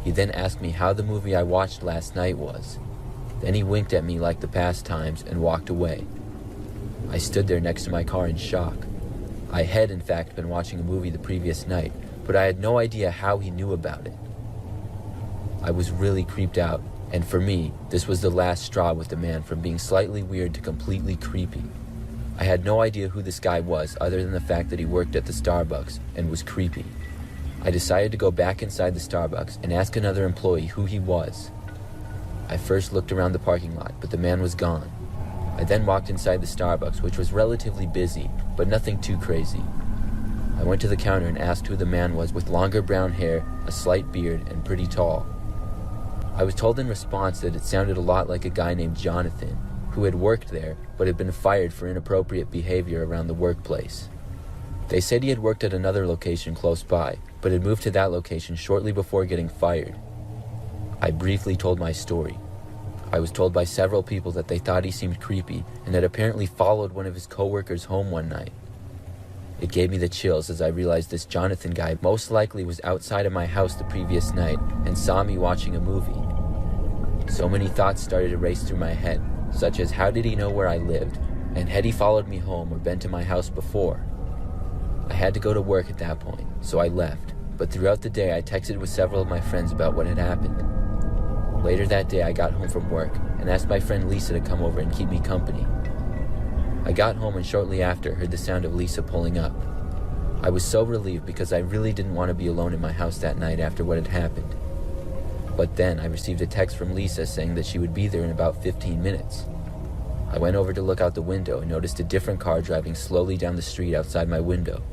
He then asked me how the movie I watched last night was. Then he winked at me like the past times and walked away. I stood there next to my car in shock. I had in fact been watching a movie the previous night, but I had no idea how he knew about it. I was really creeped out, and for me, this was the last straw with the man from being slightly weird to completely creepy. I had no idea who this guy was other than the fact that he worked at the Starbucks and was creepy. I decided to go back inside the Starbucks and ask another employee who he was. I first looked around the parking lot, but the man was gone. I then walked inside the Starbucks, which was relatively busy, but nothing too crazy. I went to the counter and asked who the man was with longer brown hair, a slight beard, and pretty tall. I was told in response that it sounded a lot like a guy named Jonathan, who had worked there, but had been fired for inappropriate behavior around the workplace. They said he had worked at another location close by, but had moved to that location shortly before getting fired. I briefly told my story. I was told by several people that they thought he seemed creepy and had apparently followed one of his coworkers home one night. It gave me the chills as I realized this Jonathan guy most likely was outside of my house the previous night and saw me watching a movie. So many thoughts started to race through my head, such as how did he know where I lived, and had he followed me home or been to my house before? I had to go to work at that point, so I left, but throughout the day I texted with several of my friends about what had happened. Later that day I got home from work and asked my friend Lisa to come over and keep me company. I got home and shortly after heard the sound of Lisa pulling up. I was so relieved because I really didn't want to be alone in my house that night after what had happened. But then I received a text from Lisa saying that she would be there in about 15 minutes. I went over to look out the window and noticed a different car driving slowly down the street outside my window.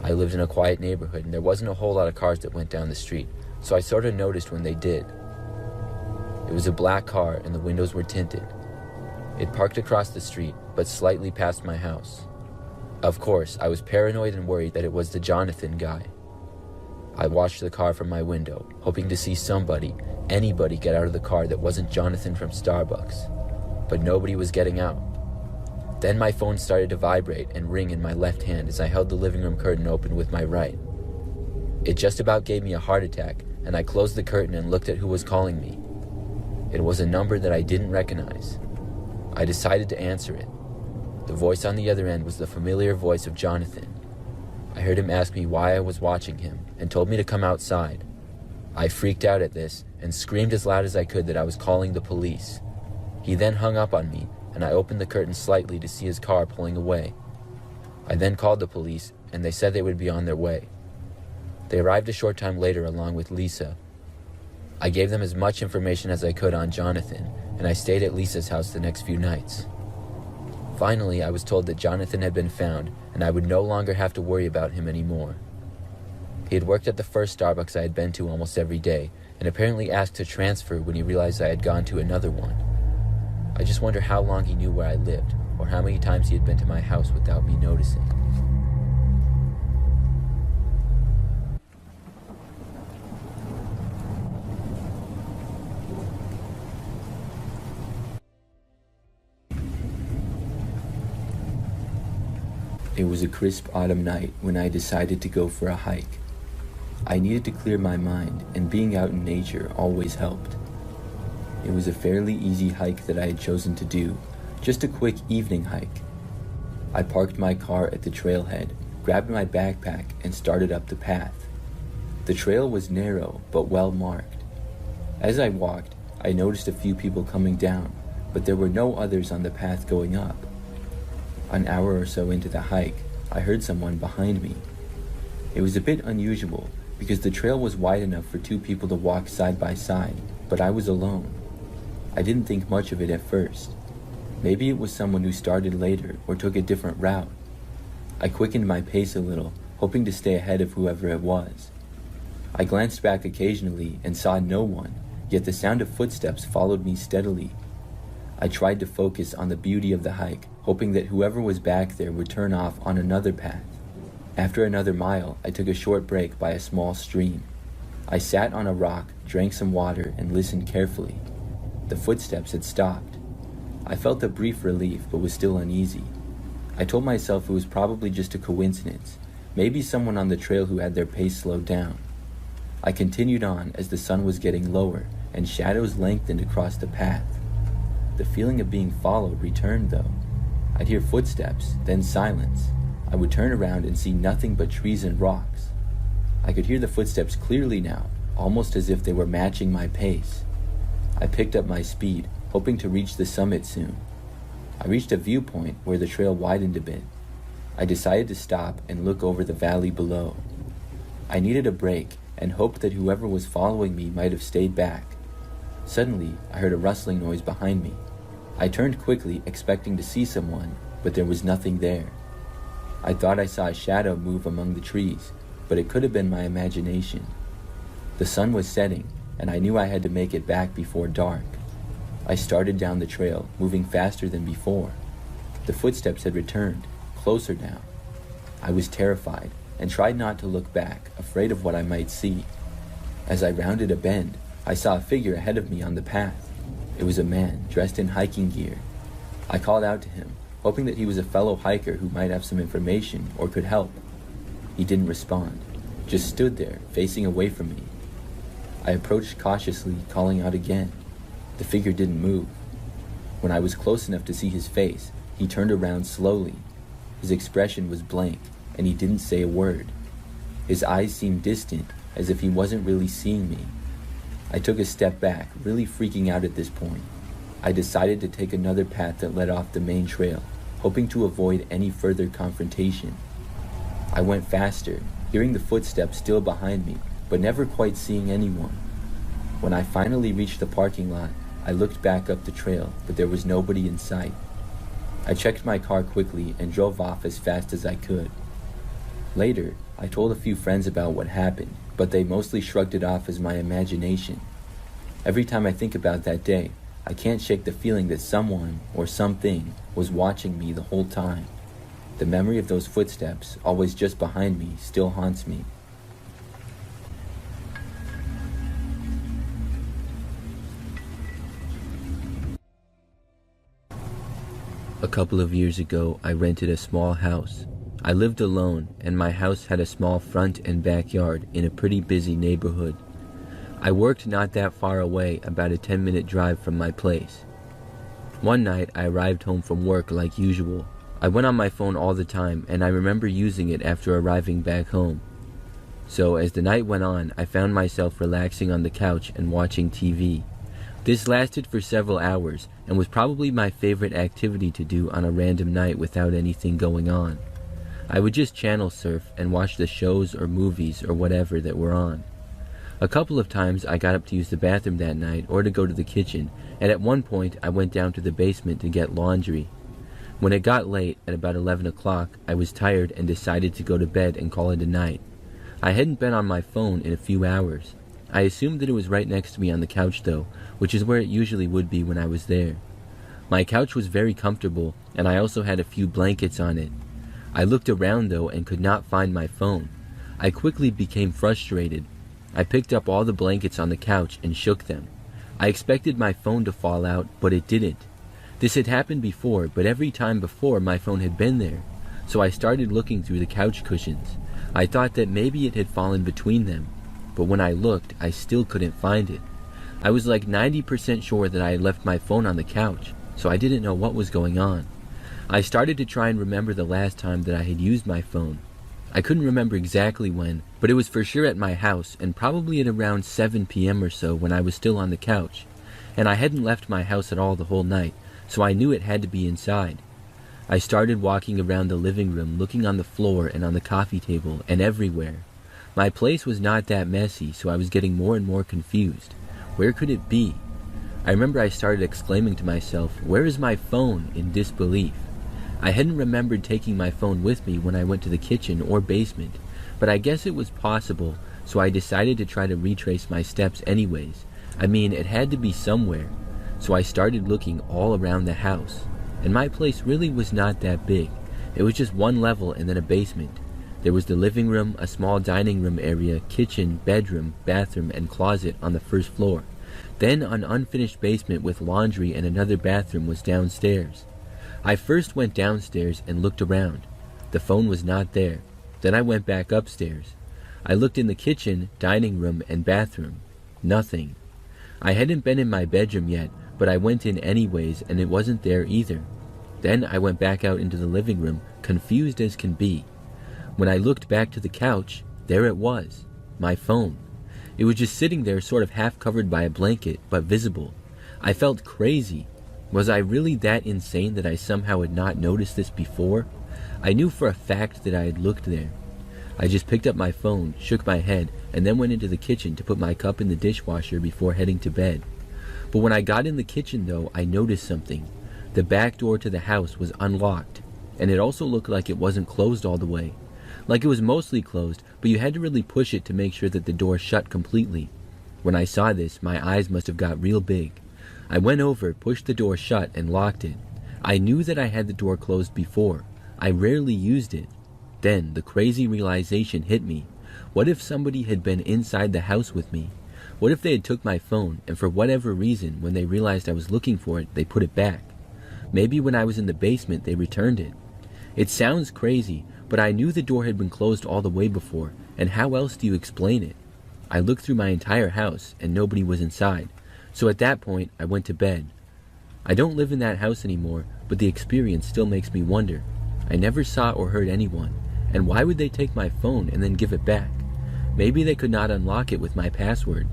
I lived in a quiet neighborhood and there wasn't a whole lot of cars that went down the street, so I sort of noticed when they did. It was a black car and the windows were tinted. It parked across the street, but slightly past my house. Of course, I was paranoid and worried that it was the Jonathan guy. I watched the car from my window, hoping to see anybody get out of the car that wasn't Jonathan from Starbucks. But nobody was getting out. Then my phone started to vibrate and ring in my left hand as I held the living room curtain open with my right. It just about gave me a heart attack, and I closed the curtain and looked at who was calling me. It was a number that I didn't recognize. I decided to answer it. The voice on the other end was the familiar voice of Jonathan. I heard him ask me why I was watching him and told me to come outside. I freaked out at this and screamed as loud as I could that I was calling the police. He then hung up on me and I opened the curtain slightly to see his car pulling away. I then called the police and they said they would be on their way. They arrived a short time later along with Lisa. I gave them as much information as I could on Jonathan, and I stayed at Lisa's house the next few nights. Finally, I was told that Jonathan had been found, and I would no longer have to worry about him anymore. He had worked at the first Starbucks I had been to almost every day, and apparently asked to transfer when he realized I had gone to another one. I just wonder how long he knew where I lived, or how many times he had been to my house without me noticing. It was a crisp autumn night when I decided to go for a hike. I needed to clear my mind, and being out in nature always helped. It was a fairly easy hike that I had chosen to do, just a quick evening hike. I parked my car at the trailhead, grabbed my backpack, and started up the path. The trail was narrow, but well marked. As I walked, I noticed a few people coming down, but there were no others on the path going up. An hour or so into the hike, I heard someone behind me. It was a bit unusual because the trail was wide enough for two people to walk side by side, but I was alone. I didn't think much of it at first. Maybe it was someone who started later or took a different route. I quickened my pace a little, hoping to stay ahead of whoever it was. I glanced back occasionally and saw no one, yet the sound of footsteps followed me steadily. I tried to focus on the beauty of the hike, hoping that whoever was back there would turn off on another path. After another mile, I took a short break by a small stream. I sat on a rock, drank some water, and listened carefully. The footsteps had stopped. I felt a brief relief, but was still uneasy. I told myself it was probably just a coincidence, maybe someone on the trail who had their pace slowed down. I continued on as the sun was getting lower and shadows lengthened across the path. The feeling of being followed returned though. I'd hear footsteps, then silence. I would turn around and see nothing but trees and rocks. I could hear the footsteps clearly now, almost as if they were matching my pace. I picked up my speed, hoping to reach the summit soon. I reached a viewpoint where the trail widened a bit. I decided to stop and look over the valley below. I needed a break and hoped that whoever was following me might have stayed back. Suddenly, I heard a rustling noise behind me. I turned quickly, expecting to see someone, but there was nothing there. I thought I saw a shadow move among the trees, but it could have been my imagination. The sun was setting, and I knew I had to make it back before dark. I started down the trail, moving faster than before. The footsteps had returned, closer now. I was terrified, and tried not to look back, afraid of what I might see. As I rounded a bend, I saw a figure ahead of me on the path. It was a man, dressed in hiking gear. I called out to him, hoping that he was a fellow hiker who might have some information or could help. He didn't respond, just stood there, facing away from me. I approached cautiously, calling out again. The figure didn't move. When I was close enough to see his face, he turned around slowly. His expression was blank, and he didn't say a word. His eyes seemed distant, as if he wasn't really seeing me. I took a step back, really freaking out at this point. I decided to take another path that led off the main trail, hoping to avoid any further confrontation. I went faster, hearing the footsteps still behind me, but never quite seeing anyone. When I finally reached the parking lot, I looked back up the trail, but there was nobody in sight. I checked my car quickly and drove off as fast as I could. Later, I told a few friends about what happened, but they mostly shrugged it off as my imagination. Every time I think about that day, I can't shake the feeling that someone or something was watching me the whole time. The memory of those footsteps, always just behind me, still haunts me. A couple of years ago, I rented a small house. I lived alone, and my house had a small front and backyard in a pretty busy neighborhood. I worked not that far away, about a 10-minute drive from my place. One night, I arrived home from work like usual. I went on my phone all the time, and I remember using it after arriving back home. So, as the night went on, I found myself relaxing on the couch and watching TV. This lasted for several hours, and was probably my favorite activity to do on a random night without anything going on. I would just channel surf and watch the shows or movies or whatever that were on. A couple of times I got up to use the bathroom that night or to go to the kitchen, and at one point I went down to the basement to get laundry. When it got late, at about 11 o'clock, I was tired and decided to go to bed and call it a night. I hadn't been on my phone in a few hours. I assumed that it was right next to me on the couch though, which is where it usually would be when I was there. My couch was very comfortable, and I also had a few blankets on it. I looked around though and could not find my phone. I quickly became frustrated. I picked up all the blankets on the couch and shook them. I expected my phone to fall out, but it didn't. This had happened before, but every time before my phone had been there. So I started looking through the couch cushions. I thought that maybe it had fallen between them, but when I looked, I still couldn't find it. I was like 90% sure that I had left my phone on the couch, so I didn't know what was going on. I started to try and remember the last time that I had used my phone. I couldn't remember exactly when, but it was for sure at my house, and probably at around 7 p.m. or so when I was still on the couch. And I hadn't left my house at all the whole night, so I knew it had to be inside. I started walking around the living room, looking on the floor and on the coffee table and everywhere. My place was not that messy, so I was getting more and more confused. Where could it be? I remember I started exclaiming to myself, "Where is my phone?" in disbelief. I hadn't remembered taking my phone with me when I went to the kitchen or basement, but I guess it was possible, so I decided to try to retrace my steps anyways. I mean, it had to be somewhere. So I started looking all around the house, and my place really was not that big. It was just one level and then a basement. There was the living room, a small dining room area, kitchen, bedroom, bathroom, and closet on the first floor. Then an unfinished basement with laundry and another bathroom was downstairs. I first went downstairs and looked around. The phone was not there. Then I went back upstairs. I looked in the kitchen, dining room, and bathroom. Nothing. I hadn't been in my bedroom yet, but I went in anyways, and it wasn't there either. Then I went back out into the living room, confused as can be. When I looked back to the couch, there it was, my phone. It was just sitting there sort of half covered by a blanket, but visible. I felt crazy. Was I really that insane that I somehow had not noticed this before? I knew for a fact that I had looked there. I just picked up my phone, shook my head, and then went into the kitchen to put my cup in the dishwasher before heading to bed. But when I got in the kitchen though, I noticed something. The back door to the house was unlocked, and it also looked like it wasn't closed all the way. Like it was mostly closed, but you had to really push it to make sure that the door shut completely. When I saw this, my eyes must have got real big. I went over, pushed the door shut, and locked it. I knew that I had the door closed before. I rarely used it. Then the crazy realization hit me. What if somebody had been inside the house with me? What if they had took my phone, and for whatever reason, when they realized I was looking for it, they put it back? Maybe when I was in the basement, they returned it. It sounds crazy, but I knew the door had been closed all the way before, and how else do you explain it? I looked through my entire house, and nobody was inside, so at that point, I went to bed. I don't live in that house anymore, but the experience still makes me wonder. I never saw or heard anyone, and why would they take my phone and then give it back? Maybe they could not unlock it with my password.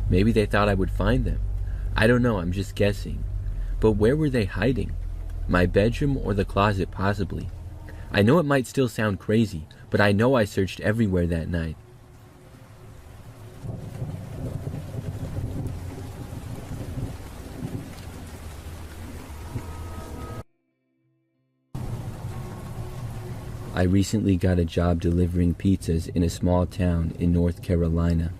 Maybe they thought I would find them. I don't know, I'm just guessing. But where were they hiding? My bedroom or the closet possibly. I know it might still sound crazy, but I know I searched everywhere that night. I recently got a job delivering pizzas in a small town in North Carolina.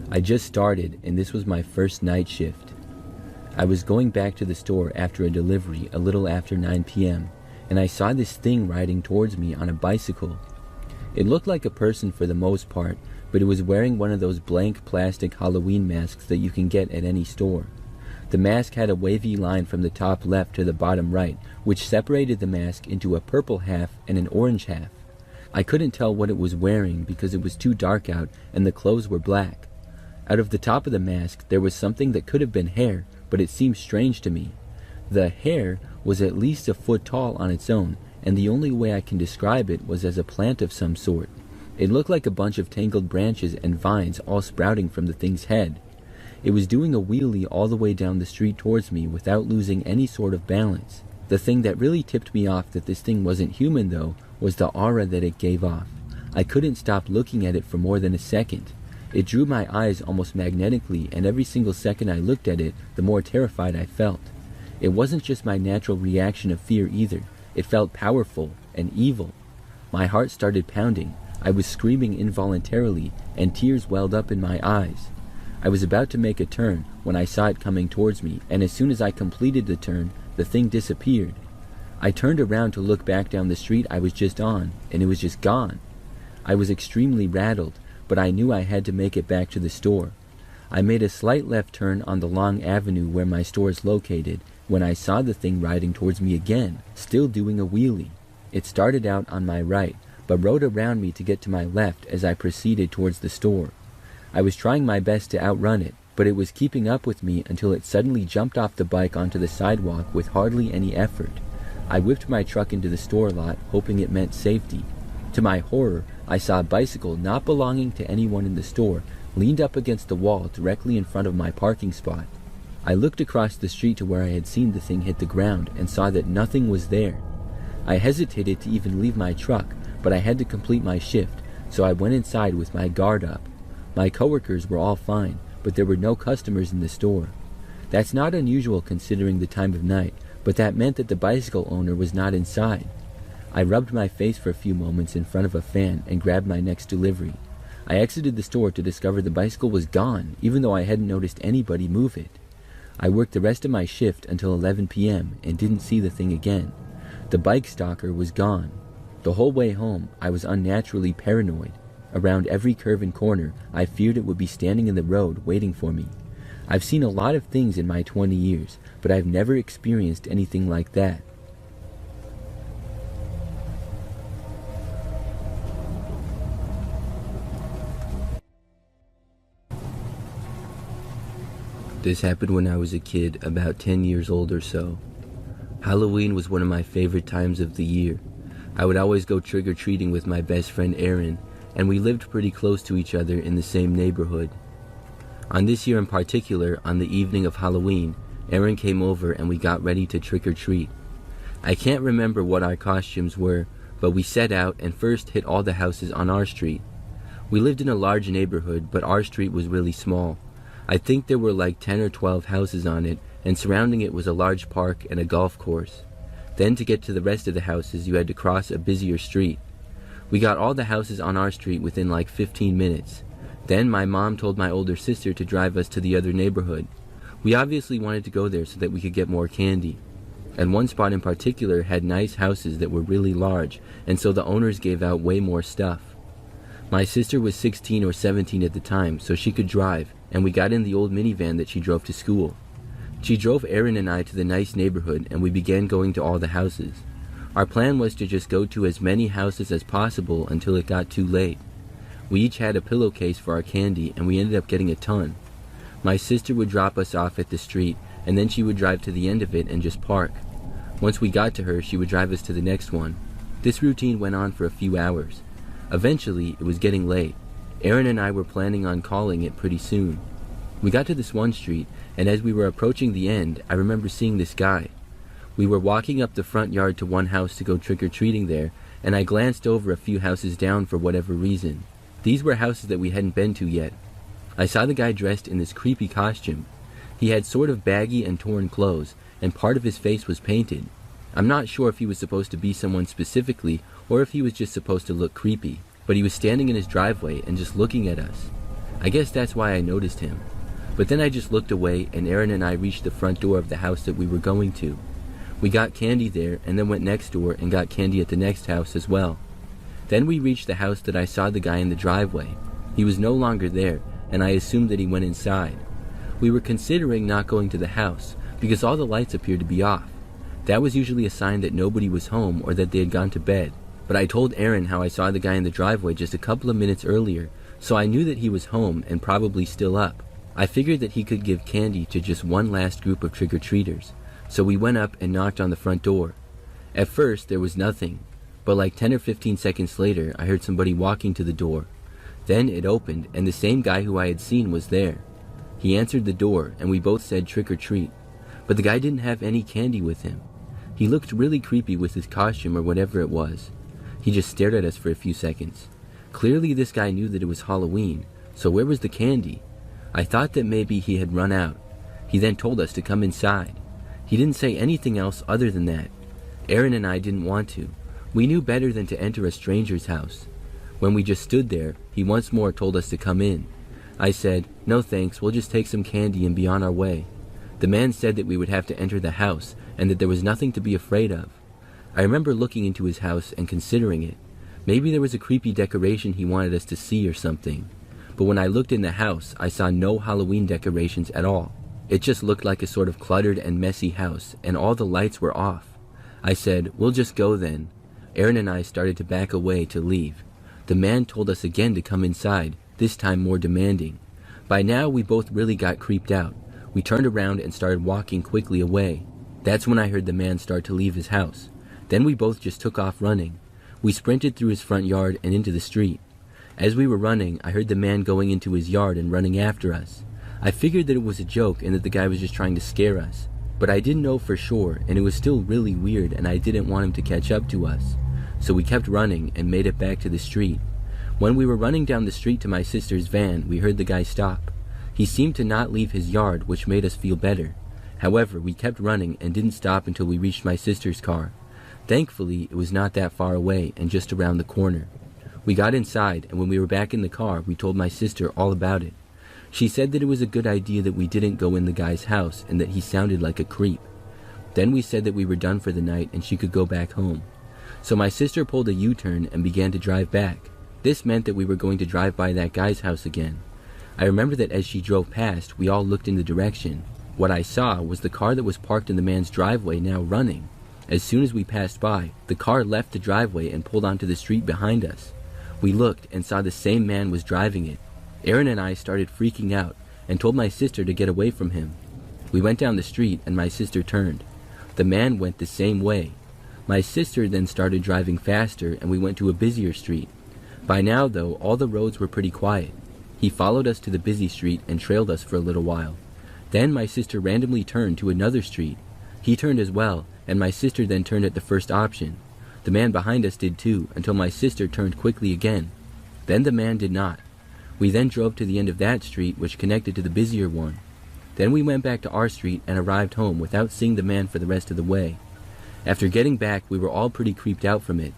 I just started, and this was my first night shift. I was going back to the store after a delivery a little after 9 p.m., and I saw this thing riding towards me on a bicycle. It looked like a person for the most part, but it was wearing one of those blank plastic Halloween masks that you can get at any store. The mask had a wavy line from the top left to the bottom right, which separated the mask into a purple half and an orange half. I couldn't tell what it was wearing because it was too dark out and the clothes were black. Out of the top of the mask there was something that could have been hair, but it seemed strange to me. The hair was at least a foot tall on its own, and the only way I can describe it was as a plant of some sort. It looked like a bunch of tangled branches and vines all sprouting from the thing's head. It was doing a wheelie all the way down the street towards me without losing any sort of balance. The thing that really tipped me off that this thing wasn't human though was the aura that it gave off. I couldn't stop looking at it for more than a second. It drew my eyes almost magnetically, and every single second I looked at it, the more terrified I felt. It wasn't just my natural reaction of fear either. It felt powerful and evil. My heart started pounding. I was screaming involuntarily, and tears welled up in my eyes. I was about to make a turn when I saw it coming towards me, and as soon as I completed the turn, the thing disappeared. I turned around to look back down the street I was just on, and it was just gone. I was extremely rattled, but I knew I had to make it back to the store. I made a slight left turn on the long avenue where my store is located when I saw the thing riding towards me again, still doing a wheelie. It started out on my right, but rode around me to get to my left as I proceeded towards the store. I was trying my best to outrun it, but it was keeping up with me until it suddenly jumped off the bike onto the sidewalk with hardly any effort. I whipped my truck into the store lot, hoping it meant safety. To my horror, I saw a bicycle not belonging to anyone in the store leaned up against the wall directly in front of my parking spot. I looked across the street to where I had seen the thing hit the ground and saw that nothing was there. I hesitated to even leave my truck, but I had to complete my shift, so I went inside with my guard up. My coworkers were all fine, but there were no customers in the store. That's not unusual considering the time of night, but that meant that the bicycle owner was not inside. I rubbed my face for a few moments in front of a fan and grabbed my next delivery. I exited the store to discover the bicycle was gone, even though I hadn't noticed anybody move it. I worked the rest of my shift until 11 p.m. and didn't see the thing again. The bike stalker was gone. The whole way home, I was unnaturally paranoid. Around every curve and corner, I feared it would be standing in the road waiting for me. I've seen a lot of things in my 20 years, but I've never experienced anything like that. This happened when I was a kid, about 10 years old or so. Halloween was one of my favorite times of the year. I would always go trick-or-treating with my best friend Aaron, and we lived pretty close to each other in the same neighborhood. On this year in particular, on the evening of Halloween, Aaron came over and we got ready to trick-or-treat. I can't remember what our costumes were, but we set out and first hit all the houses on our street. We lived in a large neighborhood, but our street was really small. I think there were like 10 or 12 houses on it, and surrounding it was a large park and a golf course. Then to get to the rest of the houses, you had to cross a busier street. We got all the houses on our street within like 15 minutes. Then my mom told my older sister to drive us to the other neighborhood. We obviously wanted to go there so that we could get more candy. And one spot in particular had nice houses that were really large, and so the owners gave out way more stuff. My sister was 16 or 17 at the time, so she could drive, and we got in the old minivan that she drove to school. She drove Aaron and I to the nice neighborhood, and we began going to all the houses. Our plan was to just go to as many houses as possible until it got too late. We each had a pillowcase for our candy, and we ended up getting a ton. My sister would drop us off at the street, and then she would drive to the end of it and just park. Once we got to her, she would drive us to the next one. This routine went on for a few hours. Eventually, it was getting late. Aaron and I were planning on calling it pretty soon. We got to this one street, and as we were approaching the end, I remember seeing this guy. We were walking up the front yard to one house to go trick-or-treating there, and I glanced over a few houses down for whatever reason. These were houses that we hadn't been to yet. I saw the guy dressed in this creepy costume. He had sort of baggy and torn clothes, and part of his face was painted. I'm not sure if he was supposed to be someone specifically, or if he was just supposed to look creepy, but he was standing in his driveway and just looking at us. I guess that's why I noticed him. But then I just looked away, and Aaron and I reached the front door of the house that we were going to. We got candy there, and then went next door and got candy at the next house as well. Then we reached the house that I saw the guy in the driveway. He was no longer there, and I assumed that he went inside. We were considering not going to the house, because all the lights appeared to be off. That was usually a sign that nobody was home or that they had gone to bed. But I told Aaron how I saw the guy in the driveway just a couple of minutes earlier, so I knew that he was home and probably still up. I figured that he could give candy to just one last group of trick-or-treaters, so we went up and knocked on the front door. At first, there was nothing, but like 10 or 15 seconds later, I heard somebody walking to the door. Then it opened, and the same guy who I had seen was there. He answered the door, and we both said trick-or-treat, but the guy didn't have any candy with him. He looked really creepy with his costume or whatever it was. He just stared at us for a few seconds. Clearly this guy knew that it was Halloween, so where was the candy? I thought that maybe he had run out. He then told us to come inside. He didn't say anything else other than that. Aaron and I didn't want to. We knew better than to enter a stranger's house. When we just stood there, he once more told us to come in. I said, "No thanks, we'll just take some candy and be on our way." The man said that we would have to enter the house and that there was nothing to be afraid of. I remember looking into his house and considering it. Maybe there was a creepy decoration he wanted us to see or something. But when I looked in the house, I saw no Halloween decorations at all. It just looked like a sort of cluttered and messy house, and all the lights were off. I said, "We'll just go then." Aaron and I started to back away to leave. The man told us again to come inside, this time more demanding. By now, we both really got creeped out. We turned around and started walking quickly away. That's when I heard the man start to leave his house. Then we both just took off running. We sprinted through his front yard and into the street. As we were running, I heard the man going into his yard and running after us. I figured that it was a joke and that the guy was just trying to scare us. But I didn't know for sure, and it was still really weird, and I didn't want him to catch up to us. So we kept running and made it back to the street. When we were running down the street to my sister's van, we heard the guy stop. He seemed to not leave his yard, which made us feel better. However, we kept running and didn't stop until we reached my sister's car. Thankfully, it was not that far away and just around the corner. We got inside, and when we were back in the car, we told my sister all about it. She said that it was a good idea that we didn't go in the guy's house and that he sounded like a creep. Then we said that we were done for the night and she could go back home. So my sister pulled a U-turn and began to drive back. This meant that we were going to drive by that guy's house again. I remember that as she drove past, we all looked in the direction. What I saw was the car that was parked in the man's driveway now running. As soon as we passed by, the car left the driveway and pulled onto the street behind us. We looked and saw the same man was driving it. Aaron and I started freaking out and told my sister to get away from him. We went down the street and my sister turned. The man went the same way. My sister then started driving faster and we went to a busier street. By now, though, all the roads were pretty quiet. He followed us to the busy street and trailed us for a little while. Then my sister randomly turned to another street. He turned as well, and my sister then turned at the first option. The man behind us did too, until my sister turned quickly again. Then the man did not. We then drove to the end of that street, which connected to the busier one. Then we went back to our street and arrived home without seeing the man for the rest of the way. After getting back, we were all pretty creeped out from it.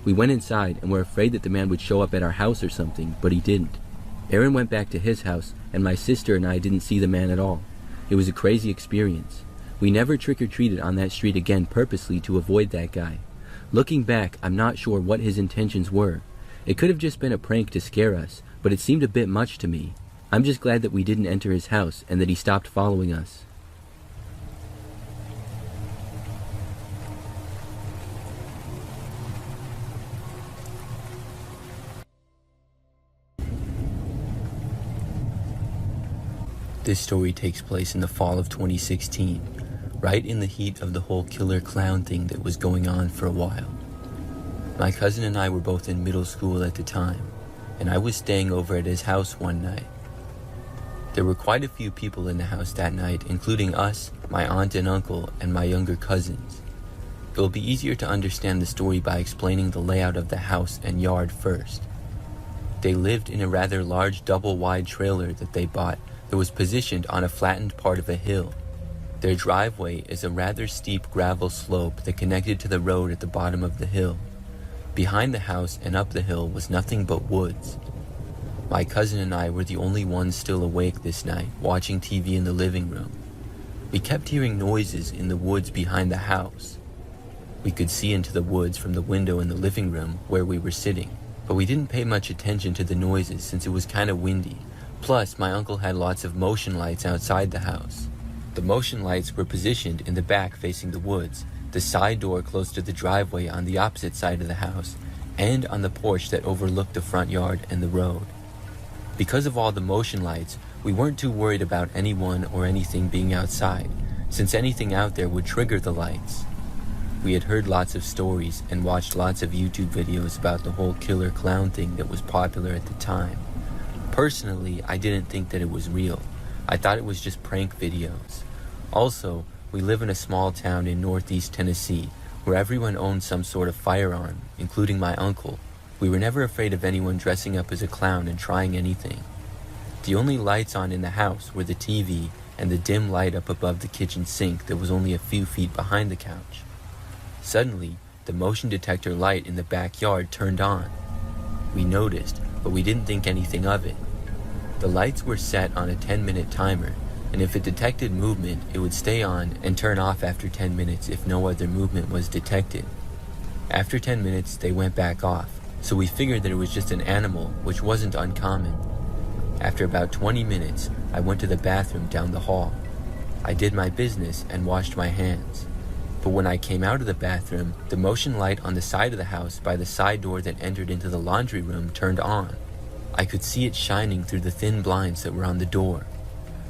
We went inside and were afraid that the man would show up at our house or something, but he didn't. Aaron went back to his house, and my sister and I didn't see the man at all. It was a crazy experience. We never trick-or-treated on that street again purposely to avoid that guy. Looking back, I'm not sure what his intentions were. It could have just been a prank to scare us, but it seemed a bit much to me. I'm just glad that we didn't enter his house and that he stopped following us. This story takes place in the fall of 2016, right in the heat of the whole killer clown thing that was going on for a while. My cousin and I were both in middle school at the time, and I was staying over at his house one night. There were quite a few people in the house that night, including us, my aunt and uncle, and my younger cousins. It will be easier to understand the story by explaining the layout of the house and yard first. They lived in a rather large double-wide trailer that they bought that was positioned on a flattened part of a hill. Their driveway is a rather steep gravel slope that connected to the road at the bottom of the hill. Behind the house and up the hill was nothing but woods. My cousin and I were the only ones still awake this night, watching TV in the living room. We kept hearing noises in the woods behind the house. We could see into the woods from the window in the living room where we were sitting, but we didn't pay much attention to the noises since it was kind of windy. Plus, my uncle had lots of motion lights outside the house. The motion lights were positioned in the back facing the woods, the side door close to the driveway on the opposite side of the house, and on the porch that overlooked the front yard and the road. Because of all the motion lights, we weren't too worried about anyone or anything being outside, since anything out there would trigger the lights. We had heard lots of stories and watched lots of YouTube videos about the whole killer clown thing that was popular at the time. Personally, I didn't think that it was real. I thought it was just prank videos. Also, we live in a small town in northeast Tennessee where everyone owns some sort of firearm, including my uncle. We were never afraid of anyone dressing up as a clown and trying anything. The only lights on in the house were the TV and the dim light up above the kitchen sink that was only a few feet behind the couch. Suddenly, the motion detector light in the backyard turned on. We noticed, but we didn't think anything of it. The lights were set on a 10-minute timer, and if it detected movement, it would stay on and turn off after 10 minutes if no other movement was detected. After 10 minutes, they went back off, so we figured that it was just an animal, which wasn't uncommon. After about 20 minutes, I went to the bathroom down the hall. I did my business and washed my hands. But when I came out of the bathroom, the motion light on the side of the house by the side door that entered into the laundry room turned on. I could see it shining through the thin blinds that were on the door.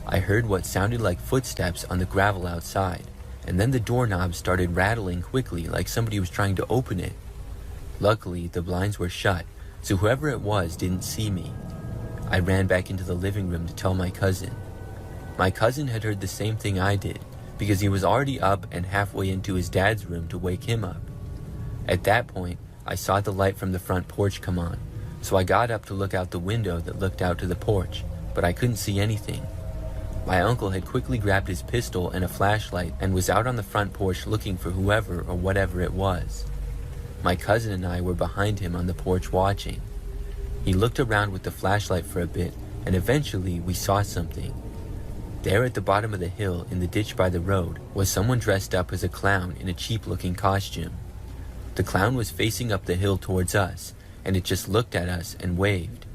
I heard what sounded like footsteps on the gravel outside, and then the doorknob started rattling quickly like somebody was trying to open it. Luckily, the blinds were shut, so whoever it was didn't see me. I ran back into the living room to tell my cousin. My cousin had heard the same thing I did, because he was already up and halfway into his dad's room to wake him up. At that point, I saw the light from the front porch come on, so I got up to look out the window that looked out to the porch, but I couldn't see anything. My uncle had quickly grabbed his pistol and a flashlight and was out on the front porch looking for whoever or whatever it was. My cousin and I were behind him on the porch watching. He looked around with the flashlight for a bit, and eventually we saw something. There at the bottom of the hill, in the ditch by the road, was someone dressed up as a clown in a cheap-looking costume. The clown was facing up the hill towards us, and it just looked at us and waved.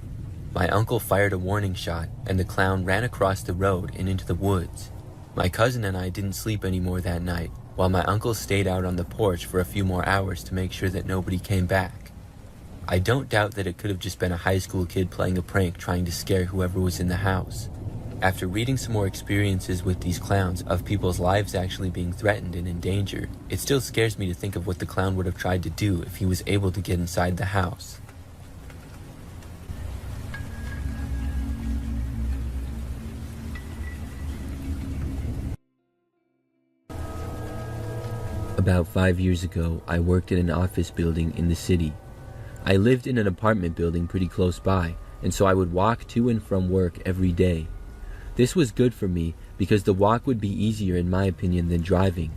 My uncle fired a warning shot, and the clown ran across the road and into the woods. My cousin and I didn't sleep anymore that night, while my uncle stayed out on the porch for a few more hours to make sure that nobody came back. I don't doubt that it could have just been a high school kid playing a prank trying to scare whoever was in the house. After reading some more experiences with these clowns of people's lives actually being threatened and in danger, it still scares me to think of what the clown would have tried to do if he was able to get inside the house. About 5 years ago, I worked in an office building in the city. I lived in an apartment building pretty close by, and so I would walk to and from work every day. This was good for me because the walk would be easier in my opinion than driving.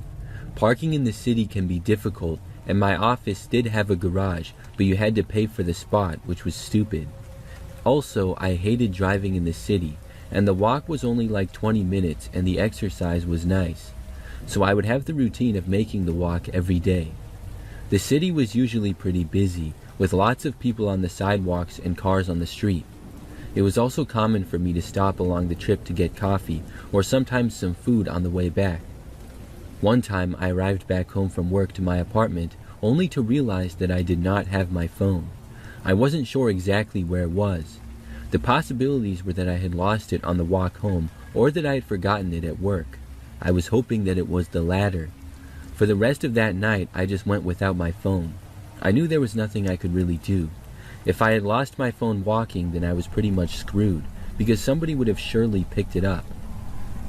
Parking in the city can be difficult, and my office did have a garage, but you had to pay for the spot, which was stupid. Also, I hated driving in the city, and the walk was only like 20 minutes and the exercise was nice. So I would have the routine of making the walk every day. The city was usually pretty busy, with lots of people on the sidewalks and cars on the street. It was also common for me to stop along the trip to get coffee or sometimes some food on the way back. One time I arrived back home from work to my apartment only to realize that I did not have my phone. I wasn't sure exactly where it was. The possibilities were that I had lost it on the walk home or that I had forgotten it at work. I was hoping that it was the latter. For the rest of that night, I just went without my phone. I knew there was nothing I could really do. If I had lost my phone walking, then I was pretty much screwed, because somebody would have surely picked it up.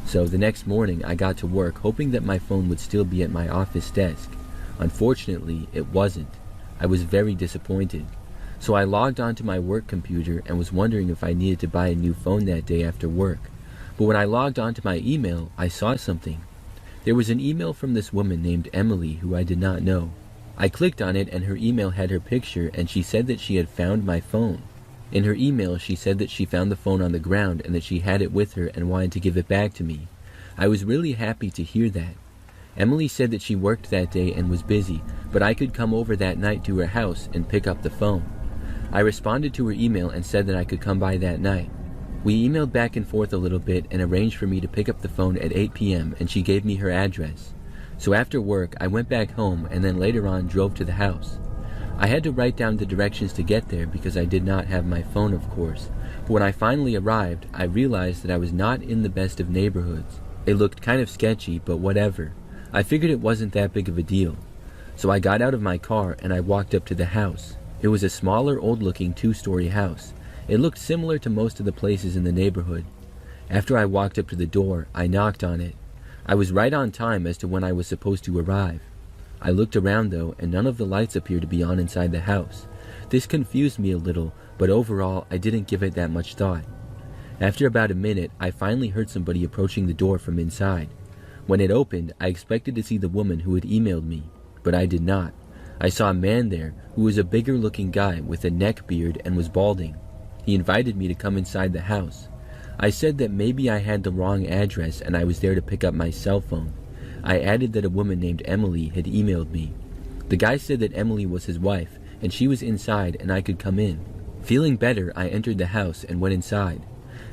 So the next morning, I got to work hoping that my phone would still be at my office desk. Unfortunately, it wasn't. I was very disappointed. So I logged onto my work computer and was wondering if I needed to buy a new phone that day after work. But when I logged onto my email, I saw something. There was an email from this woman named Emily who I did not know. I clicked on it and her email had her picture and she said that she had found my phone. In her email, she said that she found the phone on the ground and that she had it with her and wanted to give it back to me. I was really happy to hear that. Emily said that she worked that day and was busy, but I could come over that night to her house and pick up the phone. I responded to her email and said that I could come by that night. We emailed back and forth a little bit and arranged for me to pick up the phone at 8 p.m. and she gave me her address. So after work, I went back home and then later on drove to the house. I had to write down the directions to get there because I did not have my phone, of course. But when I finally arrived, I realized that I was not in the best of neighborhoods. It looked kind of sketchy, but whatever. I figured it wasn't that big of a deal. So I got out of my car and I walked up to the house. It was a smaller, old-looking 2-story house. It looked similar to most of the places in the neighborhood. After I walked up to the door, I knocked on it. I was right on time as to when I was supposed to arrive. I looked around though, and none of the lights appeared to be on inside the house. This confused me a little, but overall, I didn't give it that much thought. After about a minute, I finally heard somebody approaching the door from inside. When it opened, I expected to see the woman who had emailed me, but I did not. I saw a man there who was a bigger looking guy with a neck beard and was balding. He invited me to come inside the house. I said that maybe I had the wrong address and I was there to pick up my cell phone. I added that a woman named Emily had emailed me. The guy said that Emily was his wife and she was inside and I could come in. Feeling better, I entered the house and went inside.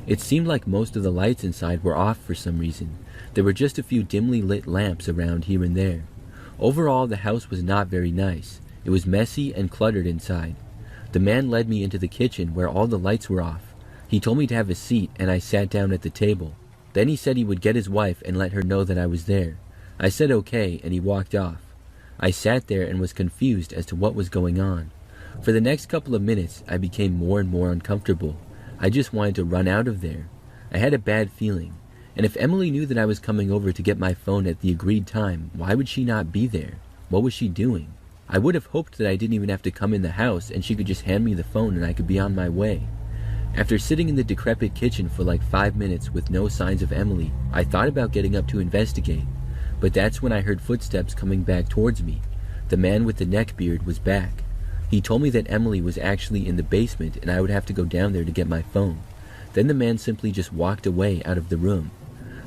It seemed like most of the lights inside were off for some reason. There were just a few dimly lit lamps around here and there. Overall, the house was not very nice. It was messy and cluttered inside. The man led me into the kitchen where all the lights were off. He told me to have a seat and I sat down at the table. Then he said he would get his wife and let her know that I was there. I said okay and he walked off. I sat there and was confused as to what was going on. For the next couple of minutes, I became more and more uncomfortable. I just wanted to run out of there. I had a bad feeling. And if Emily knew that I was coming over to get my phone at the agreed time, why would she not be there? What was she doing? I would have hoped that I didn't even have to come in the house and she could just hand me the phone and I could be on my way. After sitting in the decrepit kitchen for like 5 minutes with no signs of Emily, I thought about getting up to investigate. But that's when I heard footsteps coming back towards me. The man with the neck beard was back. He told me that Emily was actually in the basement and I would have to go down there to get my phone. Then the man simply just walked away out of the room.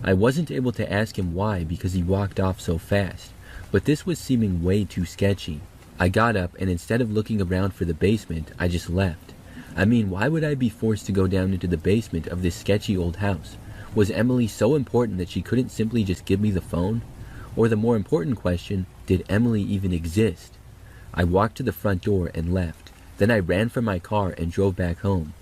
I wasn't able to ask him why because he walked off so fast, but this was seeming way too sketchy. I got up and instead of looking around for the basement, I just left. I mean, why would I be forced to go down into the basement of this sketchy old house? Was Emily so important that she couldn't simply just give me the phone? Or the more important question, did Emily even exist? I walked to the front door and left. Then I ran for my car and drove back home.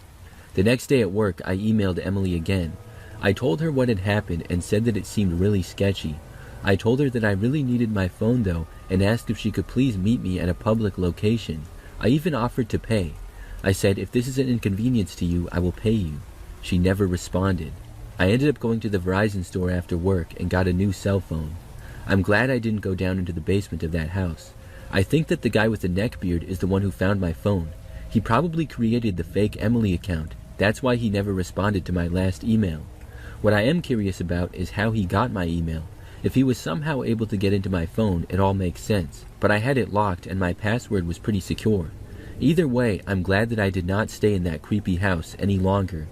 The next day at work, I emailed Emily again. I told her what had happened and said that it seemed really sketchy. I told her that I really needed my phone though and asked if she could please meet me at a public location. I even offered to pay. I said, if this is an inconvenience to you, I will pay you. She never responded. I ended up going to the Verizon store after work and got a new cell phone. I'm glad I didn't go down into the basement of that house. I think that the guy with the neckbeard is the one who found my phone. He probably created the fake Emily account That's why he never responded to my last email. What I am curious about is how he got my email. If he was somehow able to get into my phone, it all makes sense, but I had it locked and my password was pretty secure. Either way, I'm glad that I did not stay in that creepy house any longer.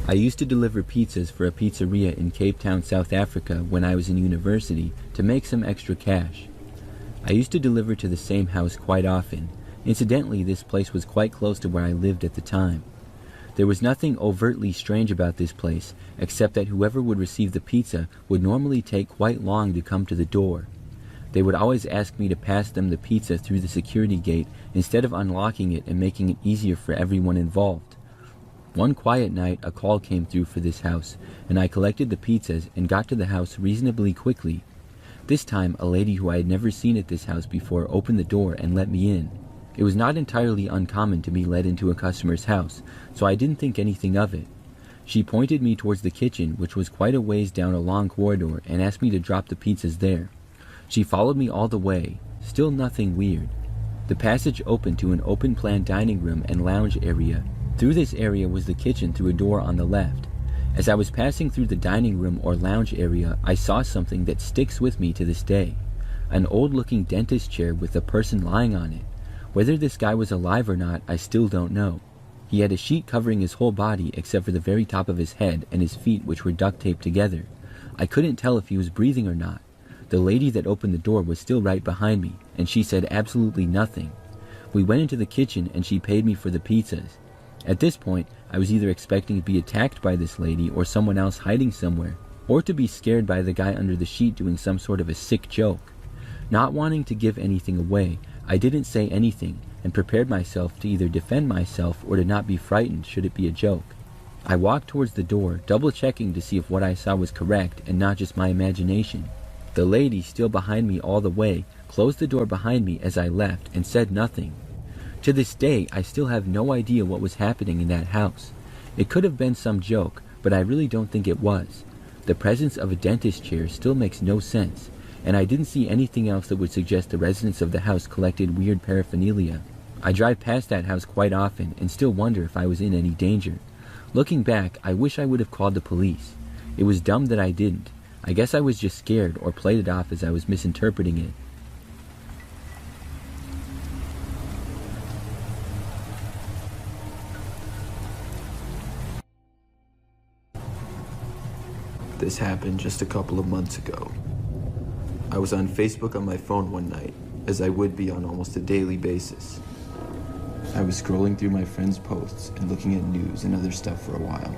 I used to deliver pizzas for a pizzeria in Cape Town, South Africa when I was in university to make some extra cash. I used to deliver to the same house quite often. Incidentally, this place was quite close to where I lived at the time. There was nothing overtly strange about this place, except that whoever would receive the pizza would normally take quite long to come to the door. They would always ask me to pass them the pizza through the security gate instead of unlocking it and making it easier for everyone involved. One quiet night, a call came through for this house, and I collected the pizzas and got to the house reasonably quickly. This time, a lady who I had never seen at this house before opened the door and let me in. It was not entirely uncommon to be let into a customer's house, so I didn't think anything of it. She pointed me towards the kitchen, which was quite a ways down a long corridor, and asked me to drop the pizzas there. She followed me all the way, still nothing weird. The passage opened to an open-plan dining room and lounge area. Through this area was the kitchen through a door on the left. As I was passing through the dining room or lounge area, I saw something that sticks with me to this day. An old-looking dentist chair with a person lying on it. Whether this guy was alive or not, I still don't know. He had a sheet covering his whole body except for the very top of his head and his feet, which were duct taped together. I couldn't tell if he was breathing or not. The lady that opened the door was still right behind me, and she said absolutely nothing. We went into the kitchen and she paid me for the pizzas. At this point, I was either expecting to be attacked by this lady or someone else hiding somewhere, or to be scared by the guy under the sheet doing some sort of a sick joke. Not wanting to give anything away, I didn't say anything and prepared myself to either defend myself or to not be frightened should it be a joke. I walked towards the door, double-checking to see if what I saw was correct and not just my imagination. The lady, still behind me all the way, closed the door behind me as I left and said nothing. To this day, I still have no idea what was happening in that house. It could have been some joke, but I really don't think it was. The presence of a dentist chair still makes no sense, and I didn't see anything else that would suggest the residents of the house collected weird paraphernalia. I drive past that house quite often and still wonder if I was in any danger. Looking back, I wish I would have called the police. It was dumb that I didn't. I guess I was just scared or played it off as I was misinterpreting it. This happened just a couple of months ago. I was on Facebook on my phone one night, as I would be on almost a daily basis. I was scrolling through my friends' posts and looking at news and other stuff for a while.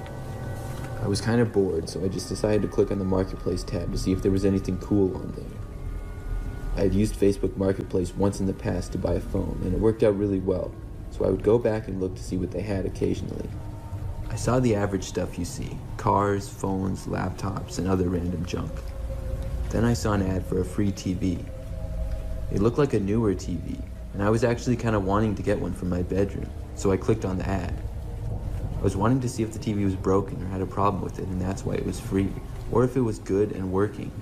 I was kind of bored, so I just decided to click on the Marketplace tab to see if there was anything cool on there. I had used Facebook Marketplace once in the past to buy a phone, and it worked out really well, so I would go back and look to see what they had occasionally. I saw the average stuff you see: cars, phones, laptops, and other random junk. Then I saw an ad for a free TV. It looked like a newer TV, and I was actually kind of wanting to get one for my bedroom, so I clicked on the ad. I was wanting to see if the TV was broken or had a problem with it, and that's why it was free, or if it was good and working.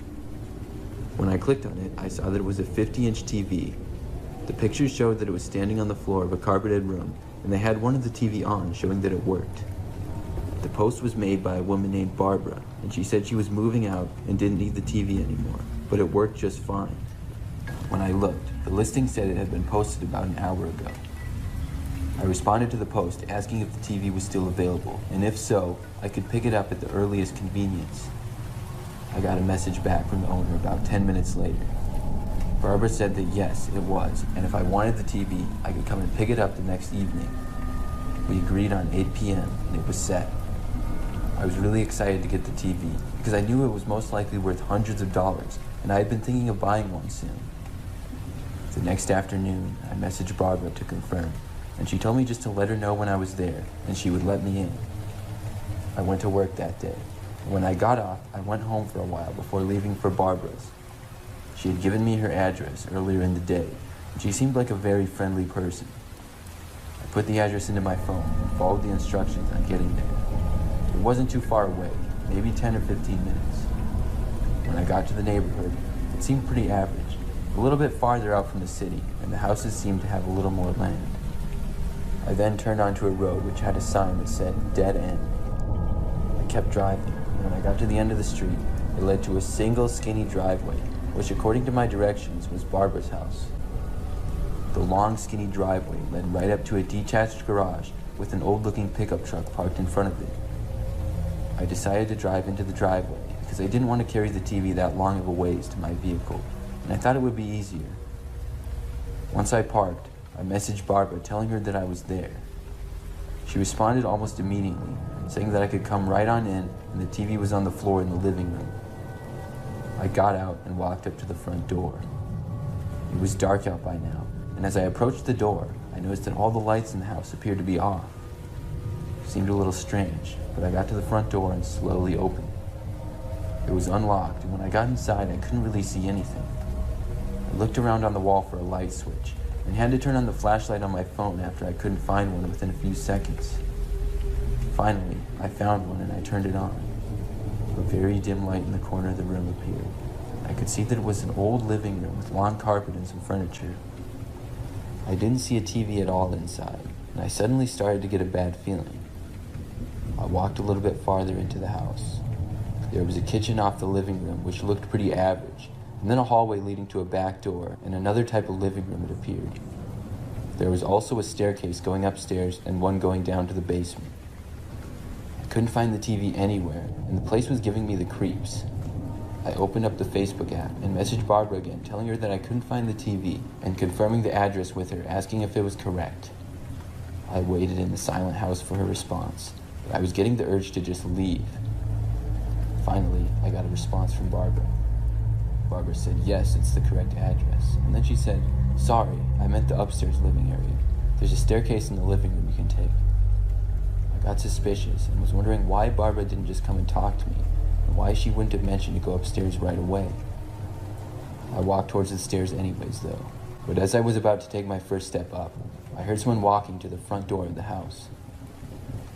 When I clicked on it, I saw that it was a 50-inch TV. The pictures showed that it was standing on the floor of a carpeted room, and they had one of the TV on, showing that it worked. The post was made by a woman named Barbara, and she said she was moving out and didn't need the TV anymore, but it worked just fine. When I looked, the listing said it had been posted about an hour ago. I responded to the post asking if the TV was still available, and if so, I could pick it up at the earliest convenience. I got a message back from the owner about 10 minutes later. Barbara said that yes, it was, and if I wanted the TV, I could come and pick it up the next evening. We agreed on 8 p.m., and it was set. I was really excited to get the TV, because I knew it was most likely worth hundreds of dollars, and I had been thinking of buying one soon. The next afternoon, I messaged Barbara to confirm, and she told me just to let her know when I was there, and she would let me in. I went to work that day. When I got off, I went home for a while before leaving for Barbara's. She had given me her address earlier in the day, and she seemed like a very friendly person. I put the address into my phone and followed the instructions on getting there. It wasn't too far away, maybe 10 or 15 minutes. When I got to the neighborhood, it seemed pretty average, a little bit farther out from the city, and the houses seemed to have a little more land. I then turned onto a road which had a sign that said dead end. I kept driving, and when I got to the end of the street, it led to a single skinny driveway, which according to my directions was Barbara's house. The long skinny driveway led right up to a detached garage with an old-looking pickup truck parked in front of it. I decided to drive into the driveway because I didn't want to carry the TV that long of a ways to my vehicle, and I thought it would be easier. Once I parked, I messaged Barbara telling her that I was there. She responded almost immediately, saying that I could come right on in and the TV was on the floor in the living room. I got out and walked up to the front door. It was dark out by now, and as I approached the door, I noticed that all the lights in the house appeared to be off. It seemed a little strange, but I got to the front door and slowly opened it. It was unlocked, and when I got inside, I couldn't really see anything. I looked around on the wall for a light switch, and had to turn on the flashlight on my phone after I couldn't find one within a few seconds. Finally, I found one and I turned it on. A very dim light in the corner of the room appeared. I could see that it was an old living room with lawn carpet and some furniture. I didn't see a TV at all inside, and I suddenly started to get a bad feeling. I walked a little bit farther into the house. There was a kitchen off the living room which looked pretty average, and then a hallway leading to a back door and another type of living room it appeared. There was also a staircase going upstairs and one going down to the basement. I couldn't find the TV anywhere, and the place was giving me the creeps. I opened up the Facebook app and messaged Barbara again, telling her that I couldn't find the TV and confirming the address with her, asking if it was correct. I waited in the silent house for her response, but I was getting the urge to just leave. Finally, I got a response from Barbara. Barbara said, yes, it's the correct address. And then she said, sorry, I meant the upstairs living area. There's a staircase in the living room you can take. I got suspicious and was wondering why Barbara didn't just come and talk to me, and why she wouldn't have mentioned to go upstairs right away. I walked towards the stairs anyways, though. But as I was about to take my first step up, I heard someone walking to the front door of the house.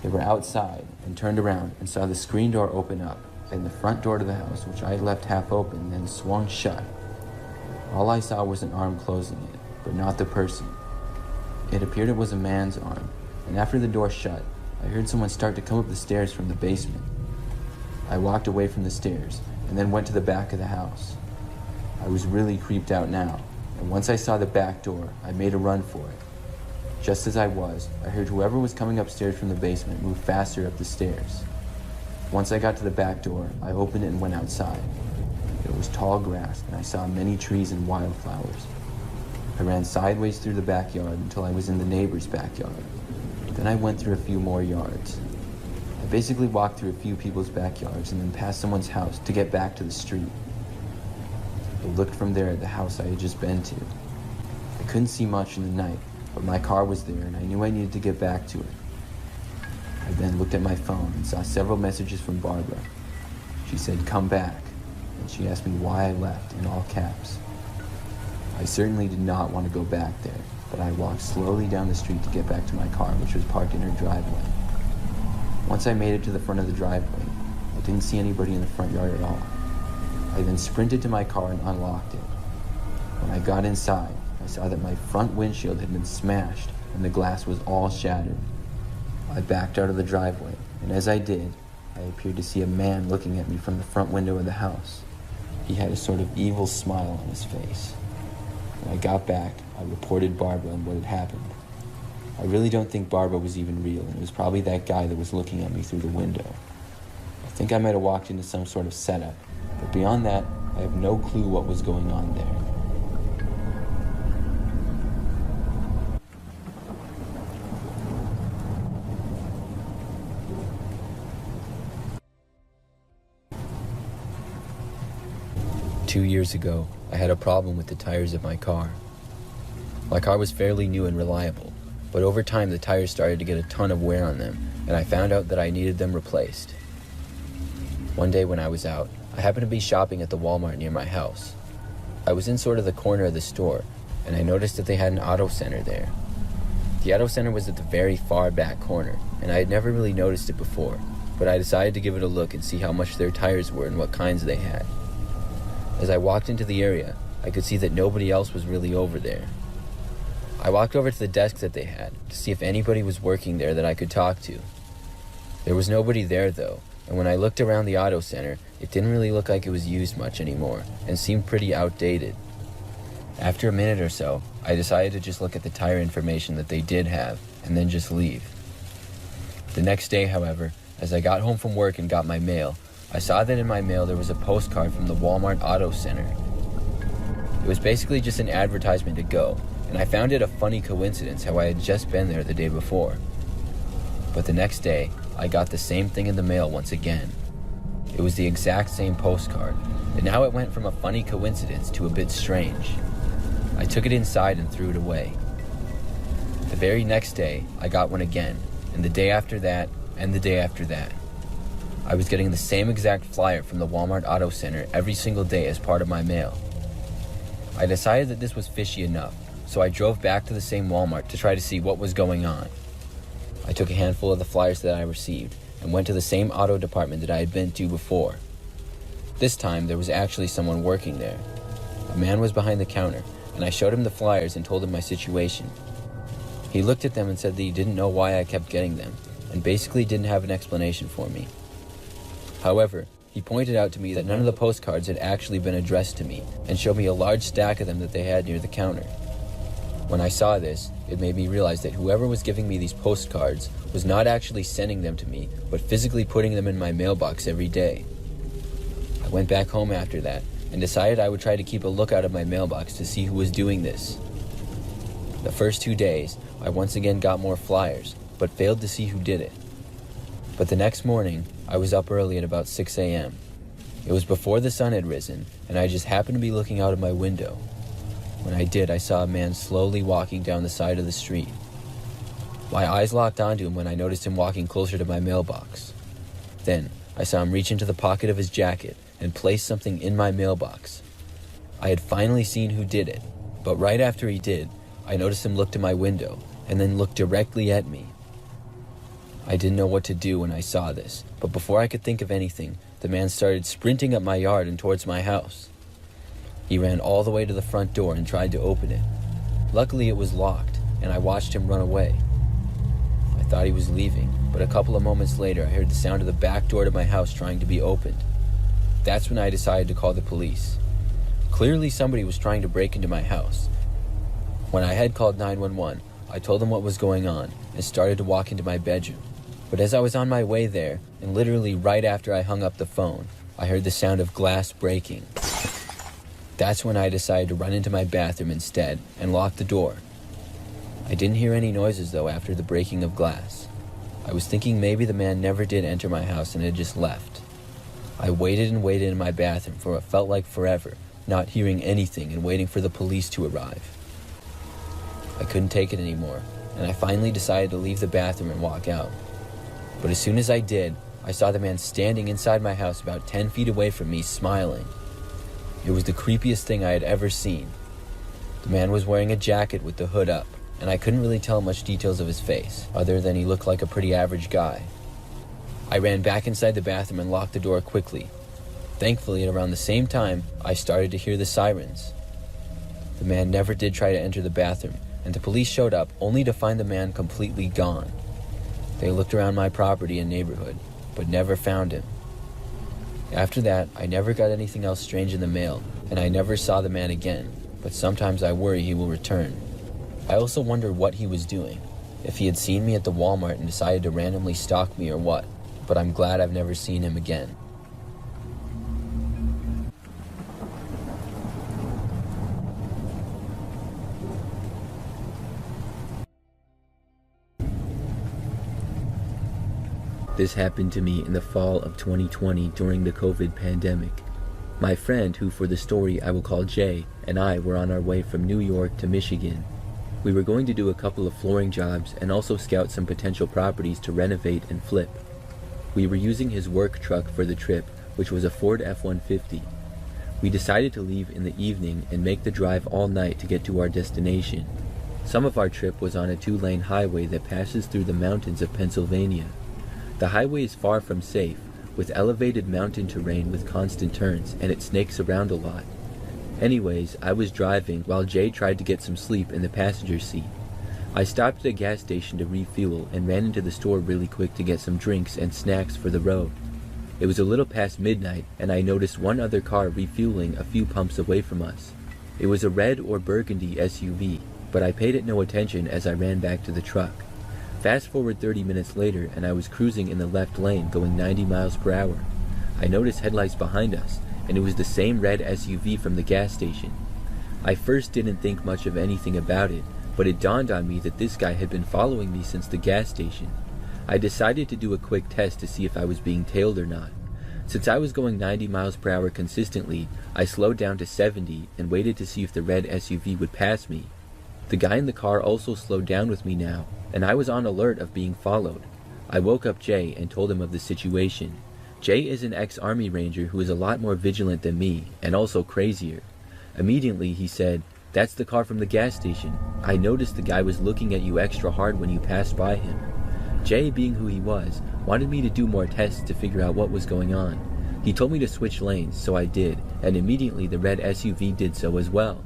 They were outside and turned around and saw the screen door open up, and the front door to the house, which I had left half open, then swung shut. All I saw was an arm closing it, but not the person. It appeared it was a man's arm, and after the door shut, I heard someone start to come up the stairs from the basement. I walked away from the stairs, and then went to the back of the house. I was really creeped out now, and once I saw the back door, I made a run for it. Just as I was, I heard whoever was coming upstairs from the basement move faster up the stairs. Once I got to the back door, I opened it and went outside. It was tall grass, and I saw many trees and wildflowers. I ran sideways through the backyard until I was in the neighbor's backyard. Then I went through a few more yards. I basically walked through a few people's backyards and then past someone's house to get back to the street. I looked from there at the house I had just been to. I couldn't see much in the night, but my car was there and I knew I needed to get back to it. I then looked at my phone and saw several messages from Barbara. She said, come back, and she asked me why I left in all caps. I certainly did not want to go back there, but I walked slowly down the street to get back to my car, which was parked in her driveway. Once I made it to the front of the driveway, I didn't see anybody in the front yard at all. I then sprinted to my car and unlocked it. When I got inside, I saw that my front windshield had been smashed and the glass was all shattered. I backed out of the driveway, and as I did, I appeared to see a man looking at me from the front window of the house. He had a sort of evil smile on his face. When I got back, I reported Barbara on what had happened. I really don't think Barbara was even real, and it was probably that guy that was looking at me through the window. I think I might have walked into some sort of setup, but beyond that, I have no clue what was going on there. Two years ago, I had a problem with the tires of my car. My car was fairly new and reliable, but over time the tires started to get a ton of wear on them, and I found out that I needed them replaced. One day when I was out, I happened to be shopping at the Walmart near my house. I was in sort of the corner of the store, and I noticed that they had an auto center there. The auto center was at the very far back corner, and I had never really noticed it before. but I decided to give it a look and see how much their tires were and what kinds they had. As I walked into the area, I could see that nobody else was really over there. I walked over to the desk that they had to see if anybody was working there that I could talk to. There was nobody there though, and when I looked around the auto center, it didn't really look like it was used much anymore and seemed pretty outdated. After a minute or so, I decided to just look at the tire information that they did have and then just leave. The next day, however, as I got home from work and got my mail, I saw that in my mail there was a postcard from the Walmart Auto Center. It was basically just an advertisement to go, and I found it a funny coincidence how I had just been there the day before. But the next day, I got the same thing in the mail once again. It was the exact same postcard, and now it went from a funny coincidence to a bit strange. I took it inside and threw it away. The very next day, I got one again, and the day after that, and the day after that. I was getting the same exact flyer from the Walmart Auto Center every single day as part of my mail. I decided that this was fishy enough, so I drove back to the same Walmart to try to see what was going on. I took a handful of the flyers that I received and went to the same auto department that I had been to before. This time, there was actually someone working there. A man was behind the counter, and I showed him the flyers and told him my situation. He looked at them and said that he didn't know why I kept getting them, and basically didn't have an explanation for me. However, he pointed out to me that none of the postcards had actually been addressed to me, and showed me a large stack of them that they had near the counter. When I saw this, it made me realize that whoever was giving me these postcards was not actually sending them to me, but physically putting them in my mailbox every day. I went back home after that, and decided I would try to keep a lookout of my mailbox to see who was doing this. The first 2 days, I once again got more flyers, but failed to see who did it. But the next morning, I was up early at about 6 a.m. It was before the sun had risen, and I just happened to be looking out of my window. When I did, I saw a man slowly walking down the side of the street. My eyes locked onto him when I noticed him walking closer to my mailbox. Then, I saw him reach into the pocket of his jacket and place something in my mailbox. I had finally seen who did it, but right after he did, I noticed him look to my window and then look directly at me. I didn't know what to do when I saw this, but before I could think of anything, the man started sprinting up my yard and towards my house. He ran all the way to the front door and tried to open it. Luckily, it was locked, and I watched him run away. I thought he was leaving, but a couple of moments later, I heard the sound of the back door to my house trying to be opened. That's when I decided to call the police. Clearly, somebody was trying to break into my house. When I had called 911, I told them what was going on and started to walk into my bedroom. But as I was on my way there, and literally right after I hung up the phone, I heard the sound of glass breaking. That's when I decided to run into my bathroom instead and lock the door. I didn't hear any noises though after the breaking of glass. I was thinking maybe the man never did enter my house and had just left. I waited and waited in my bathroom for what felt like forever, not hearing anything and waiting for the police to arrive. I couldn't take it anymore, and I finally decided to leave the bathroom and walk out. But as soon as I did, I saw the man standing inside my house about 10 feet away from me, smiling. It was the creepiest thing I had ever seen. The man was wearing a jacket with the hood up, and I couldn't really tell much details of his face, other than he looked like a pretty average guy. I ran back inside the bathroom and locked the door quickly. Thankfully, at around the same time, I started to hear the sirens. The man never did try to enter the bathroom, and the police showed up only to find the man completely gone. They looked around my property and neighborhood, but never found him. After that, I never got anything else strange in the mail, and I never saw the man again, but sometimes I worry he will return. I also wonder what he was doing, if he had seen me at the Walmart and decided to randomly stalk me or what, but I'm glad I've never seen him again. This happened to me in the fall of 2020 during the COVID pandemic. My friend, who for the story I will call Jay, and I were on our way from New York to Michigan. We were going to do a couple of flooring jobs and also scout some potential properties to renovate and flip. We were using his work truck for the trip, which was a Ford F-150. We decided to leave in the evening and make the drive all night to get to our destination. Some of our trip was on a 2-lane highway that passes through the mountains of Pennsylvania. The The highway is far from safe, with elevated mountain terrain with constant turns, and it snakes around a lot. Anyways, I was driving while Jay tried to get some sleep in the passenger seat. I stopped at a gas station to refuel and ran into the store really quick to get some drinks and snacks for the road. It was a little past midnight, and I noticed one other car refueling a few pumps away from us. It was a red or burgundy SUV, but I paid it no attention as I ran back to the truck. Fast forward 30 minutes later, and I was cruising in the left lane going 90 miles per hour. I noticed headlights behind us, and it was the same red SUV from the gas station. I first didn't think much of anything about it, but it dawned on me that this guy had been following me since the gas station. I decided to do a quick test to see if I was being tailed or not. Since I was going 90 miles per hour consistently, I slowed down to 70 and waited to see if the red SUV would pass me. The guy in the car also slowed down with me now, and I was on alert of being followed. I woke up Jay and told him of the situation. Jay is an ex-Army Ranger who is a lot more vigilant than me, and also crazier. Immediately he said, "That's the car from the gas station. I noticed the guy was looking at you extra hard when you passed by him." Jay, being who he was, wanted me to do more tests to figure out what was going on. He told me to switch lanes, so I did, and immediately the red SUV did so as well.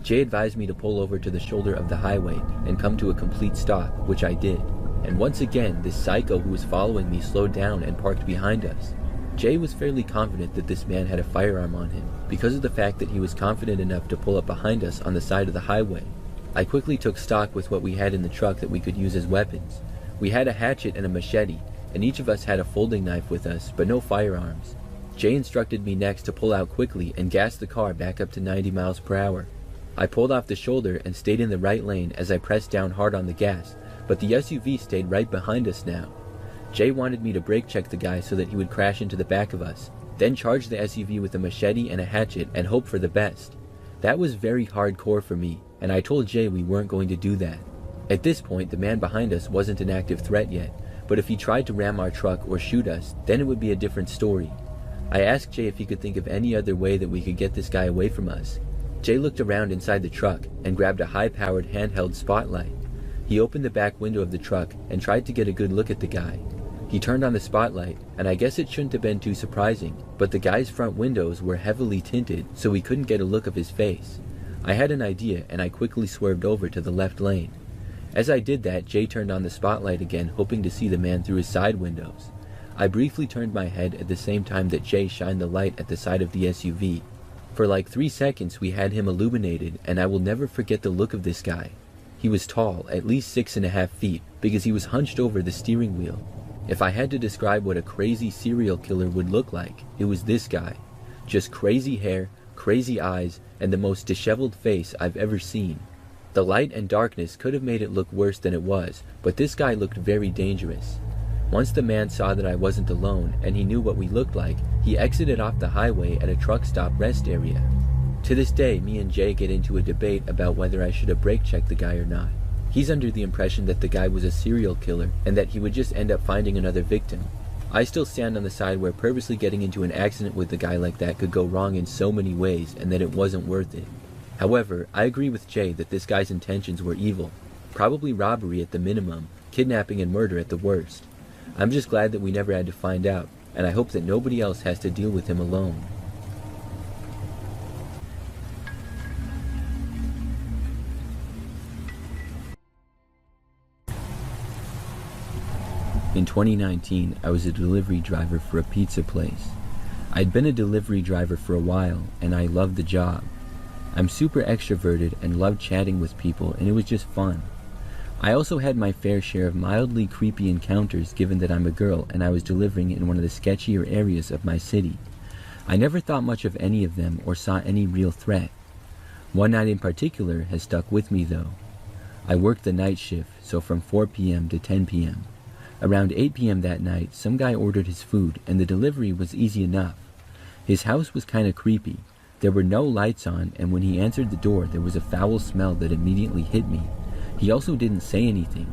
Jay advised me to pull over to the shoulder of the highway and come to a complete stop, which I did. And once again, this psycho who was following me slowed down and parked behind us. Jay was fairly confident that this man had a firearm on him, because of the fact that he was confident enough to pull up behind us on the side of the highway. I quickly took stock with what we had in the truck that we could use as weapons. We had a hatchet and a machete, and each of us had a folding knife with us, but no firearms. Jay instructed me next to pull out quickly and gas the car back up to 90 miles per hour. I pulled off the shoulder and stayed in the right lane as I pressed down hard on the gas, but the SUV stayed right behind us now. Jay wanted me to brake check the guy so that he would crash into the back of us, then charge the SUV with a machete and a hatchet and hope for the best. That was very hardcore for me, and I told Jay we weren't going to do that. At this point, the man behind us wasn't an active threat yet, but if he tried to ram our truck or shoot us, then it would be a different story. I asked Jay if he could think of any other way that we could get this guy away from us. Jay looked around inside the truck and grabbed a high-powered handheld spotlight. He opened the back window of the truck and tried to get a good look at the guy. He turned on the spotlight, and I guess it shouldn't have been too surprising, but the guy's front windows were heavily tinted, so we couldn't get a look of his face. I had an idea, and I quickly swerved over to the left lane. As I did that, Jay turned on the spotlight again, hoping to see the man through his side windows. I briefly turned my head at the same time that Jay shined the light at the side of the SUV. For like 3 seconds we had him illuminated, and I will never forget the look of this guy. He was tall, at least 6.5 feet, because he was hunched over the steering wheel. If I had to describe what a crazy serial killer would look like, it was this guy. Just crazy hair, crazy eyes, and the most disheveled face I've ever seen. The light and darkness could have made it look worse than it was, but this guy looked very dangerous. Once the man saw that I wasn't alone, and he knew what we looked like, he exited off the highway at a truck stop rest area. To this day, me and Jay get into a debate about whether I should have brake checked the guy or not. He's under the impression that the guy was a serial killer, and that he would just end up finding another victim. I still stand on the side where purposely getting into an accident with a guy like that could go wrong in so many ways, and that it wasn't worth it. However, I agree with Jay that this guy's intentions were evil. Probably robbery at the minimum, kidnapping and murder at the worst. I'm just glad that we never had to find out, and I hope that nobody else has to deal with him alone. In 2019, I was a delivery driver for a pizza place. I'd been a delivery driver for a while, and I loved the job. I'm super extroverted and loved chatting with people, and it was just fun. I also had my fair share of mildly creepy encounters given that I'm a girl and I was delivering in one of the sketchier areas of my city. I never thought much of any of them or saw any real threat. One night in particular has stuck with me though. I worked the night shift, so from 4 p.m. to 10 p.m. Around 8 p.m. that night, some guy ordered his food and the delivery was easy enough. His house was kinda creepy. There were no lights on, and when he answered the door there was a foul smell that immediately hit me. He also didn't say anything.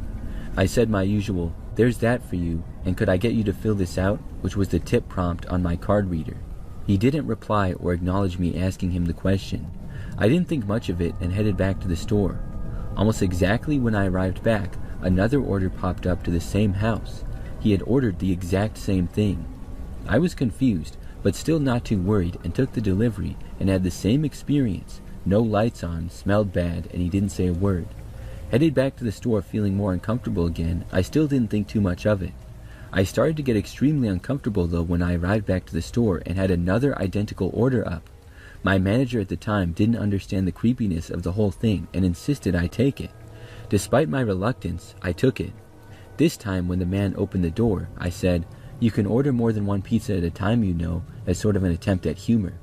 I said my usual, "There's that for you, and could I get you to fill this out?" which was the tip prompt on my card reader. He didn't reply or acknowledge me asking him the question. I didn't think much of it and headed back to the store. Almost exactly when I arrived back, another order popped up to the same house. He had ordered the exact same thing. I was confused, but still not too worried, and took the delivery and had the same experience. No lights on, smelled bad, and he didn't say a word. Headed back to the store feeling more uncomfortable again, I still didn't think too much of it. I started to get extremely uncomfortable though when I arrived back to the store and had another identical order up. My manager at the time didn't understand the creepiness of the whole thing and insisted I take it. Despite my reluctance, I took it. This time when the man opened the door, I said, "You can order more than one pizza at a time, you know," as sort of an attempt at humor.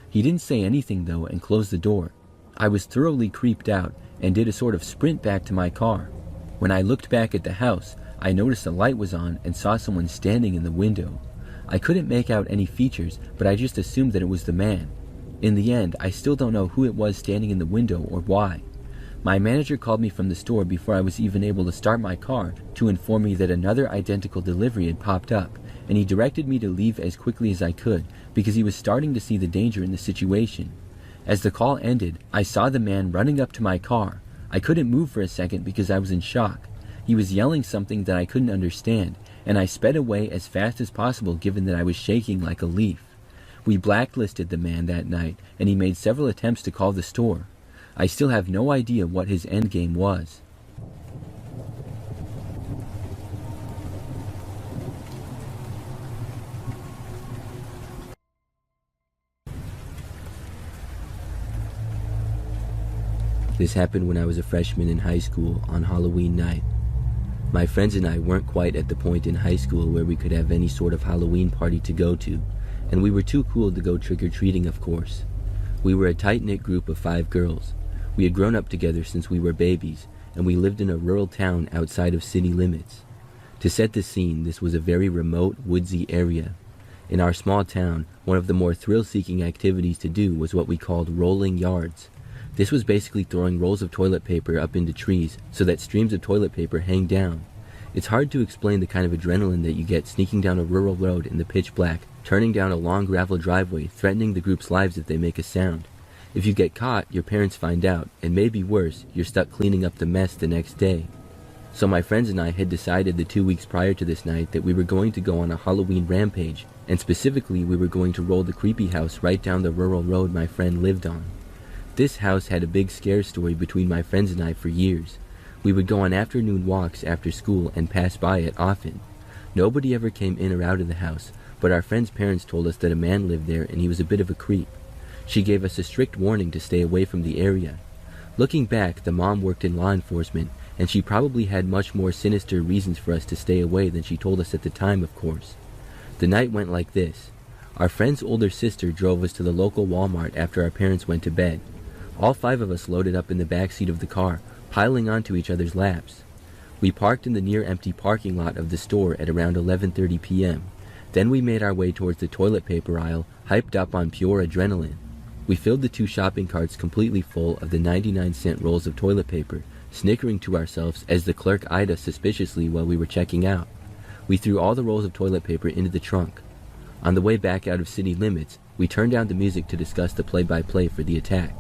He didn't say anything though and closed the door. I was thoroughly creeped out and did a sort of sprint back to my car. When I looked back at the house, I noticed the light was on and saw someone standing in the window. I couldn't make out any features, but I just assumed that it was the man. In the end, I still don't know who it was standing in the window or why. My manager called me from the store before I was even able to start my car to inform me that another identical delivery had popped up, and he directed me to leave as quickly as I could because he was starting to see the danger in the situation. As the call ended, I saw the man running up to my car. I couldn't move for a second because I was in shock. He was yelling something that I couldn't understand, and I sped away as fast as possible given that I was shaking like a leaf. We blacklisted the man that night, and he made several attempts to call the store. I still have no idea what his endgame was. This happened when I was a freshman in high school on Halloween night. My friends and I weren't quite at the point in high school where we could have any sort of Halloween party to go to, and we were too cool to go trick-or-treating, of course. We were a tight-knit group of 5 girls. We had grown up together since we were babies, and we lived in a rural town outside of city limits. To set the scene, this was a very remote, woodsy area. In our small town, one of the more thrill-seeking activities to do was what we called rolling yards. This was basically throwing rolls of toilet paper up into trees so that streams of toilet paper hang down. It's hard to explain the kind of adrenaline that you get sneaking down a rural road in the pitch black, turning down a long gravel driveway, threatening the group's lives if they make a sound. If you get caught, your parents find out, and maybe worse, you're stuck cleaning up the mess the next day. So my friends and I had decided the 2 weeks prior to this night that we were going to go on a Halloween rampage, and specifically we were going to roll the creepy house right down the rural road my friend lived on. This house had a big scare story between my friends and I for years. We would go on afternoon walks after school and pass by it often. Nobody ever came in or out of the house, but our friend's parents told us that a man lived there and he was a bit of a creep. She gave us a strict warning to stay away from the area. Looking back, the mom worked in law enforcement, and she probably had much more sinister reasons for us to stay away than she told us at the time, of course. The night went like this. Our friend's older sister drove us to the local Walmart after our parents went to bed. All 5 of us loaded up in the back seat of the car, piling onto each other's laps. We parked in the near-empty parking lot of the store at around 11:30 p.m. Then we made our way towards the toilet paper aisle, hyped up on pure adrenaline. We filled the 2 shopping carts completely full of the 99-cent rolls of toilet paper, snickering to ourselves as the clerk eyed us suspiciously while we were checking out. We threw all the rolls of toilet paper into the trunk. On the way back out of city limits, we turned down the music to discuss the play-by-play for the attack.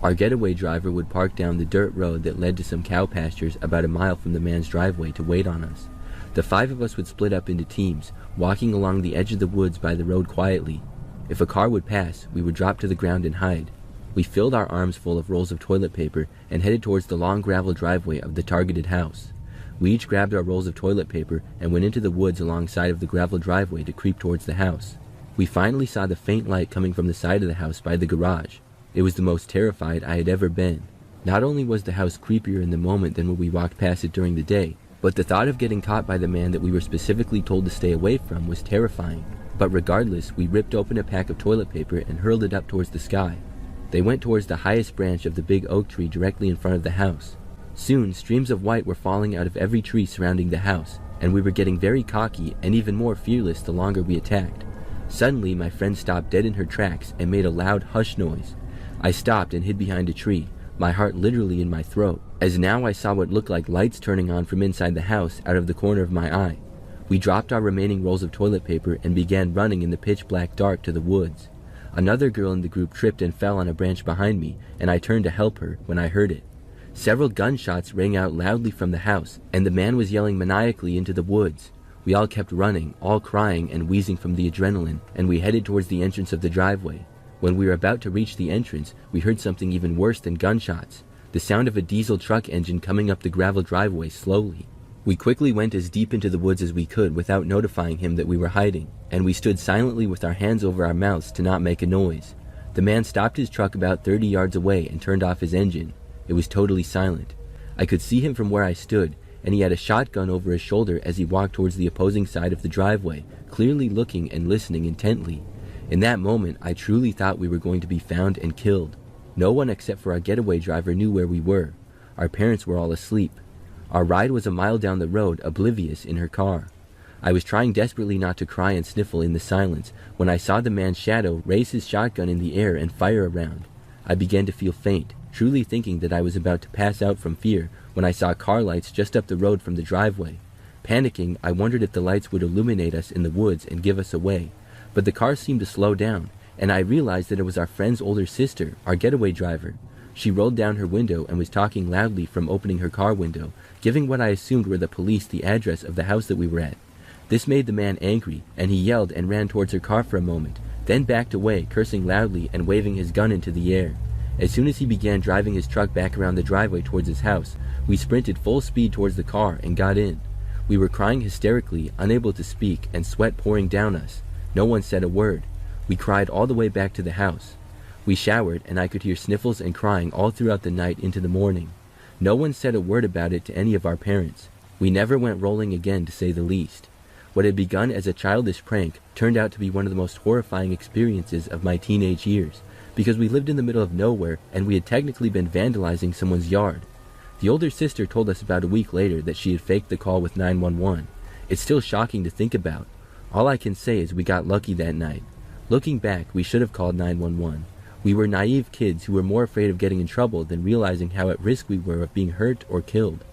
Our getaway driver would park down the dirt road that led to some cow pastures about a mile from the man's driveway to wait on us. The 5 of us would split up into teams, walking along the edge of the woods by the road quietly. If a car would pass, we would drop to the ground and hide. We filled our arms full of rolls of toilet paper and headed towards the long gravel driveway of the targeted house. We each grabbed our rolls of toilet paper and went into the woods alongside of the gravel driveway to creep towards the house. We finally saw the faint light coming from the side of the house by the garage. It was the most terrified I had ever been. Not only was the house creepier in the moment than when we walked past it during the day, but the thought of getting caught by the man that we were specifically told to stay away from was terrifying. But regardless, we ripped open a pack of toilet paper and hurled it up towards the sky. They went towards the highest branch of the big oak tree directly in front of the house. Soon, streams of white were falling out of every tree surrounding the house, and we were getting very cocky and even more fearless the longer we attacked. Suddenly, my friend stopped dead in her tracks and made a loud hush noise. I stopped and hid behind a tree, my heart literally in my throat, as now I saw what looked like lights turning on from inside the house out of the corner of my eye. We dropped our remaining rolls of toilet paper and began running in the pitch black dark to the woods. Another girl in the group tripped and fell on a branch behind me, and I turned to help her when I heard it. Several gunshots rang out loudly from the house, and the man was yelling maniacally into the woods. We all kept running, all crying and wheezing from the adrenaline, and we headed towards the entrance of the driveway. When we were about to reach the entrance, we heard something even worse than gunshots. The sound of a diesel truck engine coming up the gravel driveway slowly. We quickly went as deep into the woods as we could without notifying him that we were hiding, and we stood silently with our hands over our mouths to not make a noise. The man stopped his truck about 30 yards away and turned off his engine. It was totally silent. I could see him from where I stood, and he had a shotgun over his shoulder as he walked towards the opposing side of the driveway, clearly looking and listening intently. In that moment, I truly thought we were going to be found and killed. No one except for our getaway driver knew where we were. Our parents were all asleep. Our ride was a mile down the road, oblivious in her car. I was trying desperately not to cry and sniffle in the silence when I saw the man's shadow raise his shotgun in the air and fire around. I began to feel faint, truly thinking that I was about to pass out from fear when I saw car lights just up the road from the driveway. Panicking, I wondered if the lights would illuminate us in the woods and give us away, but the car seemed to slow down, and I realized that it was our friend's older sister, our getaway driver. She rolled down her window and was talking loudly from opening her car window, giving what I assumed were the police the address of the house that we were at. This made the man angry, and he yelled and ran towards her car for a moment, then backed away, cursing loudly and waving his gun into the air. As soon as he began driving his truck back around the driveway towards his house, we sprinted full speed towards the car and got in. We were crying hysterically, unable to speak, and sweat pouring down us. No one said a word. We cried all the way back to the house. We showered, and I could hear sniffles and crying all throughout the night into the morning. No one said a word about it to any of our parents. We never went rolling again, to say the least. What had begun as a childish prank turned out to be one of the most horrifying experiences of my teenage years, because we lived in the middle of nowhere and we had technically been vandalizing someone's yard. The older sister told us about a week later that she had faked the call with 911. It's still shocking to think about. All I can say is we got lucky that night. Looking back, we should have called 911. We were naive kids who were more afraid of getting in trouble than realizing how at risk we were of being hurt or killed.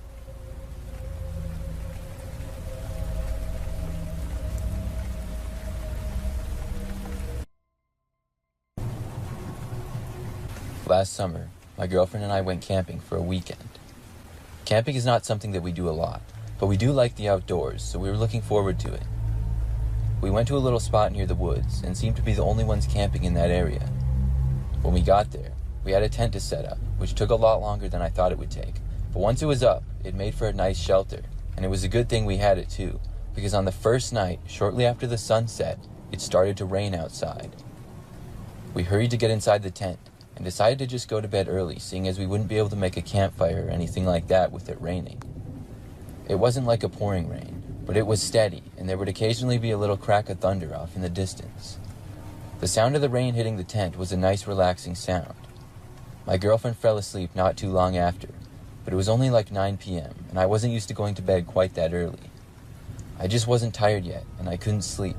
Last summer, my girlfriend and I went camping for a weekend. Camping is not something that we do a lot, but we do like the outdoors, so we were looking forward to it. We went to a little spot near the woods and seemed to be the only ones camping in that area. When we got there, we had a tent to set up, which took a lot longer than I thought it would take. But once it was up, it made for a nice shelter, and it was a good thing we had it too, because on the first night, shortly after the sun set, it started to rain outside. We hurried to get inside the tent, and decided to just go to bed early, seeing as we wouldn't be able to make a campfire or anything like that with it raining. It wasn't like a pouring rain, but it was steady, and there would occasionally be a little crack of thunder off in the distance. The sound of the rain hitting the tent was a nice relaxing sound. My girlfriend fell asleep not too long after, but it was only like 9 p.m., and I wasn't used to going to bed quite that early. I just wasn't tired yet, and I couldn't sleep.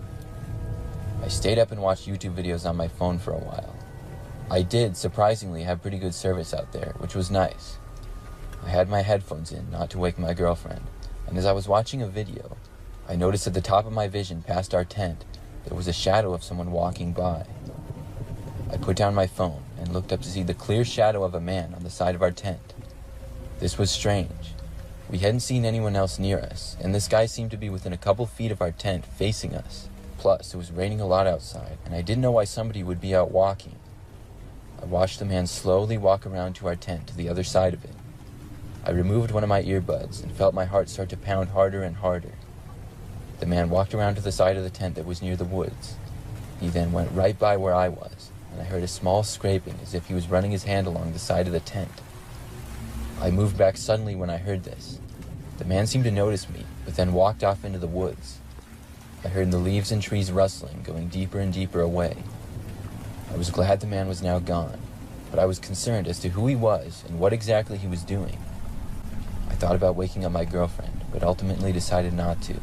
I stayed up and watched YouTube videos on my phone for a while. I did, surprisingly, have pretty good service out there, which was nice. I had my headphones in, not to wake my girlfriend, and as I was watching a video, I noticed at the top of my vision past our tent, there was a shadow of someone walking by. I put down my phone and looked up to see the clear shadow of a man on the side of our tent. This was strange. We hadn't seen anyone else near us, and this guy seemed to be within a couple feet of our tent facing us. Plus, it was raining a lot outside, and I didn't know why somebody would be out walking. I watched the man slowly walk around to our tent to the other side of it. I removed one of my earbuds and felt my heart start to pound harder and harder. The man walked around to the side of the tent that was near the woods. He then went right by where I was, and I heard a small scraping as if he was running his hand along the side of the tent. I moved back suddenly when I heard this. The man seemed to notice me, but then walked off into the woods. I heard the leaves and trees rustling, going deeper and deeper away. I was glad the man was now gone, but I was concerned as to who he was and what exactly he was doing. I thought about waking up my girlfriend, but ultimately decided not to.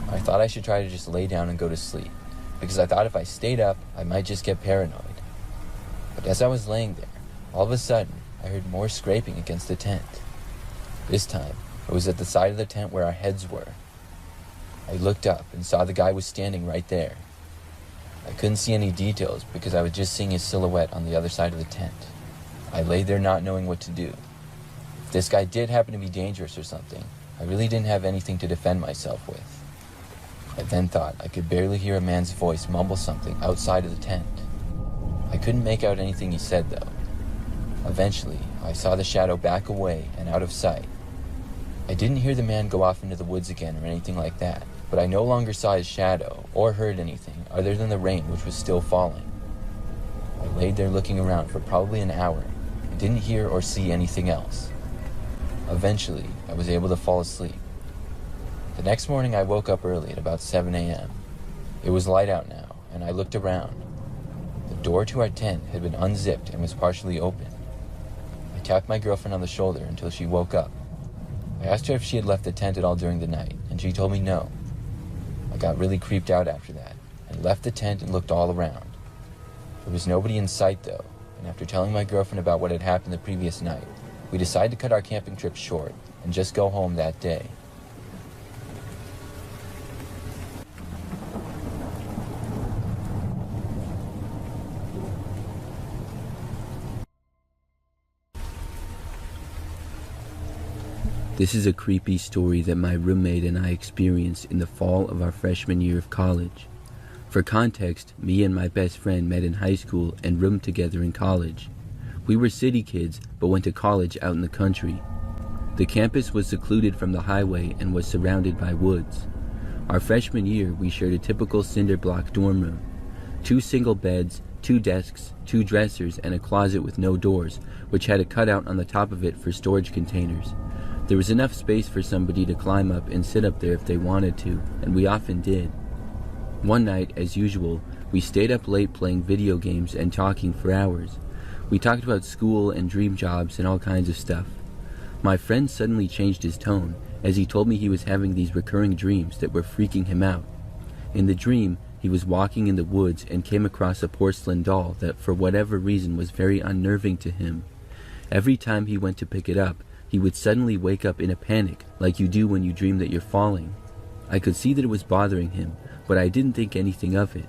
I thought I should try to just lay down and go to sleep, because I thought if I stayed up, I might just get paranoid. But as I was laying there, all of a sudden, I heard more scraping against the tent. This time, it was at the side of the tent where our heads were. I looked up and saw the guy was standing right there. I couldn't see any details because I was just seeing his silhouette on the other side of the tent. I lay there not knowing what to do. If this guy did happen to be dangerous or something, I really didn't have anything to defend myself with. I then thought I could barely hear a man's voice mumble something outside of the tent. I couldn't make out anything he said, though. Eventually, I saw the shadow back away and out of sight. I didn't hear the man go off into the woods again or anything like that, but I no longer saw his shadow or heard anything other than the rain, which was still falling. I laid there looking around for probably an hour and didn't hear or see anything else. Eventually, I was able to fall asleep. The next morning, I woke up early at about 7 a.m. It was light out now, and I looked around. The door to our tent had been unzipped and was partially open. I tapped my girlfriend on the shoulder until she woke up. I asked her if she had left the tent at all during the night, and she told me no. I got really creeped out after that, and left the tent and looked all around. There was nobody in sight, though, and after telling my girlfriend about what had happened the previous night, we decided to cut our camping trip short and just go home that day. This is a creepy story that my roommate and I experienced in the fall of our freshman year of college. For context, me and my best friend met in high school and roomed together in college. We were city kids, but went to college out in the country. The campus was secluded from the highway and was surrounded by woods. Our freshman year, we shared a typical cinder block dorm room. 2 single beds, 2 desks, 2 dressers, and a closet with no doors, which had a cutout on the top of it for storage containers. There was enough space for somebody to climb up and sit up there if they wanted to, and we often did. One night, as usual, we stayed up late playing video games and talking for hours. We talked about school and dream jobs and all kinds of stuff. My friend suddenly changed his tone as he told me he was having these recurring dreams that were freaking him out. In the dream, he was walking in the woods and came across a porcelain doll that for whatever reason was very unnerving to him. Every time he went to pick it up, he would suddenly wake up in a panic, like you do when you dream that you're falling. I could see that it was bothering him, but I didn't think anything of it.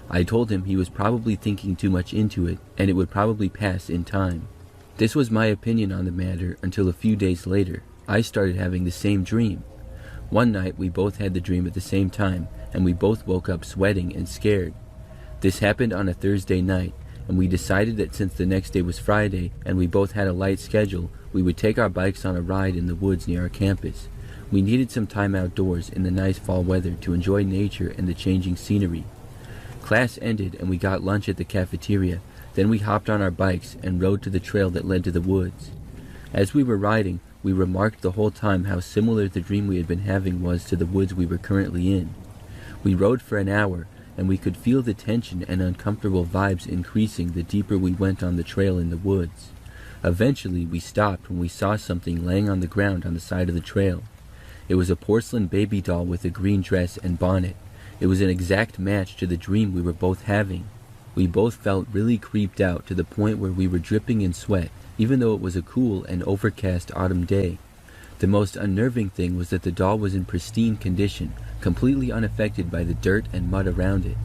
I told him he was probably thinking too much into it, and it would probably pass in time. This was my opinion on the matter until a few days later. I started having the same dream. One night we both had the dream at the same time, and we both woke up sweating and scared. This happened on a Thursday night, and we decided that since the next day was Friday and we both had a light schedule, we would take our bikes on a ride in the woods near our campus. We needed some time outdoors in the nice fall weather to enjoy nature and the changing scenery. Class ended and we got lunch at the cafeteria. Then we hopped on our bikes and rode to the trail that led to the woods. As we were riding, we remarked the whole time how similar the dream we had been having was to the woods we were currently in. We rode for an hour, and we could feel the tension and uncomfortable vibes increasing the deeper we went on the trail in the woods. Eventually, we stopped when we saw something laying on the ground on the side of the trail. It was a porcelain baby doll with a green dress and bonnet. It was an exact match to the dream we were both having. We both felt really creeped out to the point where we were dripping in sweat, even though it was a cool and overcast autumn day. The most unnerving thing was that the doll was in pristine condition, completely unaffected by the dirt and mud around it.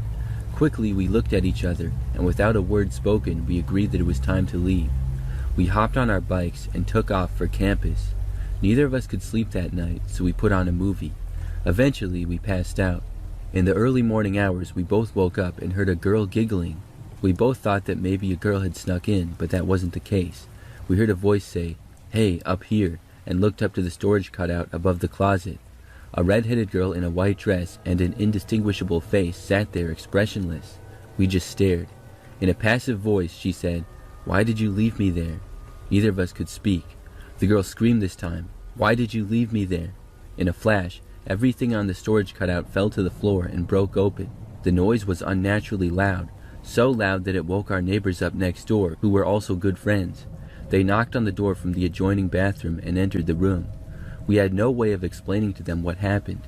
Quickly we looked at each other, and without a word spoken, we agreed that it was time to leave. We hopped on our bikes and took off for campus. Neither of us could sleep that night, so we put on a movie. Eventually, we passed out. In the early morning hours, we both woke up and heard a girl giggling. We both thought that maybe a girl had snuck in, but that wasn't the case. We heard a voice say, "Hey, up here," and looked up to the storage cutout above the closet. A red-headed girl in a white dress and an indistinguishable face sat there expressionless. We just stared. In a passive voice, she said, "Why did you leave me there?" Neither of us could speak. The girl screamed this time, "Why did you leave me there?" In a flash, everything on the storage cutout fell to the floor and broke open. The noise was unnaturally loud, so loud that it woke our neighbors up next door, who were also good friends. They knocked on the door from the adjoining bathroom and entered the room. We had no way of explaining to them what happened.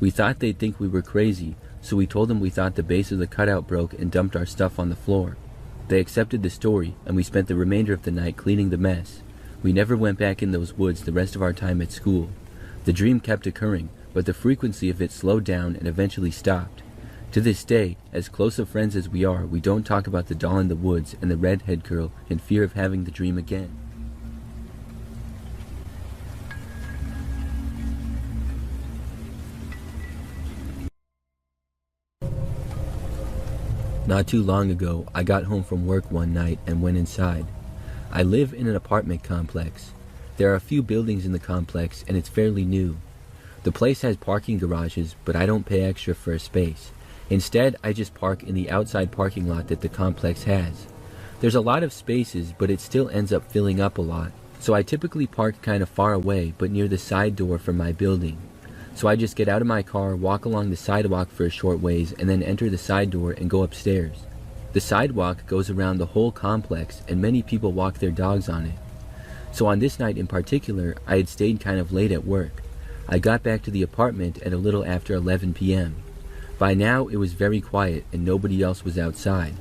We thought they'd think we were crazy, so we told them we thought the base of the cutout broke and dumped our stuff on the floor. They accepted the story, and we spent the remainder of the night cleaning the mess. We never went back in those woods the rest of our time at school. The dream kept occurring, but the frequency of it slowed down and eventually stopped. To this day, as close of friends as we are, we don't talk about the doll in the woods and the redhead girl in fear of having the dream again. Not too long ago, I got home from work one night and went inside. I live in an apartment complex. There are a few buildings in the complex and it's fairly new. The place has parking garages, but I don't pay extra for a space. Instead, I just park in the outside parking lot that the complex has. There's a lot of spaces, but it still ends up filling up a lot. So I typically park kind of far away, but near the side door from my building. So I just get out of my car, walk along the sidewalk for a short ways, and then enter the side door and go upstairs. The sidewalk goes around the whole complex, and many people walk their dogs on it. So on this night in particular, I had stayed kind of late at work. I got back to the apartment at a little after 11 p.m. By now, it was very quiet and nobody else was outside.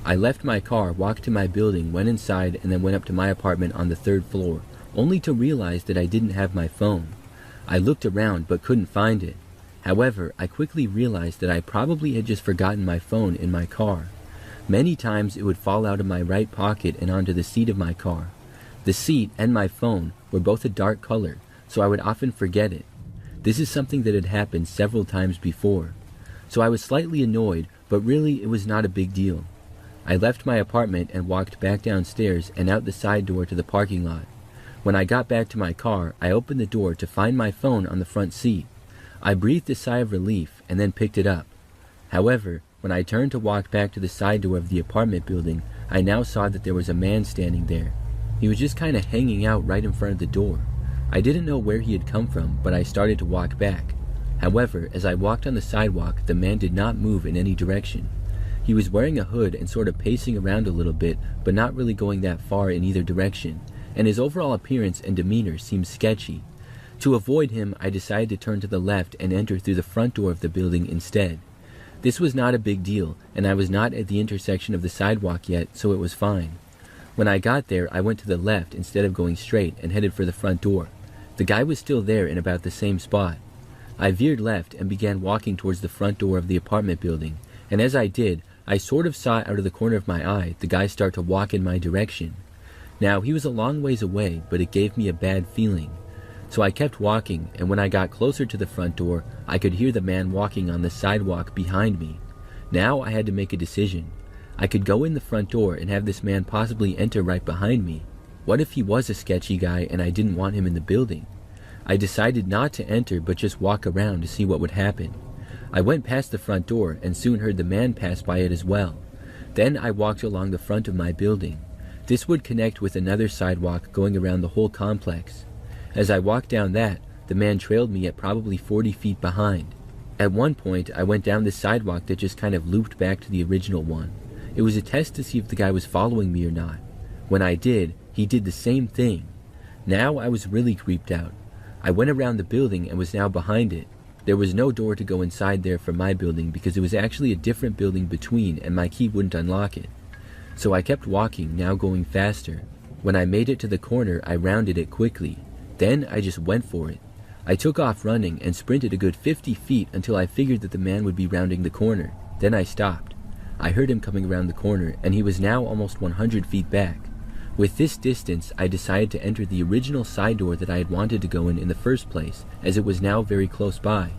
I left my car, walked to my building, went inside, and then went up to my apartment on the 3rd floor, only to realize that I didn't have my phone. I looked around but couldn't find it. However, I quickly realized that I probably had just forgotten my phone in my car. Many times it would fall out of my right pocket and onto the seat of my car. The seat and my phone were both a dark color, so I would often forget it. This is something that had happened several times before. So I was slightly annoyed, but really it was not a big deal. I left my apartment and walked back downstairs and out the side door to the parking lot. When I got back to my car, I opened the door to find my phone on the front seat. I breathed a sigh of relief and then picked it up. However, when I turned to walk back to the side door of the apartment building, I now saw that there was a man standing there. He was just kind of hanging out right in front of the door. I didn't know where he had come from, but I started to walk back. However, as I walked on the sidewalk, the man did not move in any direction. He was wearing a hood and sort of pacing around a little bit, but not really going that far in either direction, and his overall appearance and demeanor seemed sketchy. To avoid him, I decided to turn to the left and enter through the front door of the building instead. This was not a big deal, and I was not at the intersection of the sidewalk yet, so it was fine. When I got there, I went to the left instead of going straight and headed for the front door. The guy was still there in about the same spot. I veered left and began walking towards the front door of the apartment building, and as I did, I sort of saw out of the corner of my eye the guy start to walk in my direction. Now, he was a long ways away, but it gave me a bad feeling. So I kept walking, and when I got closer to the front door, I could hear the man walking on the sidewalk behind me. Now I had to make a decision. I could go in the front door and have this man possibly enter right behind me. What if he was a sketchy guy and I didn't want him in the building? I decided not to enter but just walk around to see what would happen. I went past the front door and soon heard the man pass by it as well. Then I walked along the front of my building. This would connect with another sidewalk going around the whole complex. As I walked down that, the man trailed me at probably 40 feet behind. At one point, I went down this sidewalk that just kind of looped back to the original one. It was a test to see if the guy was following me or not. When I did, he did the same thing. Now I was really creeped out. I went around the building and was now behind it. There was no door to go inside there from my building because it was actually a different building between and my key wouldn't unlock it. So I kept walking, now going faster. When I made it to the corner, I rounded it quickly. Then I just went for it. I took off running and sprinted a good 50 feet until I figured that the man would be rounding the corner. Then I stopped. I heard him coming around the corner and he was now almost 100 feet back. With this distance, I decided to enter the original side door that I had wanted to go in the first place, as it was now very close by.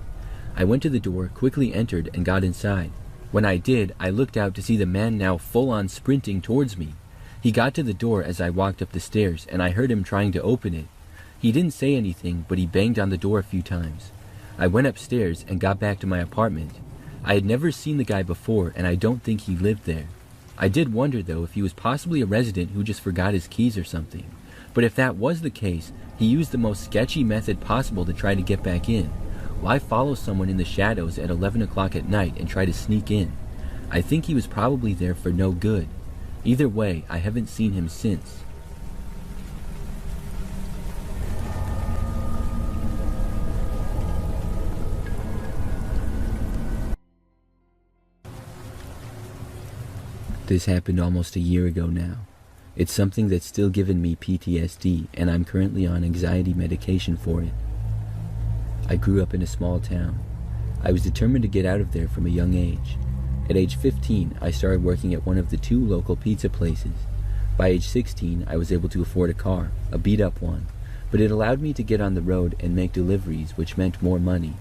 I went to the door, quickly entered, and got inside. When I did, I looked out to see the man now full-on sprinting towards me. He got to the door as I walked up the stairs, and I heard him trying to open it. He didn't say anything, but he banged on the door a few times. I went upstairs and got back to my apartment. I had never seen the guy before, and I don't think he lived there. I did wonder, though, if he was possibly a resident who just forgot his keys or something. But if that was the case, he used the most sketchy method possible to try to get back in. Why follow someone in the shadows at 11 o'clock at night and try to sneak in? I think he was probably there for no good. Either way, I haven't seen him since. This happened almost a year ago now. It's something that's still given me PTSD, and I'm currently on anxiety medication for it. I grew up in a small town. I was determined to get out of there from a young age. At age 15, I started working at one of the 2 local pizza places. By age 16, I was able to afford a car, a beat-up one, but it allowed me to get on the road and make deliveries, which meant more money.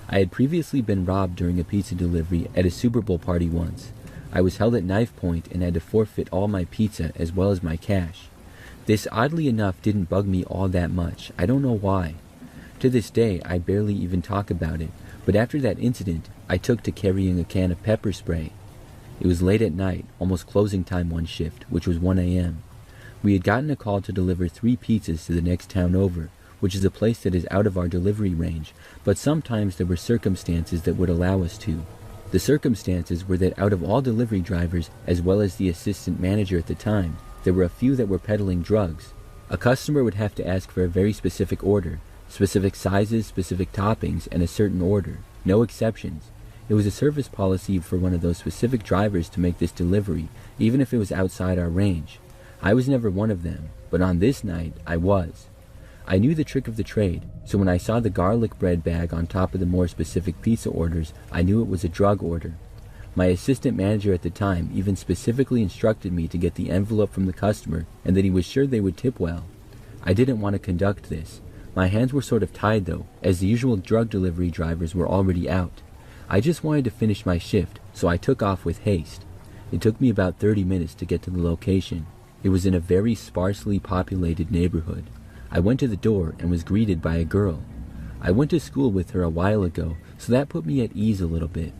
I had previously been robbed during a pizza delivery at a Super Bowl party once. I was held at knife point and had to forfeit all my pizza as well as my cash. This oddly enough didn't bug me all that much. I don't know why. To this day, I barely even talk about it, but after that incident, I took to carrying a can of pepper spray. It was late at night, almost closing time one shift, which was 1 a.m. We had gotten a call to deliver 3 pizzas to the next town over, which is a place that is out of our delivery range, but sometimes there were circumstances that would allow us to. The circumstances were that out of all delivery drivers, as well as the assistant manager at the time, there were a few that were peddling drugs. A customer would have to ask for a very specific order, specific sizes, specific toppings, and a certain order. No exceptions. It was a service policy for one of those specific drivers to make this delivery, even if it was outside our range. I was never one of them, but on this night, I was. I knew the trick of the trade, so when I saw the garlic bread bag on top of the more specific pizza orders, I knew it was a drug order. My assistant manager at the time even specifically instructed me to get the envelope from the customer and that he was sure they would tip well. I didn't want to conduct this. My hands were sort of tied though, as the usual drug delivery drivers were already out. I just wanted to finish my shift, so I took off with haste. It took me about 30 minutes to get to the location. It was in a very sparsely populated neighborhood. I went to the door and was greeted by a girl. I went to school with her a while ago, so that put me at ease a little bit.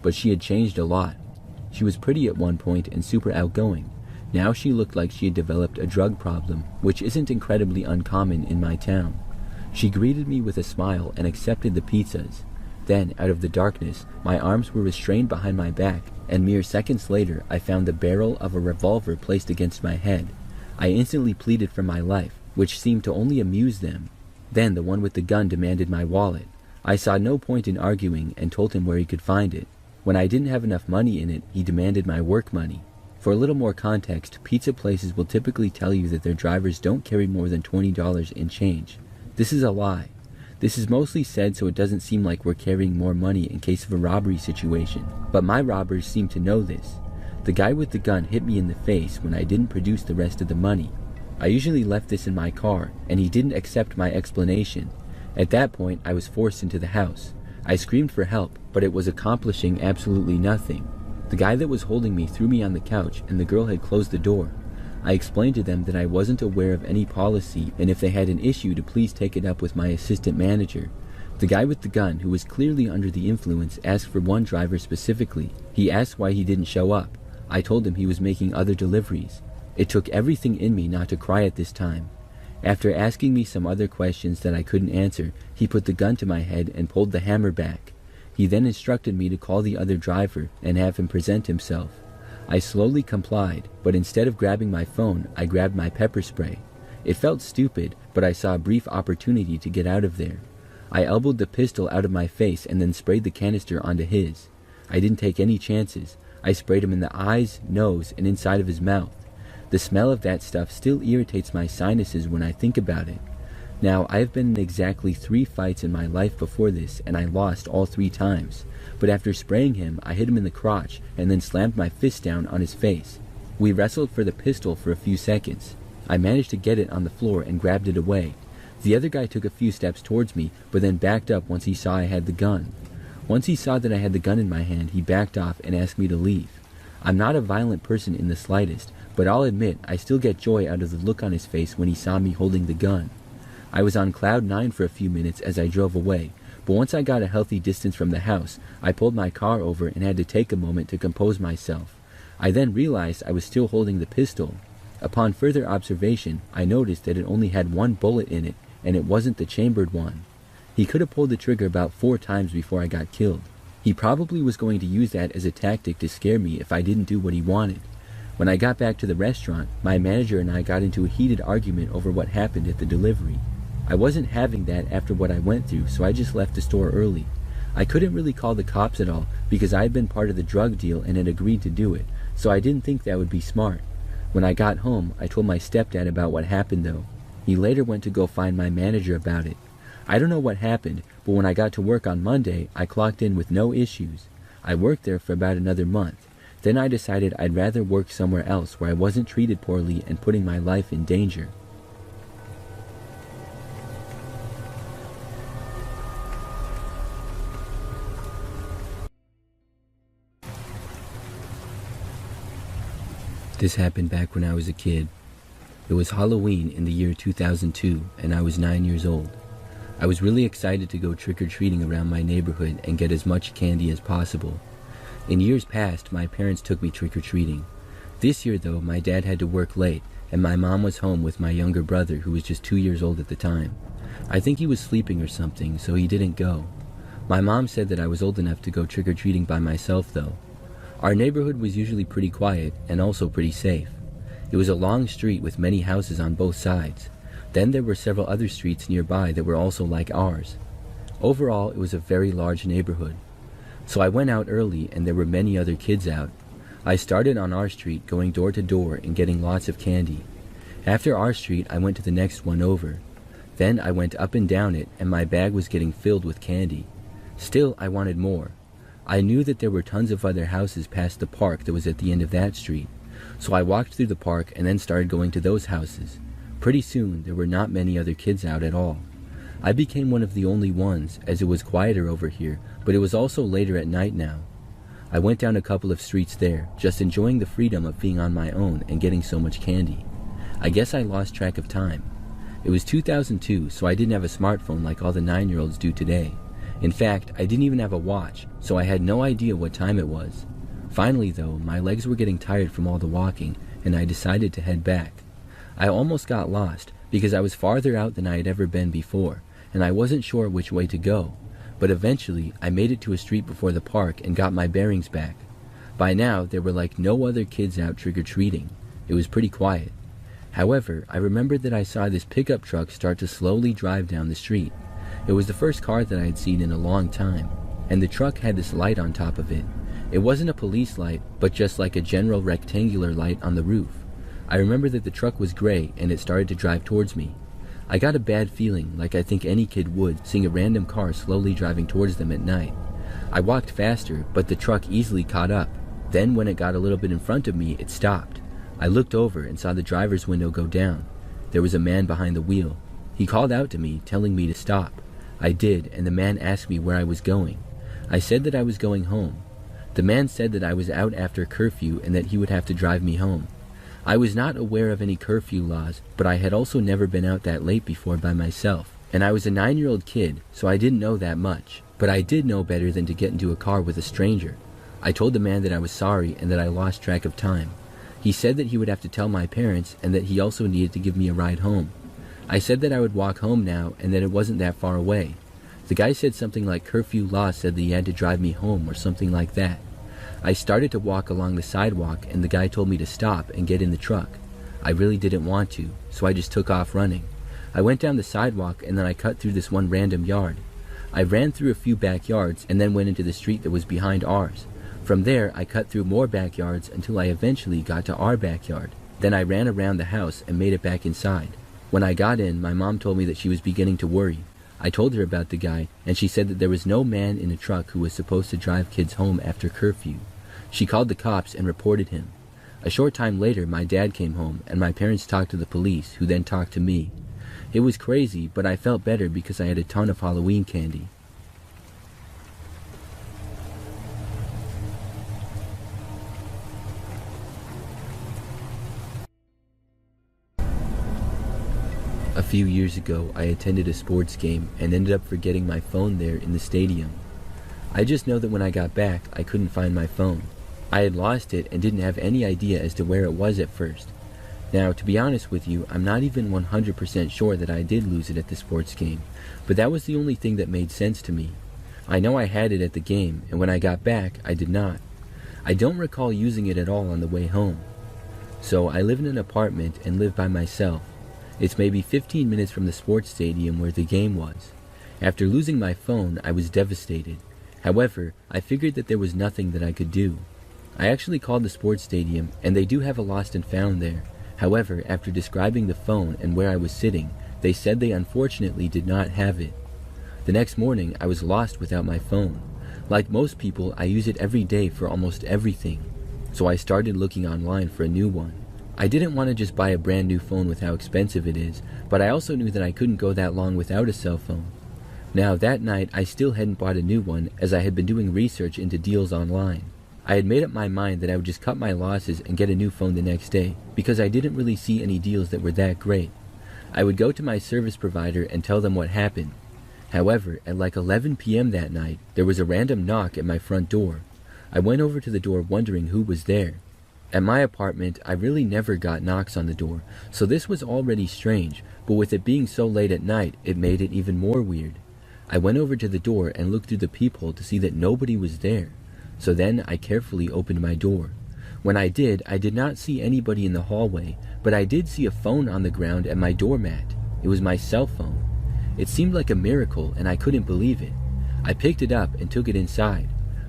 But she had changed a lot. She was pretty at one point and super outgoing. Now she looked like she had developed a drug problem, which isn't incredibly uncommon in my town. She greeted me with a smile and accepted the pizzas. Then, out of the darkness, my arms were restrained behind my back, and mere seconds later I found the barrel of a revolver placed against my head. I instantly pleaded for my life, which seemed to only amuse them. Then the one with the gun demanded my wallet. I saw no point in arguing and told him where he could find it. When I didn't have enough money in it, he demanded my work money. For a little more context, pizza places will typically tell you that their drivers don't carry more than $20 in change. This is a lie. This is mostly said so it doesn't seem like we're carrying more money in case of a robbery situation, but my robbers seem to know this. The guy with the gun hit me in the face when I didn't produce the rest of the money. I usually left this in my car, and he didn't accept my explanation. At that point, I was forced into the house. I screamed for help, but it was accomplishing absolutely nothing. The guy that was holding me threw me on the couch, and the girl had closed the door. I explained to them that I wasn't aware of any policy, and if they had an issue to please take it up with my assistant manager. The guy with the gun, who was clearly under the influence, asked for one driver specifically. He asked why he didn't show up. I told him he was making other deliveries. It took everything in me not to cry at this time. After asking me some other questions that I couldn't answer, he put the gun to my head and pulled the hammer back. He then instructed me to call the other driver and have him present himself. I slowly complied, but instead of grabbing my phone, I grabbed my pepper spray. It felt stupid, but I saw a brief opportunity to get out of there. I elbowed the pistol out of my face and then sprayed the canister onto his. I didn't take any chances. I sprayed him in the eyes, nose, and inside of his mouth. The smell of that stuff still irritates my sinuses when I think about it. Now, I've been in exactly 3 fights in my life before this, and I lost all 3 times. But after spraying him, I hit him in the crotch and then slammed my fist down on his face. We wrestled for the pistol for a few seconds. I managed to get it on the floor and grabbed it away. The other guy took a few steps towards me, but then backed up once he saw I had the gun. Once he saw that I had the gun in my hand, he backed off and asked me to leave. I'm not a violent person in the slightest, but I'll admit I still get joy out of the look on his face when he saw me holding the gun. I was on cloud 9 for a few minutes as I drove away, but once I got a healthy distance from the house, I pulled my car over and had to take a moment to compose myself. I then realized I was still holding the pistol. Upon further observation, I noticed that it only had 1 bullet in it, and it wasn't the chambered one. He could have pulled the trigger about 4 times before I got killed. He probably was going to use that as a tactic to scare me if I didn't do what he wanted. When I got back to the restaurant, my manager and I got into a heated argument over what happened at the delivery. I wasn't having that after what I went through, so I just left the store early. I couldn't really call the cops at all because I had been part of the drug deal and had agreed to do it, so I didn't think that would be smart. When I got home, I told my stepdad about what happened though. He later went to go find my manager about it. I don't know what happened, but when I got to work on Monday, I clocked in with no issues. I worked there for about another month. Then I decided I'd rather work somewhere else where I wasn't treated poorly and putting my life in danger. This happened back when I was a kid. It was Halloween in the year 2002, and I was 9 years old. I was really excited to go trick-or-treating around my neighborhood and get as much candy as possible. In years past, my parents took me trick-or-treating. This year, though, my dad had to work late, and my mom was home with my younger brother, who was just 2 years old at the time. I think he was sleeping or something, so he didn't go. My mom said that I was old enough to go trick-or-treating by myself, though. Our neighborhood was usually pretty quiet and also pretty safe. It was a long street with many houses on both sides. Then there were several other streets nearby that were also like ours. Overall, it was a very large neighborhood. So I went out early, and there were many other kids out. I started on our street, going door to door and getting lots of candy. After our street, I went to the next one over. Then I went up and down it, and my bag was getting filled with candy. Still, I wanted more. I knew that there were tons of other houses past the park that was at the end of that street. So I walked through the park and then started going to those houses. Pretty soon, there were not many other kids out at all. I became one of the only ones, as it was quieter over here, but it was also later at night now. I went down a couple of streets there, just enjoying the freedom of being on my own and getting so much candy. I guess I lost track of time. It was 2002, so I didn't have a smartphone like all the 9-year-olds do today. In fact, I didn't even have a watch, so I had no idea what time it was. Finally, though, my legs were getting tired from all the walking, and I decided to head back. I almost got lost, because I was farther out than I had ever been before, and I wasn't sure which way to go. But eventually, I made it to a street before the park and got my bearings back. By now, there were like no other kids out trick-or-treating. It was pretty quiet. However, I remembered that I saw this pickup truck start to slowly drive down the street. It was the first car that I had seen in a long time, and the truck had this light on top of it. It wasn't a police light, but just like a general rectangular light on the roof. I remember that the truck was gray, and it started to drive towards me. I got a bad feeling, like I think any kid would, seeing a random car slowly driving towards them at night. I walked faster, but the truck easily caught up. Then when it got a little bit in front of me, it stopped. I looked over and saw the driver's window go down. There was a man behind the wheel. He called out to me, telling me to stop. I did, and the man asked me where I was going. I said that I was going home. The man said that I was out after curfew and that he would have to drive me home. I was not aware of any curfew laws, but I had also never been out that late before by myself, and I was a 9-year-old kid, so I didn't know that much. But I did know better than to get into a car with a stranger. I told the man that I was sorry and that I lost track of time. He said that he would have to tell my parents and that he also needed to give me a ride home. I said that I would walk home now and that it wasn't that far away. The guy said something like curfew law said that he had to drive me home or something like that. I started to walk along the sidewalk and the guy told me to stop and get in the truck. I really didn't want to, so I just took off running. I went down the sidewalk and then I cut through this one random yard. I ran through a few backyards and then went into the street that was behind ours. From there, I cut through more backyards until I eventually got to our backyard. Then I ran around the house and made it back inside. When I got in, my mom told me that she was beginning to worry. I told her about the guy, and she said that there was no man in a truck who was supposed to drive kids home after curfew. She called the cops and reported him. A short time later, my dad came home, and my parents talked to the police, who then talked to me. It was crazy, but I felt better because I had a ton of Halloween candy. A few years ago, I attended a sports game and ended up forgetting my phone there in the stadium. I just know that when I got back, I couldn't find my phone. I had lost it and didn't have any idea as to where it was at first. Now, to be honest with you, I'm not even 100% sure that I did lose it at the sports game, but that was the only thing that made sense to me. I know I had it at the game, and when I got back, I did not. I don't recall using it at all on the way home. So I live in an apartment and live by myself. It's maybe 15 minutes from the sports stadium where the game was. After losing my phone, I was devastated. However, I figured that there was nothing that I could do. I actually called the sports stadium, and they do have a lost and found there. However, after describing the phone and where I was sitting, they said they unfortunately did not have it. The next morning, I was lost without my phone. Like most people, I use it every day for almost everything. So I started looking online for a new one. I didn't want to just buy a brand new phone with how expensive it is, but I also knew that I couldn't go that long without a cell phone. Now, that night, I still hadn't bought a new one as I had been doing research into deals online. I had made up my mind that I would just cut my losses and get a new phone the next day, because I didn't really see any deals that were that great. I would go to my service provider and tell them what happened. However, at like 11 p.m. that night, there was a random knock at my front door. I went over to the door wondering who was there. At my apartment, I really never got knocks on the door, so this was already strange, but with it being so late at night, it made it even more weird. I went over to the door and looked through the peephole to see that nobody was there. So then I carefully opened my door. When I did not see anybody in the hallway, but I did see a phone on the ground at my doormat. It was my cell phone. It seemed like a miracle, and I couldn't believe it. I picked it up and took it inside.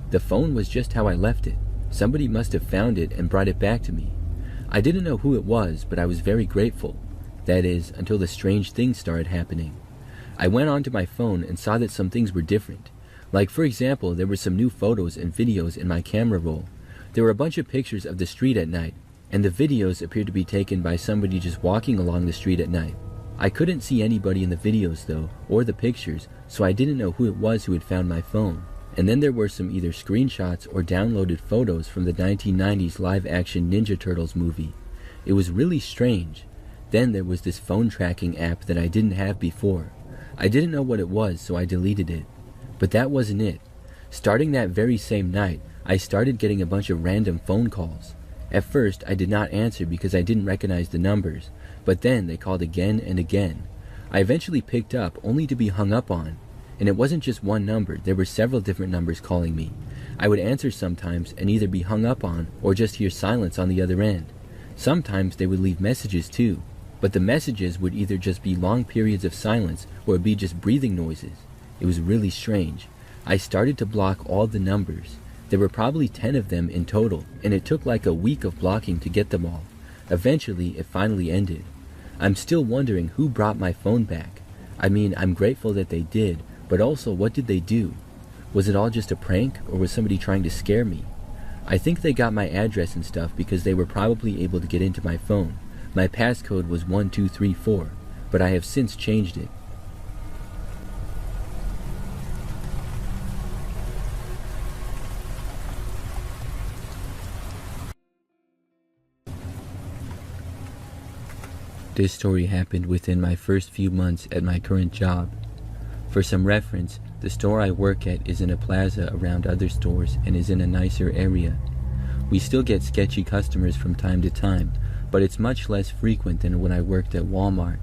The phone was just how I left it. Somebody must have found it and brought it back to me. I didn't know who it was, but I was very grateful. That is, until the strange things started happening. I went onto my phone and saw that some things were different. Like, for example, there were some new photos and videos in my camera roll. There were a bunch of pictures of the street at night, and the videos appeared to be taken by somebody just walking along the street at night. I couldn't see anybody in the videos though, or the pictures, so I didn't know who it was who had found my phone. And then there were some either screenshots or downloaded photos from the 1990s live-action Ninja Turtles movie. It was really strange. Then there was this phone tracking app that I didn't have before. I didn't know what it was, so I deleted it. But that wasn't it. Starting that very same night, I started getting a bunch of random phone calls. At first, I did not answer because I didn't recognize the numbers, but then they called again and again. I eventually picked up, only to be hung up on. And it wasn't just one number, there were several different numbers calling me. I would answer sometimes and either be hung up on or just hear silence on the other end. Sometimes they would leave messages too, but the messages would either just be long periods of silence or it'd be just breathing noises. It was really strange. I started to block all the numbers. There were probably 10 of them in total, and it took like a week of blocking to get them all. Eventually, it finally ended. I'm still wondering who brought my phone back. I mean, I'm grateful that they did, but also, what did they do? Was it all just a prank, or was somebody trying to scare me? I think they got my address and stuff because they were probably able to get into my phone. My passcode was 1234, but I have since changed it. This story happened within my first few months at my current job. For some reference, the store I work at is in a plaza around other stores and is in a nicer area. We still get sketchy customers from time to time, but it's much less frequent than when I worked at Walmart.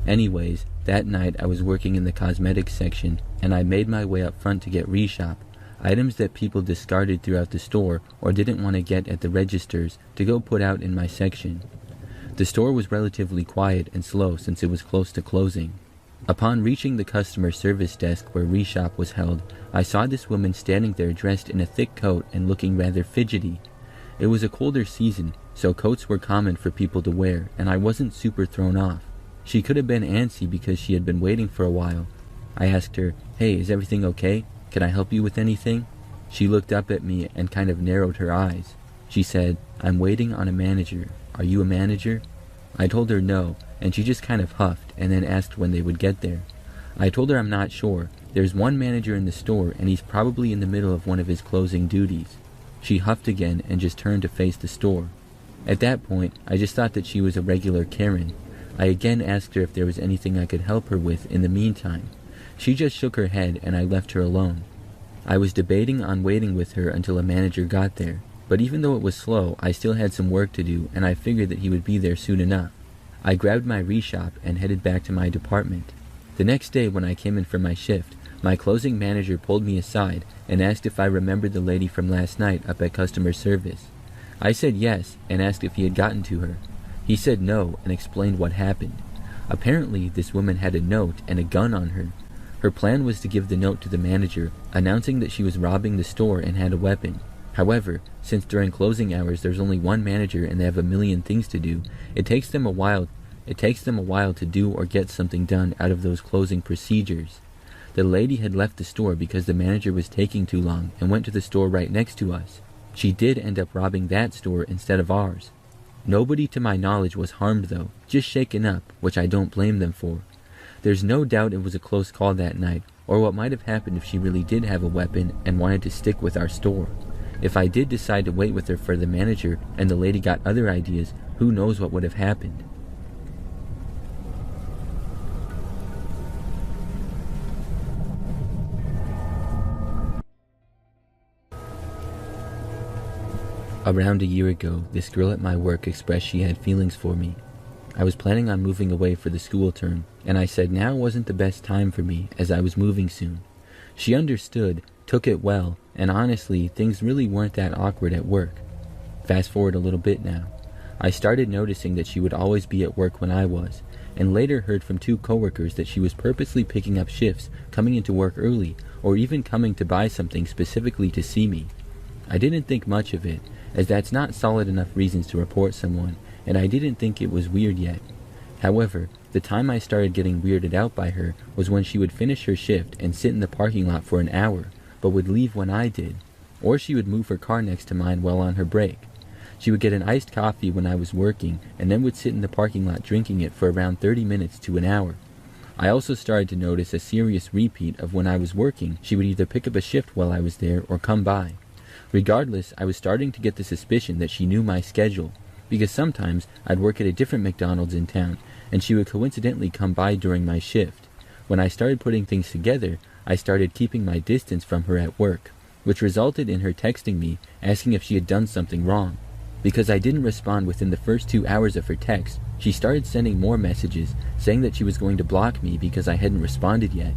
Anyways, that night I was working in the cosmetics section and I made my way up front to get reshop, items that people discarded throughout the store or didn't want to get at the registers to go put out in my section. The store was relatively quiet and slow since it was close to closing. Upon reaching the customer service desk where reshop was held, I saw this woman standing there dressed in a thick coat and looking rather fidgety. It was a colder season, so coats were common for people to wear, and I wasn't super thrown off. She could have been antsy because she had been waiting for a while. I asked her, "Hey, is everything okay? Can I help you with anything?" She looked up at me and kind of narrowed her eyes. She said, "I'm waiting on a manager. Are you a manager?" I told her no, and she just kind of huffed and then asked when they would get there. I told her I'm not sure. There's one manager in the store and he's probably in the middle of one of his closing duties. She huffed again and just turned to face the store. At that point, I just thought that she was a regular Karen. I again asked her if there was anything I could help her with in the meantime. She just shook her head and I left her alone. I was debating on waiting with her until a manager got there. But even though it was slow, I still had some work to do, and I figured that he would be there soon enough. I grabbed my reshop and headed back to my department. The next day when I came in for my shift, my closing manager pulled me aside and asked if I remembered the lady from last night up at customer service. I said yes and asked if he had gotten to her. He said no and explained what happened. Apparently, this woman had a note and a gun on her. Her plan was to give the note to the manager, announcing that she was robbing the store and had a weapon. However, since during closing hours there's only one manager and they have a million things to do, it takes them a while to do or get something done out of those closing procedures. The lady had left the store because the manager was taking too long and went to the store right next to us. She did end up robbing that store instead of ours. Nobody to my knowledge was harmed though, just shaken up, which I don't blame them for. There's no doubt it was a close call that night, or what might have happened if she really did have a weapon and wanted to stick with our store. If I did decide to wait with her for the manager and the lady got other ideas, who knows what would have happened. Around a year ago, this girl at my work expressed she had feelings for me. I was planning on moving away for the school term, and I said now wasn't the best time for me as I was moving soon. She understood, took it well, and honestly, things really weren't that awkward at work. Fast forward a little bit now. I started noticing that she would always be at work when I was, and later heard from 2 coworkers that she was purposely picking up shifts, coming into work early, or even coming to buy something specifically to see me. I didn't think much of it, as that's not solid enough reasons to report someone, and I didn't think it was weird yet. However, the time I started getting weirded out by her was when she would finish her shift and sit in the parking lot for an hour, but would leave when I did, or she would move her car next to mine while on her break. She would get an iced coffee when I was working, and then would sit in the parking lot drinking it for around 30 minutes to an hour. I also started to notice a serious repeat of when I was working, she would either pick up a shift while I was there or come by. Regardless, I was starting to get the suspicion that she knew my schedule, because sometimes I'd work at a different McDonald's in town, and she would coincidentally come by during my shift. When I started putting things together, I started keeping my distance from her at work, which resulted in her texting me, asking if she had done something wrong. Because I didn't respond within the first 2 hours of her text, she started sending more messages, saying that she was going to block me because I hadn't responded yet.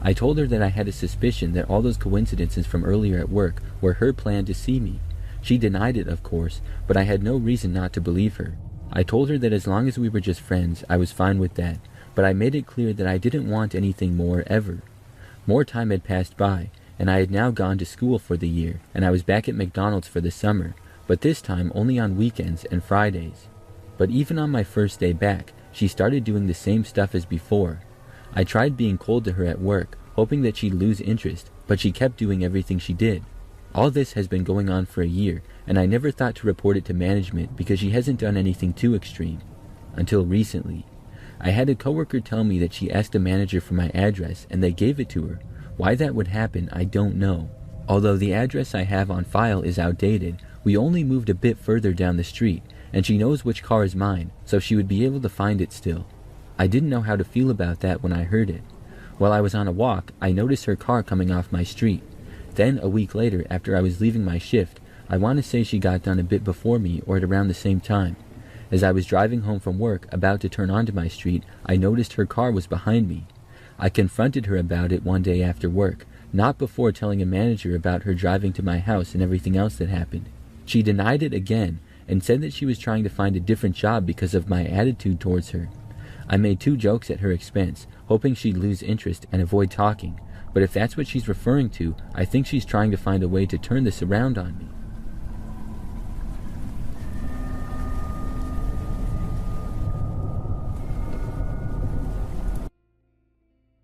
I told her that I had a suspicion that all those coincidences from earlier at work were her plan to see me. She denied it, of course, but I had no reason not to believe her. I told her that as long as we were just friends, I was fine with that, but I made it clear that I didn't want anything more ever. More time had passed by, and I had now gone to school for the year, and I was back at McDonald's for the summer, but this time only on weekends and Fridays. But even on my first day back, she started doing the same stuff as before. I tried being cold to her at work, hoping that she'd lose interest, but she kept doing everything she did. All this has been going on for a year, and I never thought to report it to management because she hasn't done anything too extreme. Until recently. I had a coworker tell me that she asked a manager for my address and they gave it to her. Why that would happen, I don't know. Although the address I have on file is outdated, we only moved a bit further down the street, and she knows which car is mine, so she would be able to find it still. I didn't know how to feel about that when I heard it. While I was on a walk, I noticed her car coming off my street. Then, a week later, after I was leaving my shift, I want to say she got done a bit before me or at around the same time. As I was driving home from work, about to turn onto my street, I noticed her car was behind me. I confronted her about it one day after work, not before telling a manager about her driving to my house and everything else that happened. She denied it again and said that she was trying to find a different job because of my attitude towards her. I made 2 jokes at her expense, hoping she'd lose interest and avoid talking, but if that's what she's referring to, I think she's trying to find a way to turn this around on me.